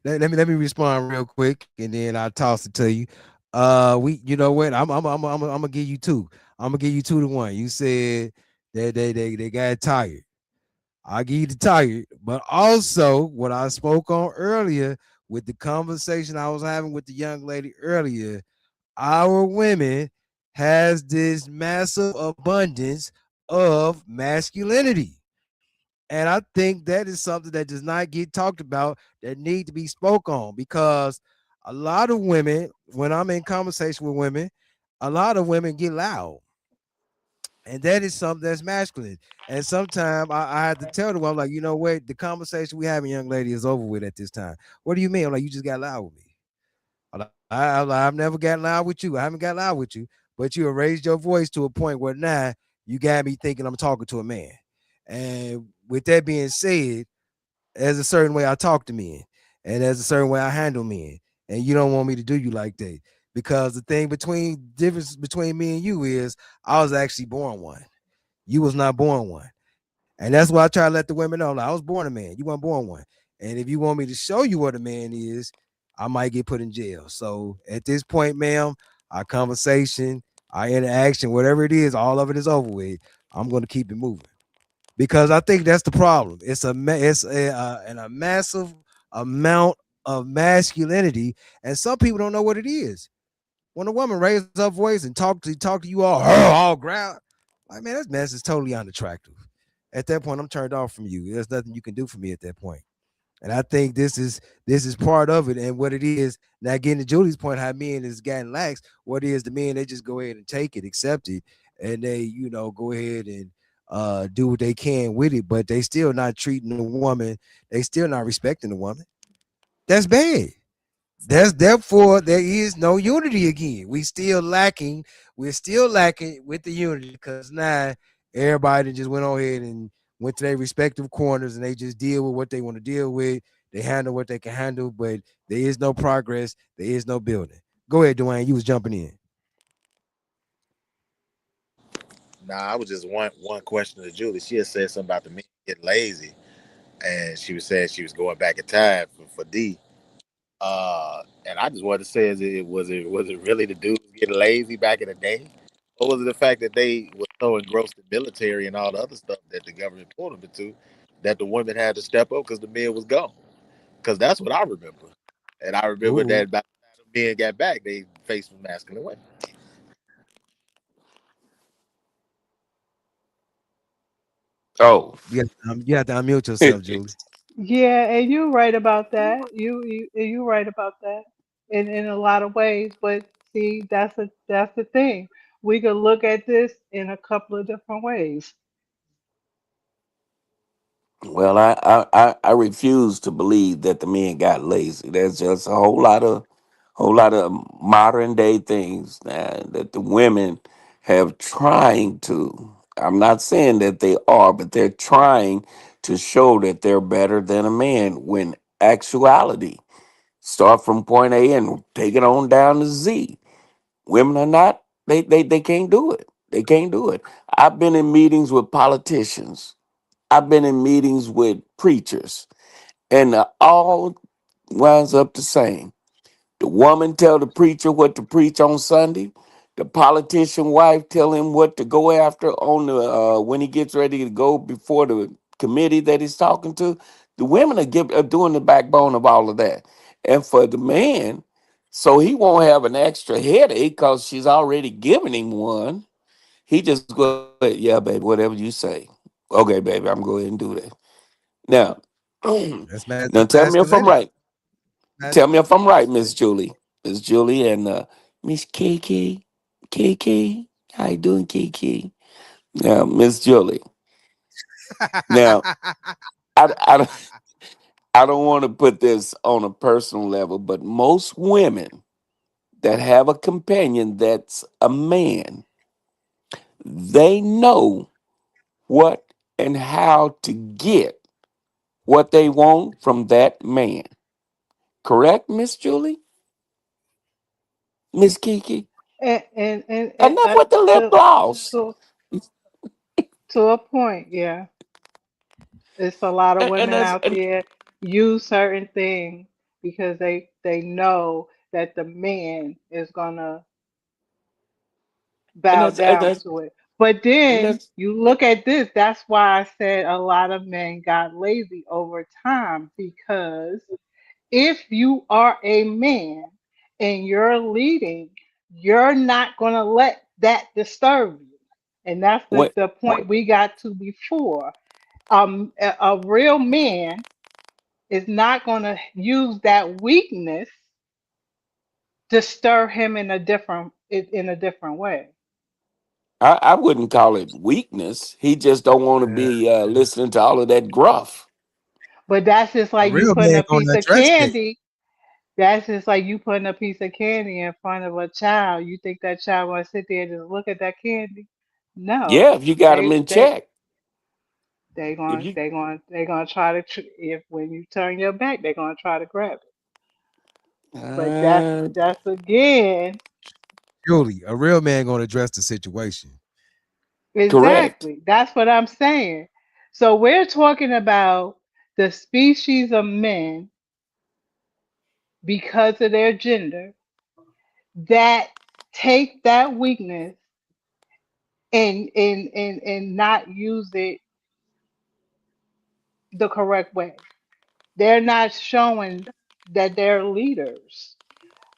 that. Let me respond real quick, and then I'll toss it to you. You know what? I'm gonna give you two. I'm gonna give you 2-1. You said that they got tired. I'll give you the tired, but also what I spoke on earlier with the conversation I was having with the young lady earlier. Our women has this massive abundance of masculinity. And I think that is something that does not get talked about that need to be spoke on, because a lot of women, when I'm in conversation with women, a lot of women get loud. And that is something that's masculine. And sometimes I have to tell them, I'm like, you know what? The conversation we having, young lady, is over with at this time. What do you mean? I'm like, you just got loud with me. I've never gotten loud with you. I haven't got loud with you, but you have raised your voice to a point where now you got me thinking I'm talking to a man. And with that being said, there's a certain way I talk to men, and there's a certain way I handle men, and you don't want me to do you like that because the thing between difference between me and you is I was actually born one. You was not born one, and that's why I try to let the women know. Like, I was born a man. You weren't born one, and if you want me to show you what a man is, I might get put in jail. So at this point, ma'am, our conversation, our interaction, whatever it is, all of it is over with. I'm going to keep it moving because I think that's the problem. It's a massive amount of masculinity, and some people don't know what it is. When a woman raises her voice and talk to you all ground, like, man, this mess is totally unattractive. At that point, I'm turned off from you. There's nothing you can do for me at that point. And I think this is part of it. And what it is now, getting to Julie's point, how men is getting lax. What it is, the men, they just go ahead and take it, accept it, and they go ahead and do what they can with it. But they still not treating the woman. They still not respecting the woman. That's bad. That's therefore there is no unity again. We're still lacking with the unity because now everybody just went on ahead and went to their respective corners and they just deal with what they want to deal with. They handle what they can handle, but there is no progress. There is no building. Go ahead, Dwayne. You was jumping in. Nah, I was just one question to Julie. She had said something about the men getting lazy, and she was saying she was going back in time for D. And I just wanted to say, was it really the dudes getting lazy back in the day, or was it the fact that they were so engrossed in military and all the other stuff that the government pulled them into, that the women had to step up because the men was gone? Because that's what I remember, and I remember Ooh, that by the time the men got back, they faced some masculine women. Oh, you have to unmute yourself, Julie. Yeah, and you're right about that. You right about that in a lot of ways. But see, that's the thing. We could look at this in a couple of different ways. well, I refuse to believe that the men got lazy. There's just a whole lot of modern day things that the women have trying to. I'm not saying that they are, but they're trying to show that they're better than a man. When actuality, start from point A and take it on down to Z. Women are not. They can't do it. They can't do it. I've been in meetings with politicians. I've been in meetings with preachers, and all winds up the same. The woman tell the preacher what to preach on Sunday. The politician wife tell him what to go after on the when he gets ready to go before the committee that he's talking to. The women are doing the backbone of all of that, and for the man, so he won't have an extra headache because she's already given him one. He just go, yeah, baby, whatever you say. Okay, baby, I'm going to do that. Now, That's now tell me if I'm masculinity. right. Tell me if I'm Masculinity. right, Miss Julie, and Miss Kiki. Kiki, how you doing, Kiki? Now, Miss Julie. Now, I I don't want to put this on a personal level, but most women that have a companion that's a man, they know what and how to get what they want from that man. Correct, Miss Julie? Miss Kiki? And Enough with the lip gloss. to to a point, yeah. It's a lot of And women that's out there use certain things because they know that the man is gonna and bow that's and down that's to it. But and then that's you look at this, that's why I said a lot of men got lazy over time because if you are a man and you're leading, you're not going to let that disturb you. And that's what the point we got to before. A real man is not going to use that weakness to stir him in a different way. I wouldn't call it weakness. He just don't want to Yeah. be listening to all of that gruff. But that's just A like you real putting man a gonna piece of address that. candy. That's just like you putting a piece of candy in front of a child. You think that child gonna sit there and just look at that candy? No. Yeah, if you got him They in they check. If you They gonna try to if when you turn your back, they're gonna try to grab it. But uh, that's again Julie, a real man gonna address the situation. correct. exactly. That's what I'm saying. So we're talking about the species of men because of their gender that take that weakness and not use it the correct way. They're not showing that they're leaders.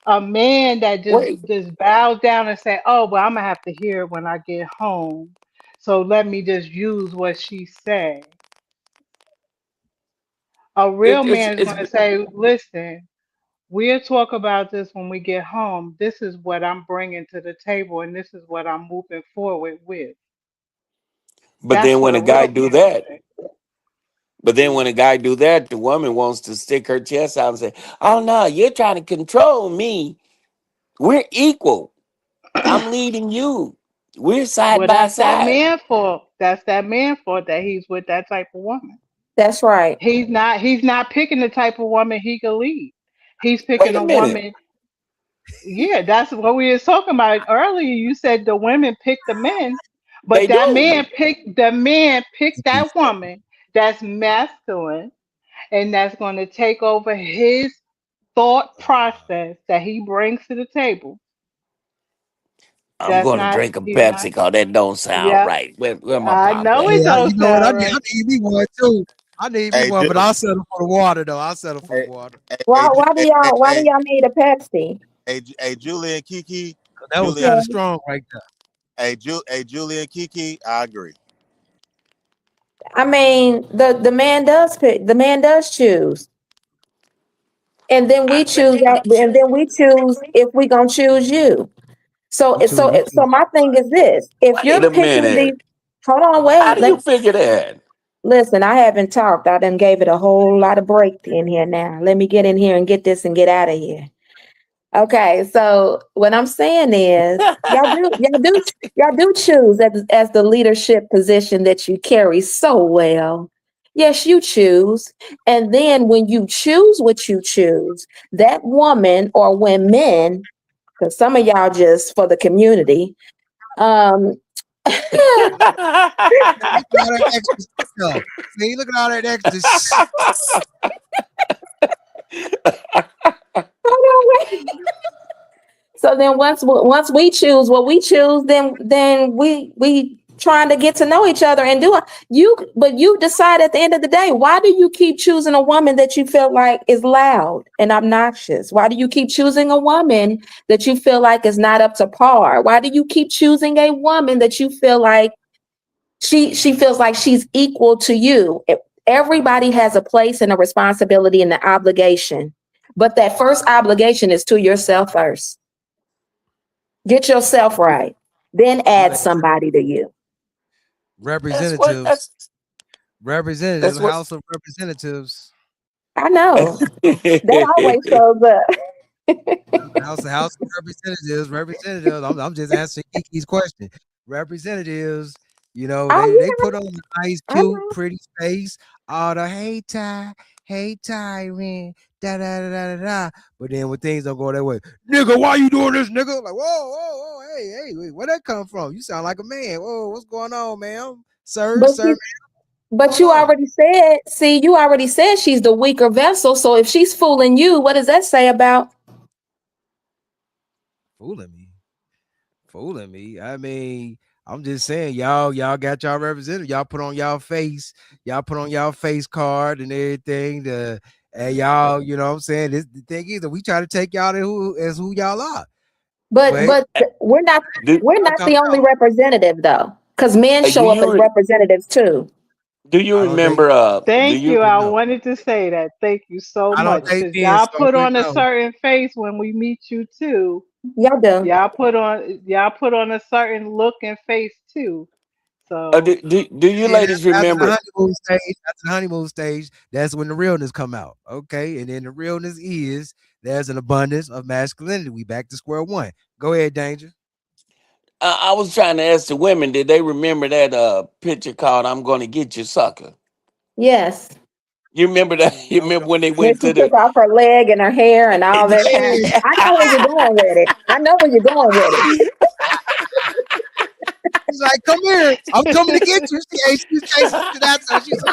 A man that Wait, just bows down and say, "Oh, well, I'm gonna have to hear it when I get home, so let me just use what she say." A real man is it's gonna say, "Listen, we'll talk about this when we get home. This is what I'm bringing to the table, and this is what I'm moving forward with." but That's then what when a a guy real do man would that, say. but then when a guy do that, the woman wants to stick her chest out and say, "Oh no, you're trying to control me. We're equal. I'm leading you. We're side Well, by that's that side." man fault. That's that man fault that he's with that type of woman. That's right. He's not picking the type of woman he could lead. He's Wait picking a a minute, woman. Yeah, that's what we were talking about earlier. You said the women pick the men, but they do. the man picked that woman that's masculine and that's going to take over his thought process that he brings to the table. I'm That's gonna not drink a he's not. Pepsi because that don't sound Yeah, right. Where my I pop know at? it Yeah, don't you know what? sound right. I need me one too. I need me Hey, one, but I'll settle for the water though. I'll settle for the hey, water. Why do y'all need a Pepsi? hey, Julie and Kiki, 'Cause that was Julie, kind Yeah. of strong right there. hey, Julie and Kiki, I agree. I mean, the man does pick, the man does choose. And then we choose that, and then we choose if we gonna choose you. So You choose. You so choose. my thing is this: if Wait you're a picking these, minute. hold on, How wait, do you figure that? listen. I haven't talked. I done gave it a whole lot of break in here now. Let me get in here and get this and get out of here. Okay, so what I'm saying is, y'all do choose as the leadership position that you carry so well. Yes, you choose. And then when you choose what you choose, that woman or women, because some of y'all just for the community, um, Look at all that extra stuff. See, look at all that extra. hold on, wait. So then once we choose what we choose, then we trying to get to know each other and do it. But you decide at the end of the day, why do you keep choosing a woman that you feel like is loud and obnoxious? Why do you keep choosing a woman that you feel like is not up to par? Why do you keep choosing a woman that you feel like she feels like she's equal to you? Everybody has a place and a responsibility and an obligation. But that first obligation is to yourself first. Get yourself right. Then add somebody to you. That's what Representatives, that's what House of Representatives, I know. That always shows up. House of Representatives. I'm just answering Kiki's question. Representatives, you know, they Oh put on the nice, yeah, I cute, know. pretty face, all the hey Tyron, da da da da da da. But then when things don't go that way, nigga, why you doing this, nigga? Like, whoa, hey, wait, where that come from? You sound like a man. Whoa, what's going on, ma'am? Sir, But sir, but going you on? already said, see, you already said she's the weaker vessel. So if she's fooling you, what does that say about? Fooling me. Fooling me. I mean, I'm just saying, y'all got y'all representative. Y'all put on y'all face card and everything. And y'all, you know what I'm saying? This the thing is that we try to take y'all to who y'all are. But But but we're not do we're y'all not come the only out. representative though, because men do show up as you representatives too. do you I don't think remember do Thank you you. I no. wanted to say that. Thank you so I don't much. think Because men y'all so, put but on a no. certain face when we meet you too. Y'all do. Y'all put on a certain look and face too. So do you And ladies after the remember honeymoon stage, that's when the realness come out. Okay. And then the realness is there's an abundance of masculinity. We back to square one. Go ahead, Danger. I was trying to ask the women, did they remember that picture called "I'm Gonna Get You, Sucker"? Yes. You remember that? You remember when they When went she to took off her leg and her hair and all that kind. I know where you're going with it. I know where you're going with it. He's like, come here. I'm coming to get you. She's chasing to that. So she's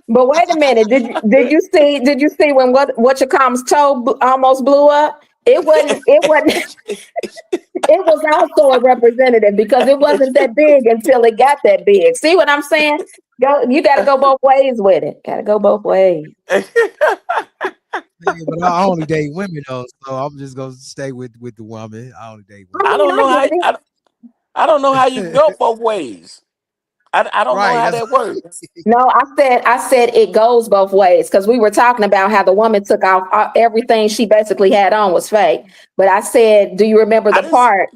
But wait a minute. Did you see when what your com's toe almost blew up? It wasn't it was also a representative because it wasn't that big until it got that big. See what I'm saying? You gotta go both ways with it. Gotta go both ways. Yeah, but I only date women though, so I'm just gonna stay with the woman. I only date women. I don't know how. I don't know how you go both ways. I don't know how that works. No, I said it goes both ways because we were talking about how the woman took off everything she basically had on was fake. But I said, do you remember the part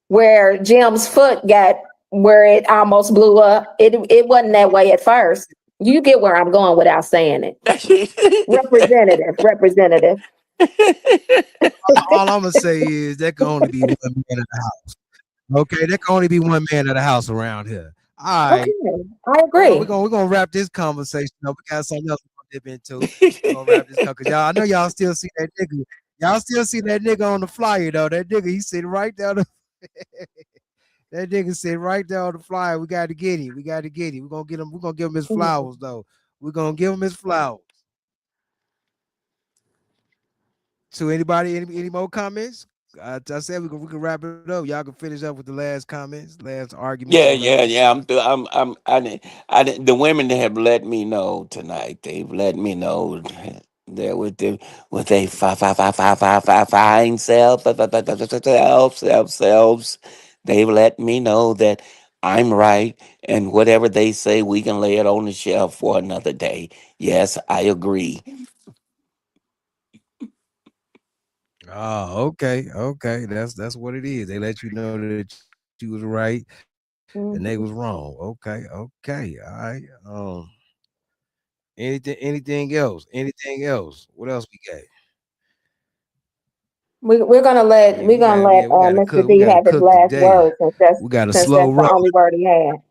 where Jim's foot got where it almost blew up? It wasn't that way at first. You get where I'm going without saying it. Representative. All I'm gonna say is there can only be one man in the house. Okay, there can only be one man in the house around here. All right. Okay, I agree. We're gonna wrap this conversation up. We got something else we're gonna dip into. We're gonna wrap this up because I know y'all still see that nigga. Y'all still see that nigga on the flyer though. That nigga, he sitting right down the that nigga sitting right there on the flyer. We gotta get him. We're gonna get him. We're gonna give him his flowers though. We're gonna give him his flowers. So anybody, any more comments? I said we can wrap it up. Y'all can finish up with the last comments, last argument. Yeah. I'm through. The women have let me know tonight. They've let me know they're with a fine selves. They've let me know that I'm right, and whatever they say, we can lay it on the shelf for another day. Yes, I agree. Oh, okay. That's what it is. They let you know that you was right and they was wrong. Okay. All right. Anything else? What else we got? We're gonna let Mr. D have his last word since we got a that's slow roll. the only word he had.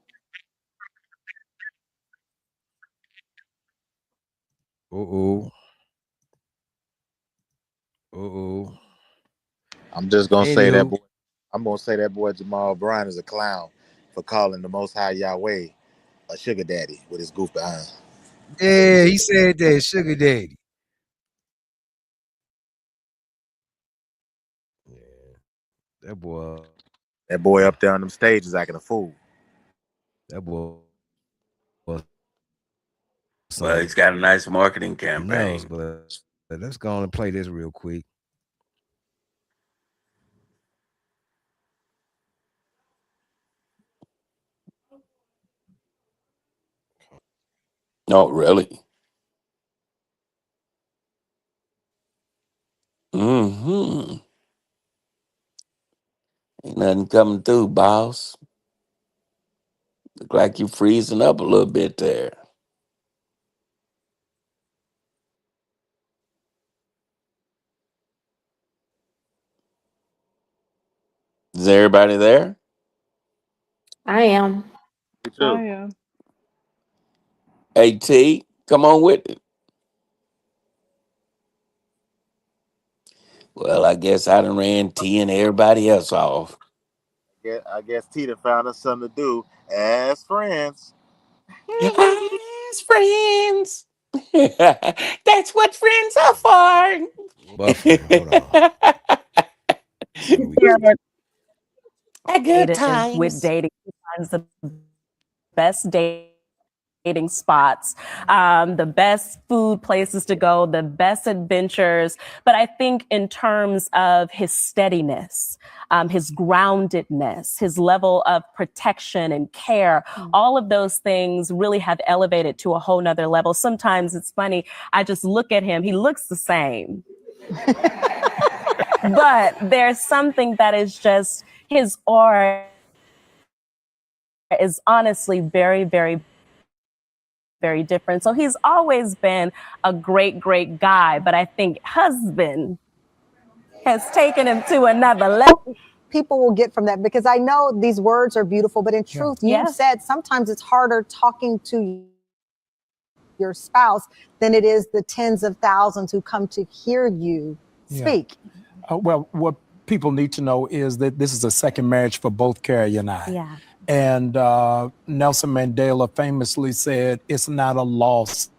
I'm just gonna say that boy. I'm gonna say that boy Jamal Bryant is a clown for calling the Most High Yahweh a sugar daddy with his goof behind. Yeah, he said that sugar daddy. Yeah, that boy up there on them stages acting a fool. That boy. Well, he's got a nice marketing campaign. But let's go on and play this real quick. No, really. Ain't nothing coming through, boss. Look like you freezing up a little bit there. Is everybody there? I am. I am. Hey, T, come on with it. Well, I guess I done ran T and everybody else off. I guess Tita found us something to do as friends. As friends. That's what friends are for. A good time with dating. He finds the best dating spots, the best food places to go, the best adventures. But I think in terms of his steadiness, his groundedness, his level of protection and care, all of those things really have elevated to a whole nother level. Sometimes it's funny. I just look at him. He looks the same. But there's something that is just, his aura is honestly very, very, very different. So he's always been a great, great guy. But I think husband has taken him to another level. people will get from that, because I know these words are beautiful, but in truth, you said sometimes it's harder talking to your spouse than it is the tens of thousands who come to hear you speak. Well, what people need to know is that this is a second marriage for both Carrie and I. Yeah. And Nelson Mandela famously said, it's not a loss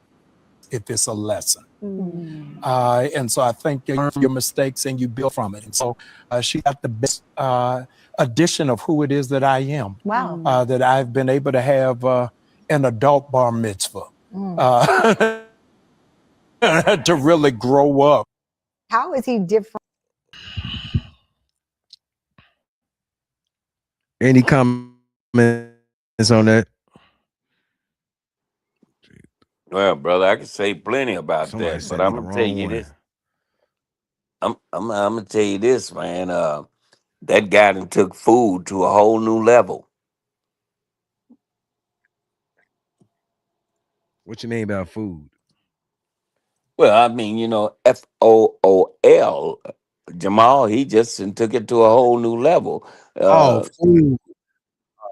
if it's a lesson. And so I think you learn from your mistakes and you build from it. And so she got the best addition of who it is that I am. Wow. That I've been able to have an adult bar mitzvah to really grow up. How is he different? Any comments on that? Well, brother, I can say plenty about Somebody that, but sent me I'm the gonna tell wrong you one. this. I'm gonna tell you this, man. That guy done took food to a whole new level. What you mean about food? Well, I mean, you know, FOOL. Jamal, he just done took it to a whole new level. Oh, food.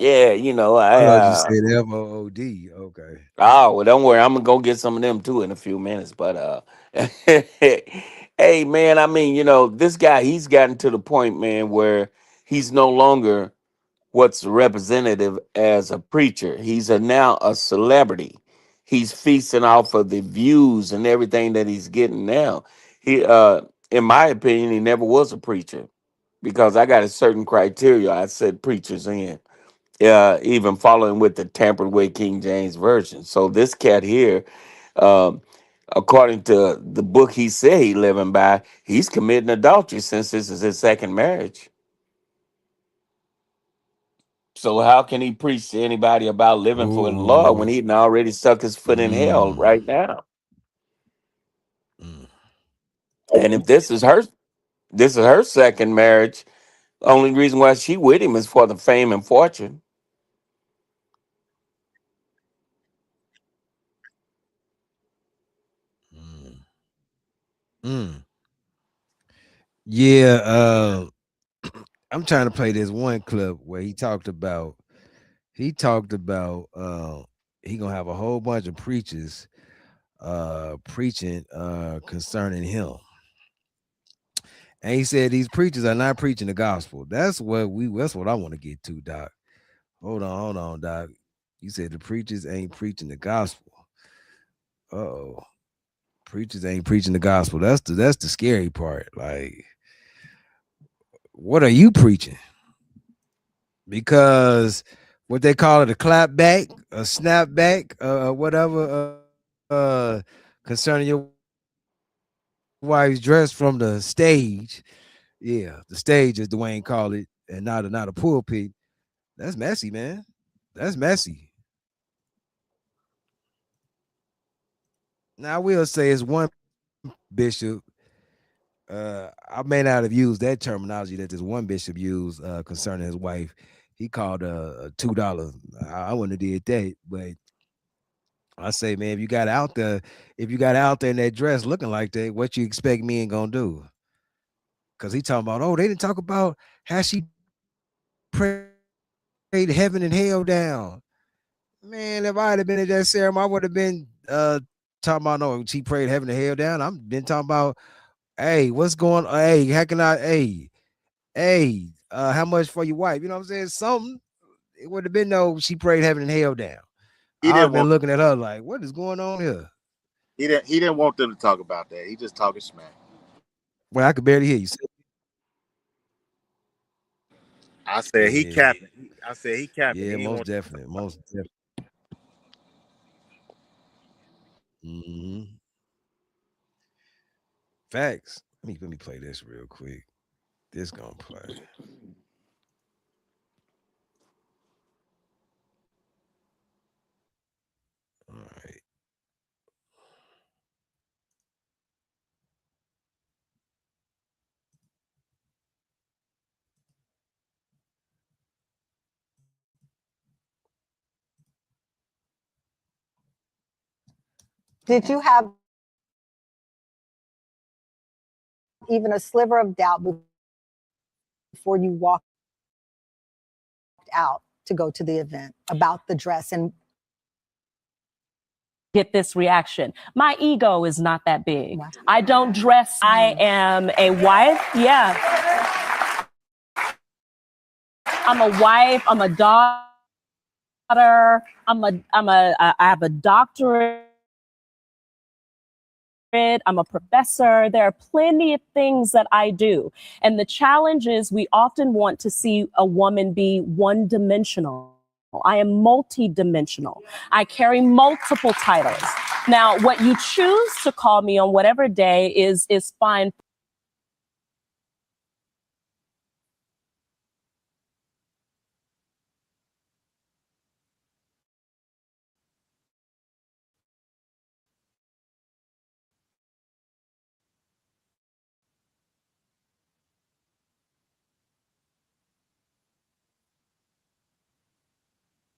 Yeah, you know, I thought you said FOOD. Okay. oh, well, don't worry, I'm gonna go get some of them too in a few minutes. But hey, man, I mean, you know, this guy, he's gotten to the point, man, where he's no longer what's representative as a preacher. He's now a celebrity. He's feasting off of the views and everything that he's getting now. He, in my opinion, he never was a preacher because I got a certain criteria I set preachers in. Even following with the tampered with King James version. So this cat here, um, according to the book he said he living by, he's committing adultery since this is his second marriage. So how can he preach to anybody about living for the Lord when Ooh. he'd already stuck his foot in hell Mm. right now? Mm. And if this is her second marriage, only reason why she with him is for the fame and fortune. Mm. Mm. Yeah, I'm trying to play this one clip where he talked about he gonna have a whole bunch of preachers preaching concerning him. And he said these preachers are not preaching the gospel. That's what I want to get to, Doc. Hold on, Doc. You said the preachers ain't preaching the gospel. Uh-oh. Preachers ain't preaching the gospel. That's the scary part. Like, what are you preaching? Because what they call it, a clap back, a snap back, whatever, concerning your wife's dress from the stage. Yeah, the stage, as Dwayne called it, and not a pulpit. That's messy, man. That's messy. Now I will say it's one bishop. I may not have used that terminology that this one bishop used concerning his wife. He called a $2. I wouldn't have did that, but I say, man, if you got out there in that dress looking like that, what you expect me ain't gonna do? Because he talking about, oh, they didn't talk about how she prayed heaven and hell down. Man, if I had been at that ceremony, I would have been talking about, no, she prayed heaven and hell down. I'm been talking about, hey, what's going on? Hey, how can I, how much for your wife? You know what I'm saying? Something. It would have been no, she prayed heaven and hell down. I'd have been looking at her like, what is going on here? He didn't want them to talk about that. He just talking smack. Well, I could barely hear you. I said he capping. I said he capping. Yeah, He most definitely. Mm-hmm. Facts. Let me play this real quick. This gonna play. All right. Did you have even a sliver of doubt before you walked out to go to the event about the dress and get this reaction. My ego is not that big. I don't dress. I am a wife. Yeah. I'm a wife. I'm a daughter. I have a doctorate. I'm a professor. There are plenty of things that I do. And the challenge is we often want to see a woman be one-dimensional. I am multi-dimensional. I carry multiple titles. Now, what you choose to call me on whatever day is fine.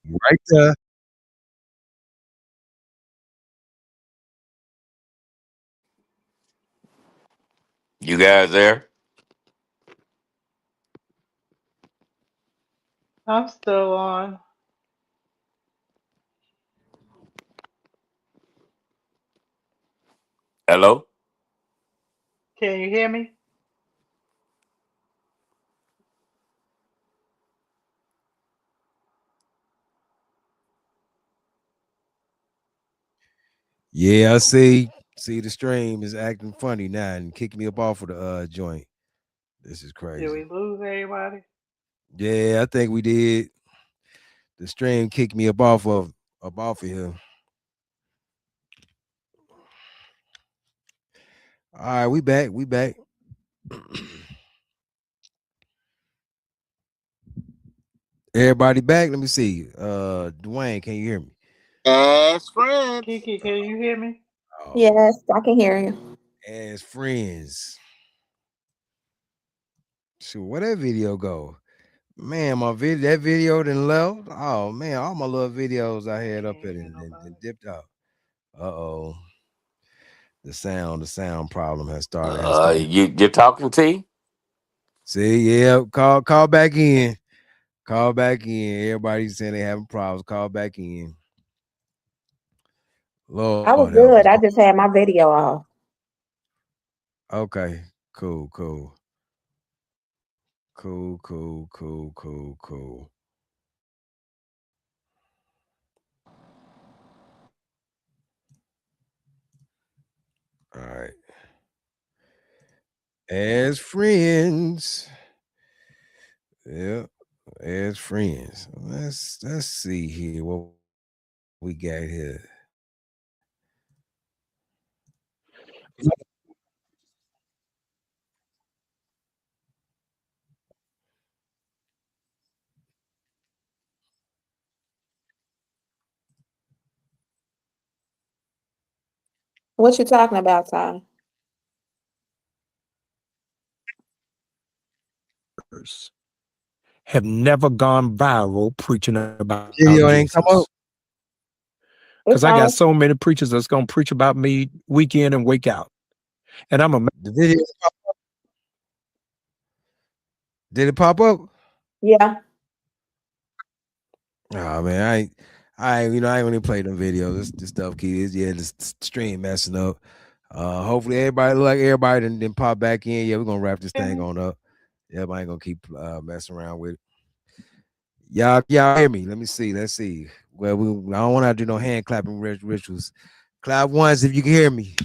Right there. You guys there? I'm still on. Hello? Can you hear me? Yeah, I see. See, the stream is acting funny now and kicked me up off of the joint. This is Did crazy. we lose everybody? Yeah, I think we did. The stream kicked me up off of here. All right, we back. We back. Everybody back. Let me see. Dwayne, can you hear me? As friends. Kiki, can you hear me? Yes, I can hear you. As friends. So where that video go? Man, that video done left. Oh man, all my little videos I had up there and dipped out. Uh-oh. The sound problem has started. You're talking T? See, yeah, call back in. Call back in. Everybody's saying they having problems. Call back in. Lord, I was good. I just had my video off. Okay, cool. All right. As friends. Yeah, as friends. Let's see here what we got here. What you talking about, Ty? Have never gone viral preaching about Video ain't come up. Because I got so many preachers that's gonna preach about me week in and week out. And I'm a the video. Did it pop up? Yeah. Oh man, I ain't gonna play them videos. This stuff kids. Yeah, this stream messing up. Hopefully everybody didn't pop back in. Yeah, we're gonna wrap this thing on up. Yeah, I ain't gonna keep messing around with it. Y'all hear me? Let me see. Let's see. Well, I don't want to do no hand clapping rituals. Clap once if you can hear me.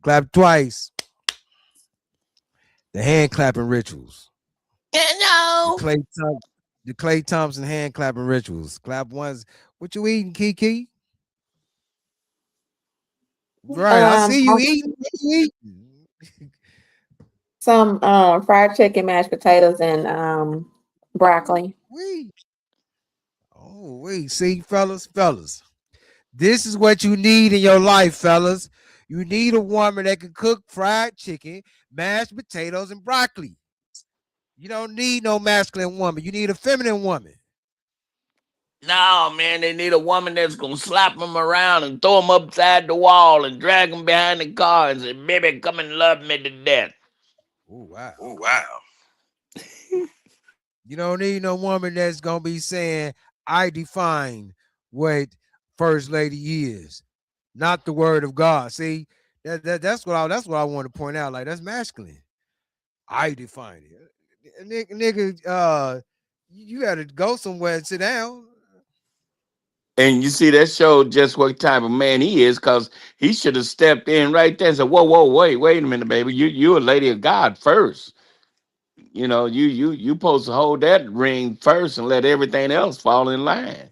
Clap twice. The hand clapping rituals. No. The Klay Thompson hand clapping rituals. Clap once. What you eating, Kiki? Right, I see you eating. What you eating? Some fried chicken, mashed potatoes, and broccoli. Wait, see, fellas. This is what you need in your life, fellas. You need a woman that can cook fried chicken, mashed potatoes, and broccoli. You don't need no masculine woman. You need a feminine woman. No, man, they need a woman that's gonna slap them around and throw them upside the wall and drag them behind the car and say, "Baby, come and love me to death." Oh wow. You don't need no woman that's gonna be saying, I define what first lady is, not the word of God. See, that's what I want to point out. Like, that's masculine. I define it. Nigga, you gotta go somewhere and sit down. And you see, that showed just what type of man he is, because he should have stepped in right there and said, whoa, wait a minute, baby. You a lady of God first. You know, you supposed to hold that ring first and let everything else fall in line.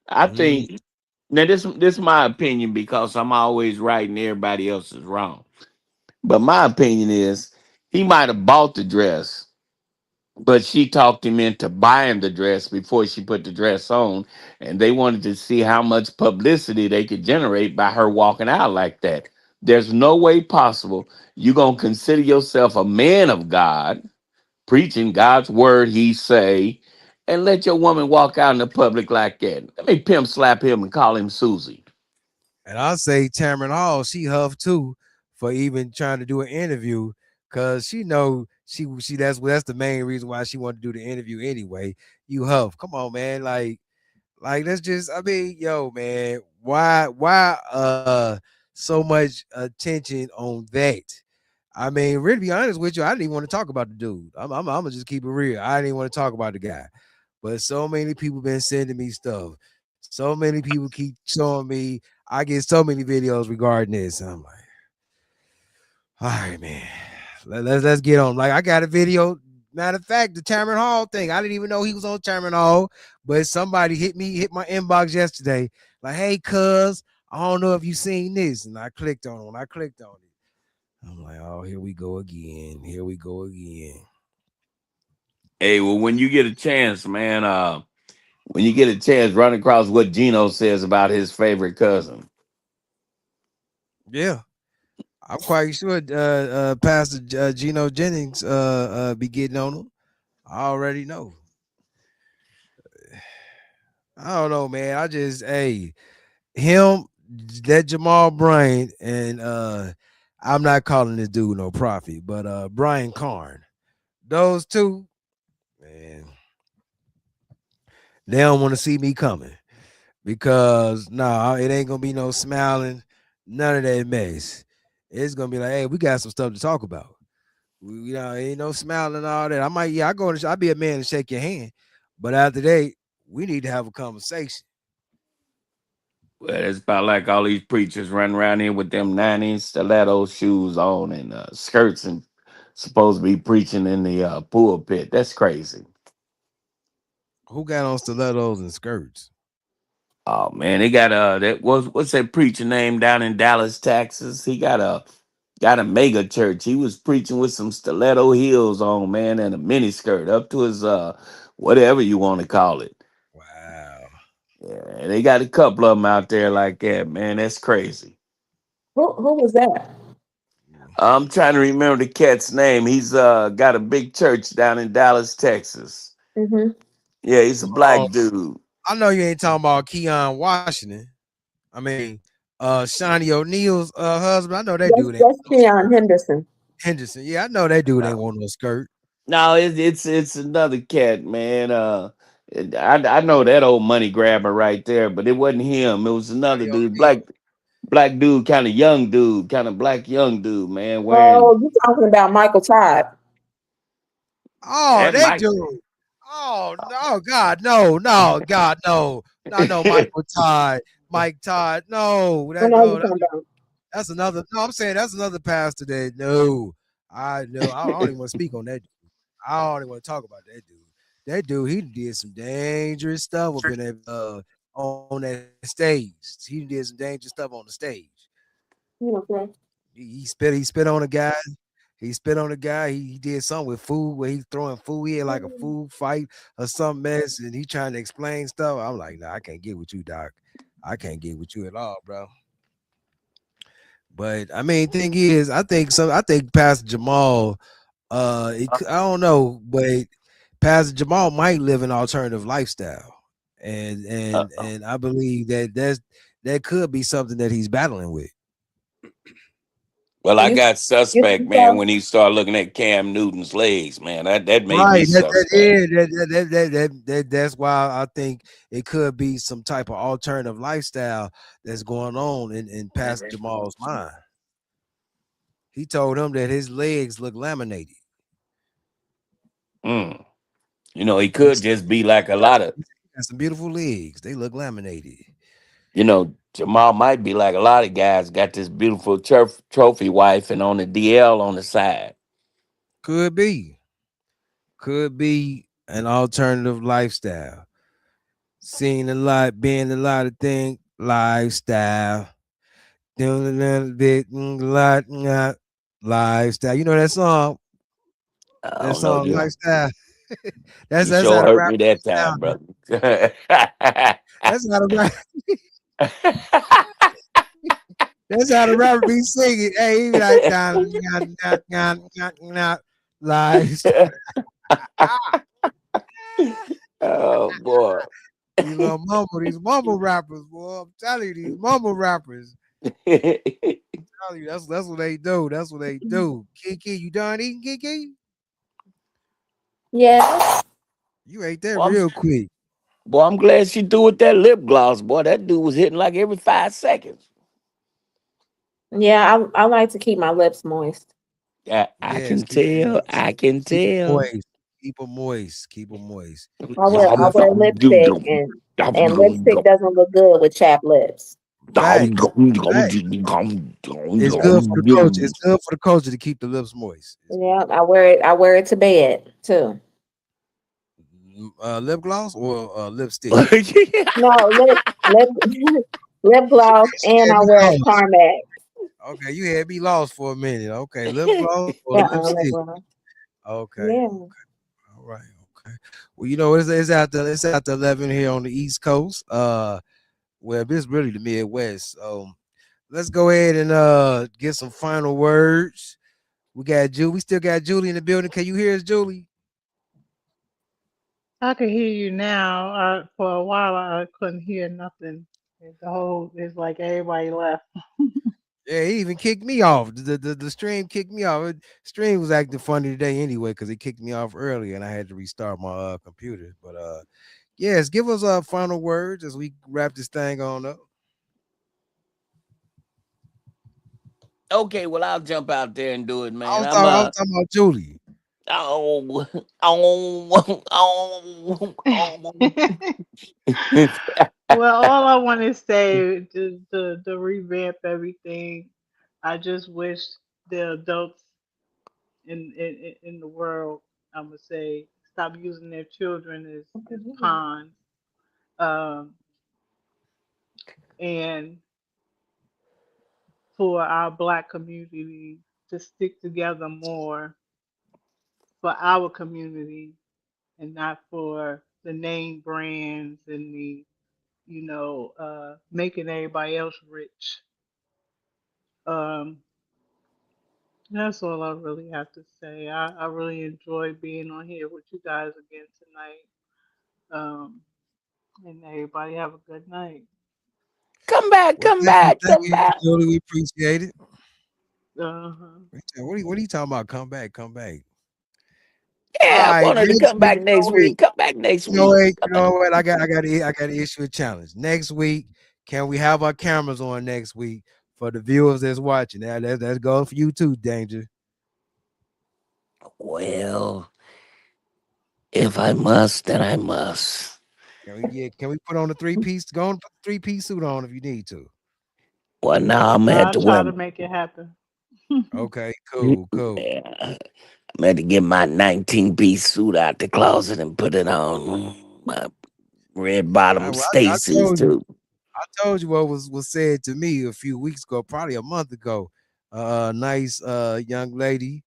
I think now this is my opinion, because I'm always right and everybody else is wrong. But my opinion is he might have bought the dress, but she talked him into buying the dress before she put the dress on, and they wanted to see how much publicity they could generate by her walking out like that. There's no way possible you're gonna consider yourself a man of God, preaching God's word, he say, and let your woman walk out in the public like that. Let me pimp slap him and call him Susie. And I'll say Tamron Hall, she huffed too for even trying to do an interview, because she know she that's the main reason why she wanted to do the interview anyway. You huff, come on, man, like let's just, I mean, yo, man, why so much attention on that? I mean, really, to be honest with you, I didn't even want to talk about the dude. I'm gonna just keep it real. I didn't even want to talk about the guy, but so many people been sending me stuff. So many people keep showing me. I get so many videos regarding this, and I'm like, all right, man, let's get on. Like, I got a video. Matter of fact, the Tamron Hall thing, I didn't even know he was on Tamron Hall, but somebody hit my inbox yesterday, like, hey, cuz, I don't know if you seen this, and I clicked on it. When I clicked on it, I'm like, oh, here we go again. Here we go again. Hey, well, when you get a chance, man, when you get a chance, run across what Gino says about his favorite cousin. Yeah, I'm quite sure Pastor Gino Jennings be getting on him. I already know. I don't know, man. I just, hey, him, that Jamal Bryant, and I'm not calling this dude no prophet, but Brian Karn. Those two, man, they don't want to see me coming, because it ain't gonna be no smiling, none of that mess. It's gonna be like, hey, we got some stuff to talk about. Ain't no smiling and all that. I'll be a man and shake your hand, but after that, we need to have a conversation. Well, it's about like all these preachers running around here with them 90s stiletto shoes on and skirts, and supposed to be preaching in the pulpit. That's crazy. Who got on stilettos and skirts? Oh man, they got what's that preacher name down in Dallas, Texas? He got a mega church. He was preaching with some stiletto heels on, man, and a mini skirt up to his whatever you want to call it. Wow. Yeah, they got a couple of them out there like that, man. That's crazy. Who was that? I'm trying to remember the cat's name. He's got a big church down in Dallas, Texas. Mm-hmm. Yeah, he's a black dude. I know you ain't talking about Keon Washington. I mean, Shawnee O'Neal's husband. I know that dude. That's Keon Henderson. Henderson. Yeah, I know that dude ain't want no skirt. No, it's another cat, man. I know that old money grabber right there, but it wasn't him. It was another dude, black dude, kind of young dude, kind of black young dude, man. Oh, you're talking about Michael Todd. Oh, that dude. Oh no, God, no, God, no. No, Michael Todd. Mike Todd. No, that's another. No, I'm saying that's another pastor that I don't even want to speak on that dude. I don't even want to talk about that dude. That dude, he did some dangerous stuff up in that on that stage. He did some dangerous stuff on the stage. Okay. He spit on a guy. He spit on a guy. He did something with food where he's throwing food. He had like a food fight or some mess, and he trying to explain stuff. I'm like, nah, I can't get with you, Doc. I can't get with you at all, bro. But I mean, thing is, I think Pastor Jamal, I don't know, but Pastor Jamal might live an alternative lifestyle, and I believe that could be something that he's battling with. Well, I got You suspect, can man, tell. when he started looking at Cam Newton's legs, man. That made me Right. suspect. That's why I think it could be some type of alternative lifestyle that's going on in Pastor Jamal's mind. He told him that his legs look laminated. Mm. You know, he could just be like a lot of, He got some beautiful legs. They look laminated. you know, Jamal might be like a lot of guys, got this beautiful trophy wife and on the DL on the side. Could be an alternative lifestyle. Seeing a lot, being a lot of things, lifestyle. Doing a little bit, lot, lifestyle. You know that song? I That don't know, song, dude. lifestyle. that's You that's how sure the hurt rapper me that be time, sounding. brother. That's how the rapper. That's how the rapper be singing. Hey, he be like, lifestyle. Oh boy. These little these mumble rappers, boy. I'm telling you, these mumble rappers. Tell you, that's what they do. That's what they do. Kiki, you done eating, Kiki? Yeah. You ate that Boy, real quick. I'm glad she threw with that lip gloss, boy. That dude was hitting like every 5 seconds. Yeah, I like to keep my lips moist. I Yes, can tell. I can keep 'em tell. moist. Keep them moist. Keep them moist. I wear lipstick, and lipstick doesn't look good with chapped lips. Fact. It's good for the culture. It's good for the culture to keep the lips moist. Yeah, I wear it to bed too. Lip gloss or lipstick? No, lip gloss, and I wear a Carmex. Okay, you had me lost for a minute. Okay, lip gloss or lipstick? Okay. Yeah. Okay. All right. Okay. Well, you know, it's after 11 here on the East Coast. Well, this is really the Midwest. Let's go ahead and get some final words. We still got Julie in the building. Can you hear us, Julie? I can hear you now. For a while, I couldn't hear nothing. It's like everybody left. Yeah, he even kicked me off. The stream kicked me off. Stream was acting funny today anyway because it kicked me off early and I had to restart my computer. But yes, give us final words as we wrap this thing on up. Okay, well, I'll jump out there and do it, man. I was talking about Julie. Well, all I want to say to revamp everything, I just wish the adults in the world, I'm gonna say, stop using their children as pawns, and for our Black community to stick together more for our community and not for the name brands and the making everybody else rich. Um, that's all I really have to say. I really enjoyed being on here with you guys again tonight. And everybody have a good night. Come back, come back, come back. Julie, we appreciate it. Uh-huh. What are you talking about? Come back, come back. Yeah, I wanted to come back next week. Come back next week. You know what? I got to issue a challenge. Next week, can we have our cameras on next week for the viewers that's watching? Now that's going for you too, Danger. Well, if I must, then I must. Can we put on the 3-piece? Go on, put the 3-piece suit on if you need to. Well, now I'm gonna have to try to make it happen. Okay, cool. Yeah. I'm going to get my 19-piece suit out the closet and put it on. My red bottom Stacy's too. I told you what was said to me a few weeks ago, probably a month ago. Nice young lady.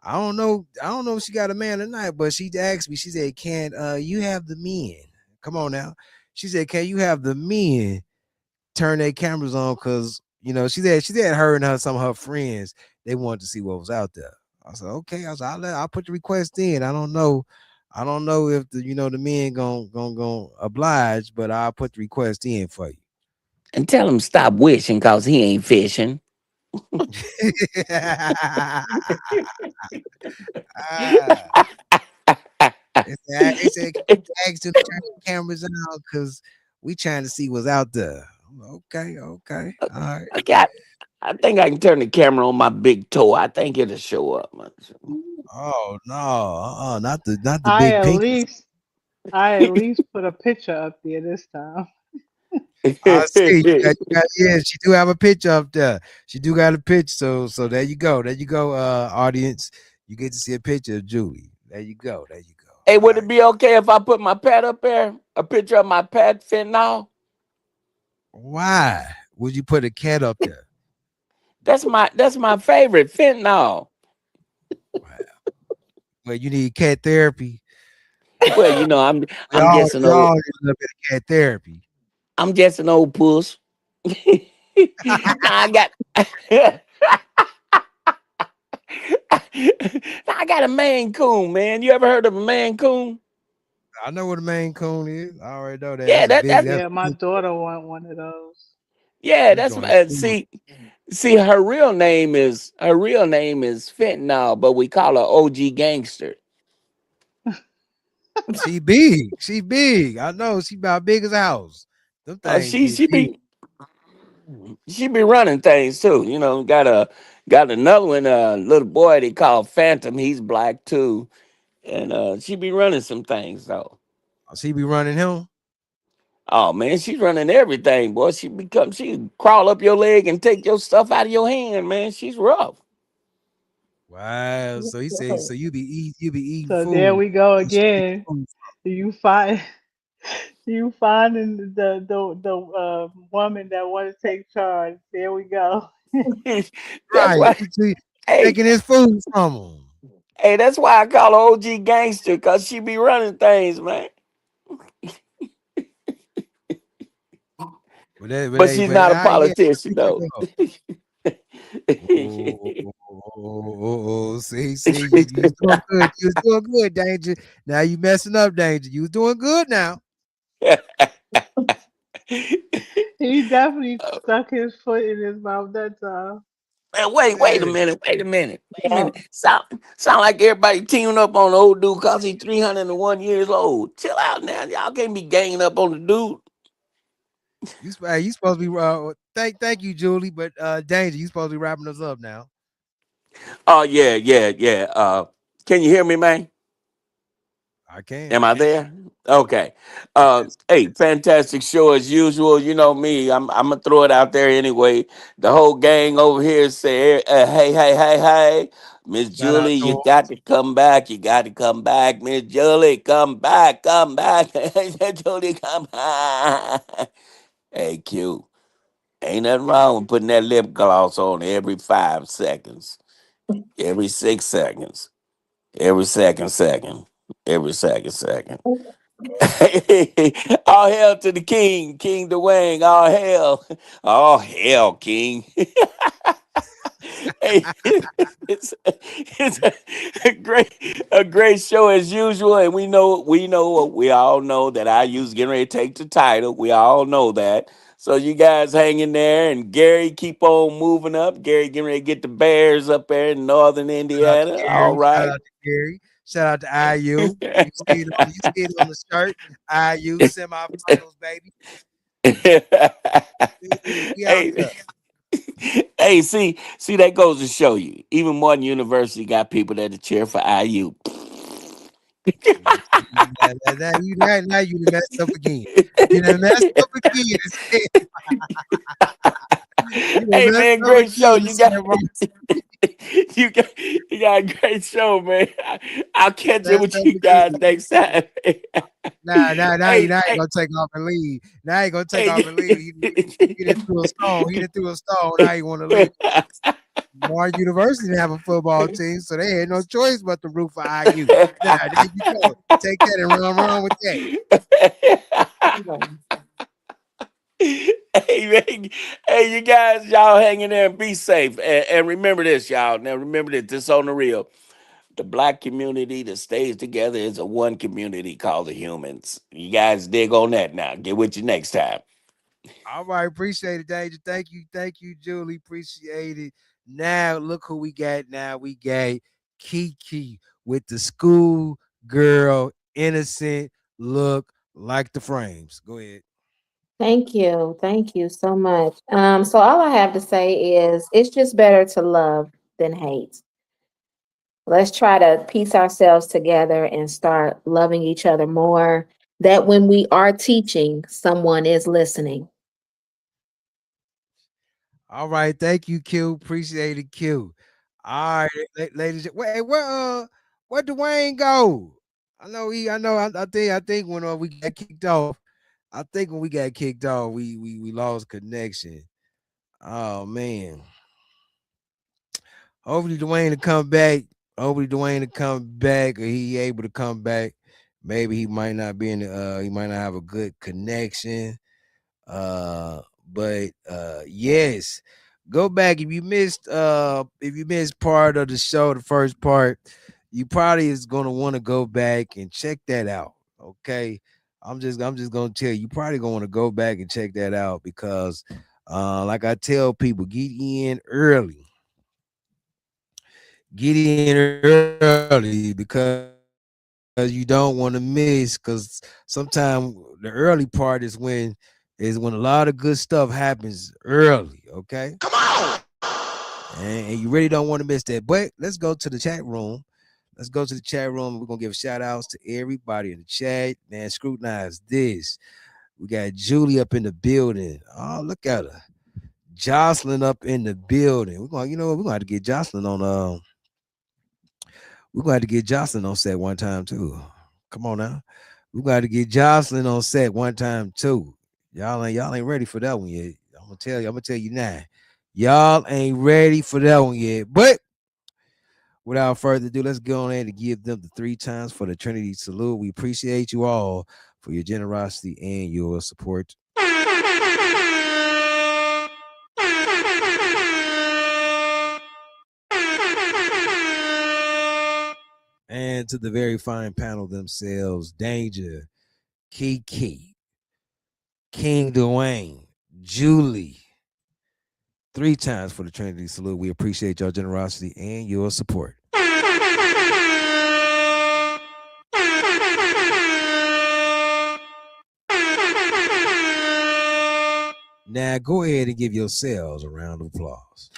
I don't know if she got a man tonight, but she asked me, she said, can you have the men? Come on now. She said, can you have the men turn their cameras on? Because she said her and some of her friends, they wanted to see what was out there. I said, okay. I said, I'll put the request in. I don't know if the men gonna oblige, but I'll put the request in for you. And tell him stop wishing because he ain't fishing. Ah, they said tags to turn the cameras on because we trying to see what's out there. Okay, all right. I think I can turn the camera on my big toe. I think it'll show up. Oh no, not the I big at pinky. least put a picture up there this time. I see. Yeah, she do have a picture up there. She do got a picture. So there you go. There you go, audience. You get to see a picture of Julie. There you go. Hey, would it be okay if I put my pet up there? A picture of my pet fentanyl? Why would you put a cat up there? That's my favorite, fentanyl. Well, you need cat therapy. Well, you know, I'm just an we all old need a little bit of cat therapy. I'm just an old puss. I got a Maine Coon, man. You ever heard of a Maine Coon? I know what a Maine Coon is. I already know that. Yeah, Yeah, my daughter want one of those. Yeah, that's see her real name is Fentanyl, but we call her OG Gangster. She big. I know she about big as a house. Them things she be running things too. You know, got another one, little boy they call Phantom. He's black too, and she be running some things though. She be running him. Oh man, she's running everything, boy. She crawl up your leg and take your stuff out of your hand, man. She's rough. Wow. So he said, so you be eating So food. there we go again. You finding the woman that want to take charge. There we go. That's right. Taking his food from him. Hey, that's why I call her OG Gangster, because she be running things, man. But she's not a politician, though. See, you was doing good. You was doing good, Danger. Now you messing up, Danger. You was doing good now. He definitely stuck his foot in his mouth that time. Man, wait a minute. Sound like everybody teaming up on the old dude because he's 301 years old. Chill out now. Y'all can't be ganging up on the dude. You supposed to be thank you, Julie, but Danger, you supposed to be wrapping us up now. Oh yeah. Can you hear me, man? I can. Am I there? Okay. Hey, fantastic show as usual. You know me. I'm gonna throw it out there anyway. The whole gang over here say, hey, Miss Julie, you got to come back. You got to come back, Miss Julie. Come back. Julie, come back. Hey, Q. Ain't nothing wrong with putting that lip gloss on every 5 seconds, every 6 seconds, every second. Every second. All hail to the king, King Dwayne. All hail, King. Hey, it's a great show as usual, and we all know that IU's getting ready to take the title. We all know that. So you guys hang in there, and Gary keep on moving up. Gary getting ready to get the Bears up there in Northern Indiana. All right. Shout out to Gary. Shout out to IU. You see it on the shirt. IU semifinals, baby. Hey, see, that goes to show you. Even Martin University got people that cheer for IU. now you messed up again. You done messed up again. Hey man, great show. You got a great show, man. I'll catch up with you guys next time. Nah, you ain't gonna take off and leave. Now you gonna take off and leave. He didn't throw a stone. Now you want to leave. Martin University didn't have a football team, so they had no choice but to root for IU. Nah, there you go. Take that and run with that. Hey, you guys, y'all hang in there and be safe. And remember this, y'all. Now, remember this on the real. The black community that stays together is a one community called the humans. You guys dig on that now. Get with you next time. All right, appreciate it, Danger. Thank you, Julie. Appreciate it. Now look who we got. Now we got Kiki with the school girl innocent look like the frames. Go ahead. Thank you. Thank you so much. So all I have to say is it's just better to love than hate. Let's try to piece ourselves together and start loving each other more. That when we are teaching, someone is listening. All right, thank you, Q. Appreciate it, Q. All right, ladies. Wait, where Dwayne go? I think when we got kicked off, I think when we got kicked off, we lost connection. Oh man. Hopefully Dwayne to come back. Or he able to come back. Maybe he might not be in the he might not have a good connection. But yes, go back if you missed part of the show, the first part, you probably is gonna want to go back and check that out. Okay. I'm just gonna tell you probably gonna want to go back and check that out because like I tell people, get in early because you don't want to miss, because sometimes the early part is when a lot of good stuff happens early. Okay, come on, and you really don't want to miss that. But let's go to the chat room. We're gonna give shout outs to everybody in the chat. Man, scrutinize this. We got Julie up in the building. Oh, look at her. Jocelyn up in the building. We're gonna have to get Jocelyn on we're going to have to get Jocelyn on set one time too. Come on now. We're going to get Jocelyn on set one time too. Y'all ain't ready for that one yet. I'm gonna tell you now. Y'all ain't ready for that one yet. But without further ado, let's go on and give them the 3 times for the Trinity salute. We appreciate you all for your generosity and your support. And to the very fine panel themselves, Danger, Kiki, King Dwayne, Julie. 3 times for the Trinity salute. We appreciate your generosity and your support. Now go ahead and give yourselves a round of applause.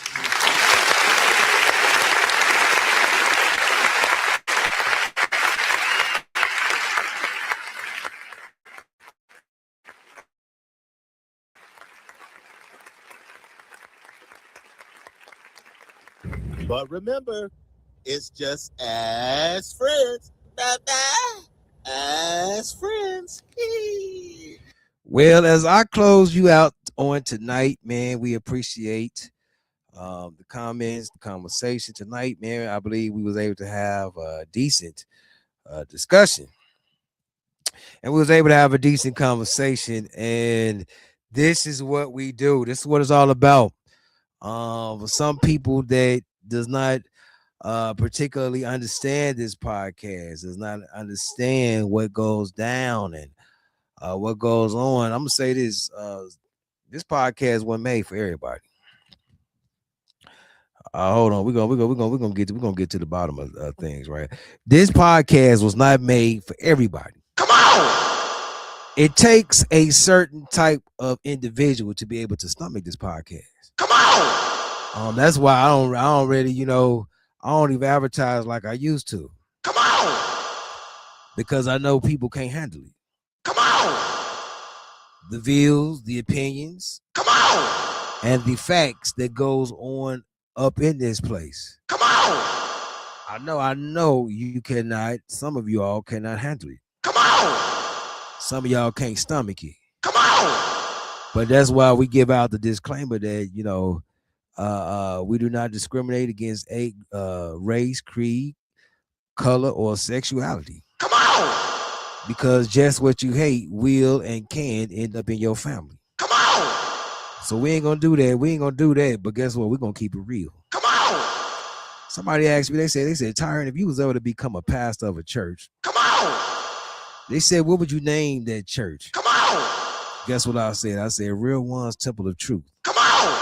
But remember, it's just as friends. As friends. Well, as I close you out on tonight, man, we appreciate the comments, the conversation tonight, man. I believe we was able to have a decent discussion. And we was able to have a decent conversation. And this is what we do. This is what it's all about. Some people that does not particularly understand this podcast, does not understand what goes down and what goes on. I'm gonna say this: this podcast wasn't made for everybody. Hold on, we're gonna get to the bottom of things, right? This podcast was not made for everybody. Come on. It takes a certain type of individual to be able to stomach this podcast. Come on. That's why I don't really, I don't even advertise like I used to. Come on. Because I know people can't handle it. Come on. The views, the opinions. Come on. And the facts that goes on up in this place. Come on. I know you cannot, some of you all cannot handle it. Come on. Some of y'all can't stomach it. Come on. But that's why we give out the disclaimer that, we do not discriminate against race, creed, color, or sexuality. Come on. Because just what you hate will and can end up in your family. Come on. So we ain't gonna do that. But guess what? We're gonna keep it real. Come on. Somebody asked me, they said, Tyron, if you was able to become a pastor of a church, come on. They said, what would you name that church? Come on. Guess what I said? I said real ones, temple of truth. Come on.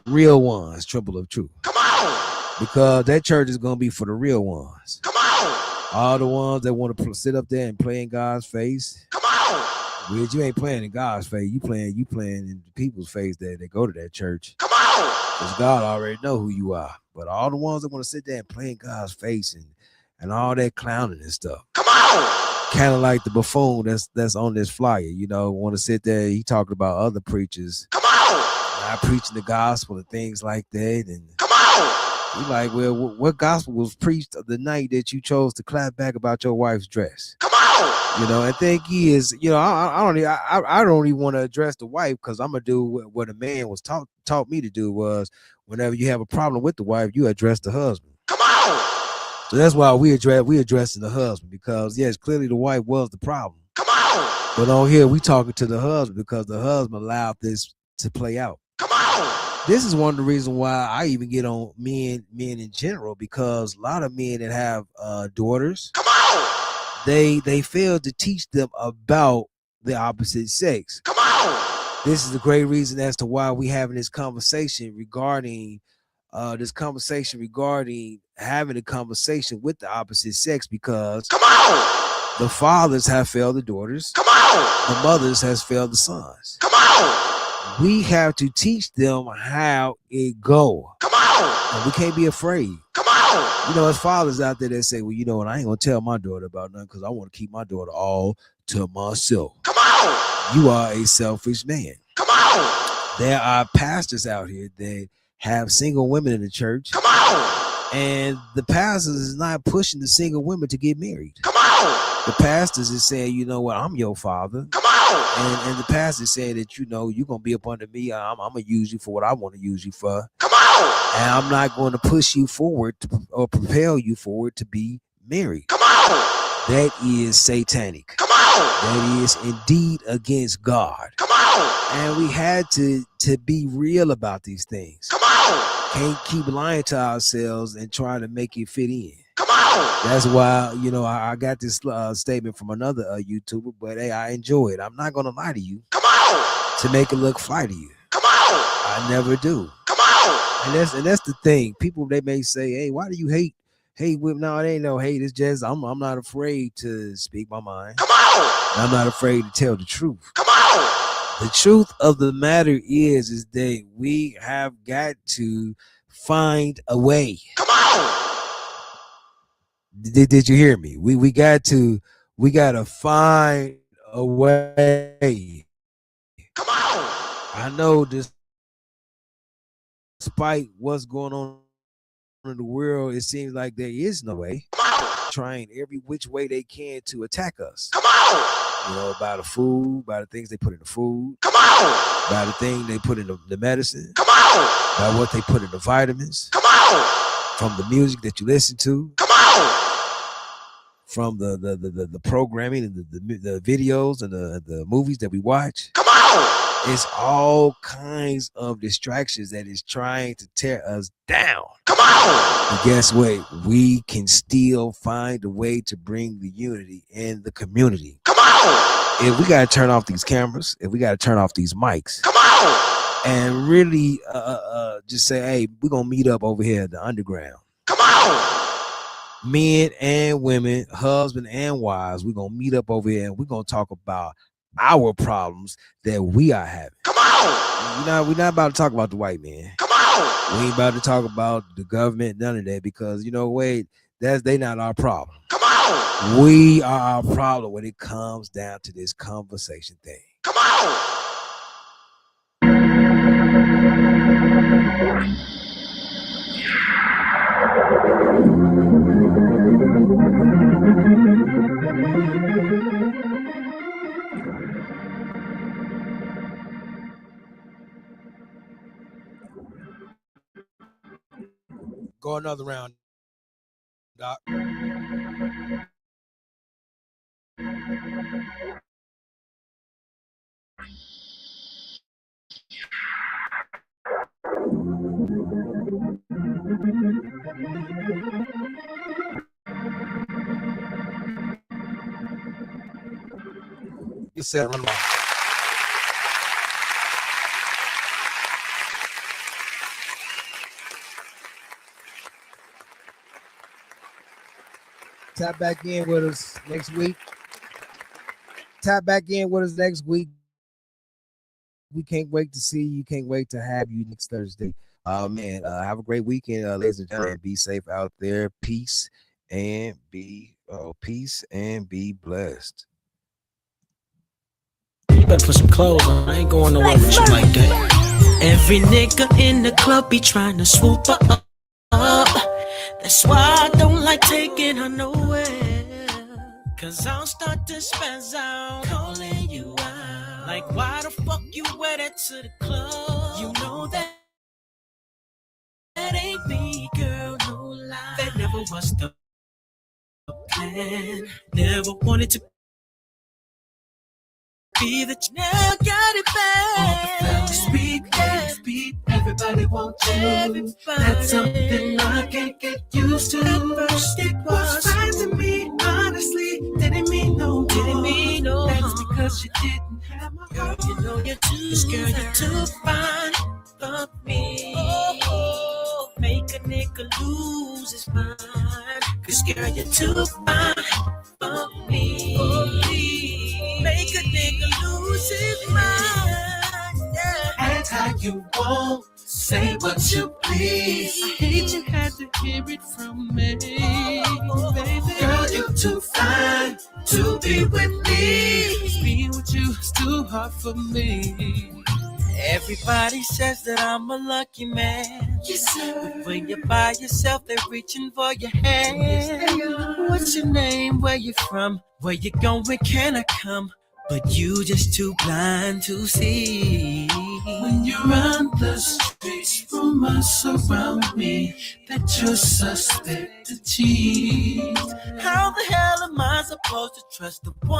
Real ones, temple of truth. Come on. Because that church is gonna be for the real ones. Come on. All the ones that want to sit up there and play in God's face. Come on. Weird, you ain't playing in God's face. You playing in the people's face that go to that church. Come on. Because God already know who you are. But all the ones that want to sit there and play in God's face and all that clowning and stuff. Come on. Kind of like the buffoon that's on this flyer, you know, want to sit there. He talked about other preachers. Come on. Not preaching the gospel and things like that. And come on. You like, well, what gospel was preached the night that you chose to clap back about your wife's dress? Come on. You know, and thing is, you know, I don't even want to address the wife because I'm gonna do what a man was taught me to do was whenever you have a problem with the wife, you address the husband. Come on. So that's why we addressing the husband because yes, clearly the wife was the problem. Come on. But on here we talking to the husband because the husband allowed this to play out. Come on. This is one of the reasons why I even get on men in general because a lot of men that have daughters, come on, they fail to teach them about the opposite sex. Come on. This is a great reason as to why we having this conversation regarding having a conversation with the opposite sex because come on, the fathers have failed the daughters, come on, the mothers has failed the sons. Come on. We have to teach them how it go. Come on. And we can't be afraid. Come on. You know, there's fathers out there that say, well, you know what, I ain't gonna tell my daughter about nothing because I want to keep my daughter all to myself. Come on. You are a selfish man. Come on. There are pastors out here that have single women in the church. Come on. And the pastors is not pushing the single women to get married. Come on. The pastors is saying, you know what, I'm your father. Come on. And the pastor is saying that, you know, you're going to be up under me. I'm going to use you for what I want to use you for. Come on. And I'm not going to push you forward or propel you forward to be married. Come on. That is satanic. Come on. That is indeed against God. Come on. And we had to be real about these things. Come on. Can't keep lying to ourselves and trying to make it fit in. Come on. That's why, you know, I got this statement from another YouTuber, but hey, I enjoy it. I'm not going to lie to you. Come on. To make it look fly to you. Come on. I never do. Come on. And that's the thing. People, they may say, hey, why do you hate women? No, it ain't no hate. It's just I'm not afraid to speak my mind. Come on. And I'm not afraid to tell the truth. Come on. The truth of the matter is that we have got to find a way. Come on. Did you hear me? We got to find a way. Come on. I know this, despite what's going on in the world, it seems like there is no way. Trying every which way they can to attack us. Come on. You know, by the food, by the things they put in the food. Come on. By the thing they put in the medicine. Come on. By what they put in the vitamins. Come on. From the music that you listen to. Come on. From the programming and the videos and the movies that we watch. Come on. It's all kinds of distractions that is trying to tear us down. Come on. And guess what? We can still find a way to bring the unity in the community. Come on. If we got to turn off these cameras, if we got to turn off these mics. Come on. And really just say, hey, we're going to meet up over here at the underground. Come on. Men and women, husband and wives, we're going to meet up over here and we're going to talk about our problems that we are having. Come on. We're not about to talk about the white man. Come on. We ain't about to talk about the government, none of that, because you know, wait, they not our problem. Come on. We are our problem when it comes down to this conversation thing. Come on. Go another round, Doc. You said run long. Tap back in with us next week. Tap back in with us next week. We can't wait to see you. Can't wait to have you next Thursday. Man, have a great weekend, ladies and gentlemen. Be safe out there. Peace and be blessed. You better put some clothes on. I ain't going nowhere with you like that. Every nigga in the club be trying to swoop her up. That's why I don't like taking her nowhere. Cause I'll start to spaz out, calling you out. Like, why the fuck you wear that to the club? You know that ain't me, girl, no lie. That never was the plan. Never wanted to be the now got it back. All the fellas speak, everybody wants you. That's something I can't get used to. At first it was fine to me, honestly. Didn't mean no That's because you didn't have my heart. You know you're too fine for me. Make a nigga lose his mind. Cause girl, you're too fine for me. Make a nigga lose his mind. Yeah. Act how you want, say what you please. I hate you had to hear it from me, baby. Girl, you're too fine to be with me. Being with you is too hard for me. Everybody says that I'm a lucky man. Yes, sir. But when you're by yourself, they're reaching for your hand. Yes, what's your name? Where you from? Where you going? Can I come? But you just too blind to see. When you're on the streets, rumors surround me that you're suspect to cheat. How the hell am I supposed to trust the one?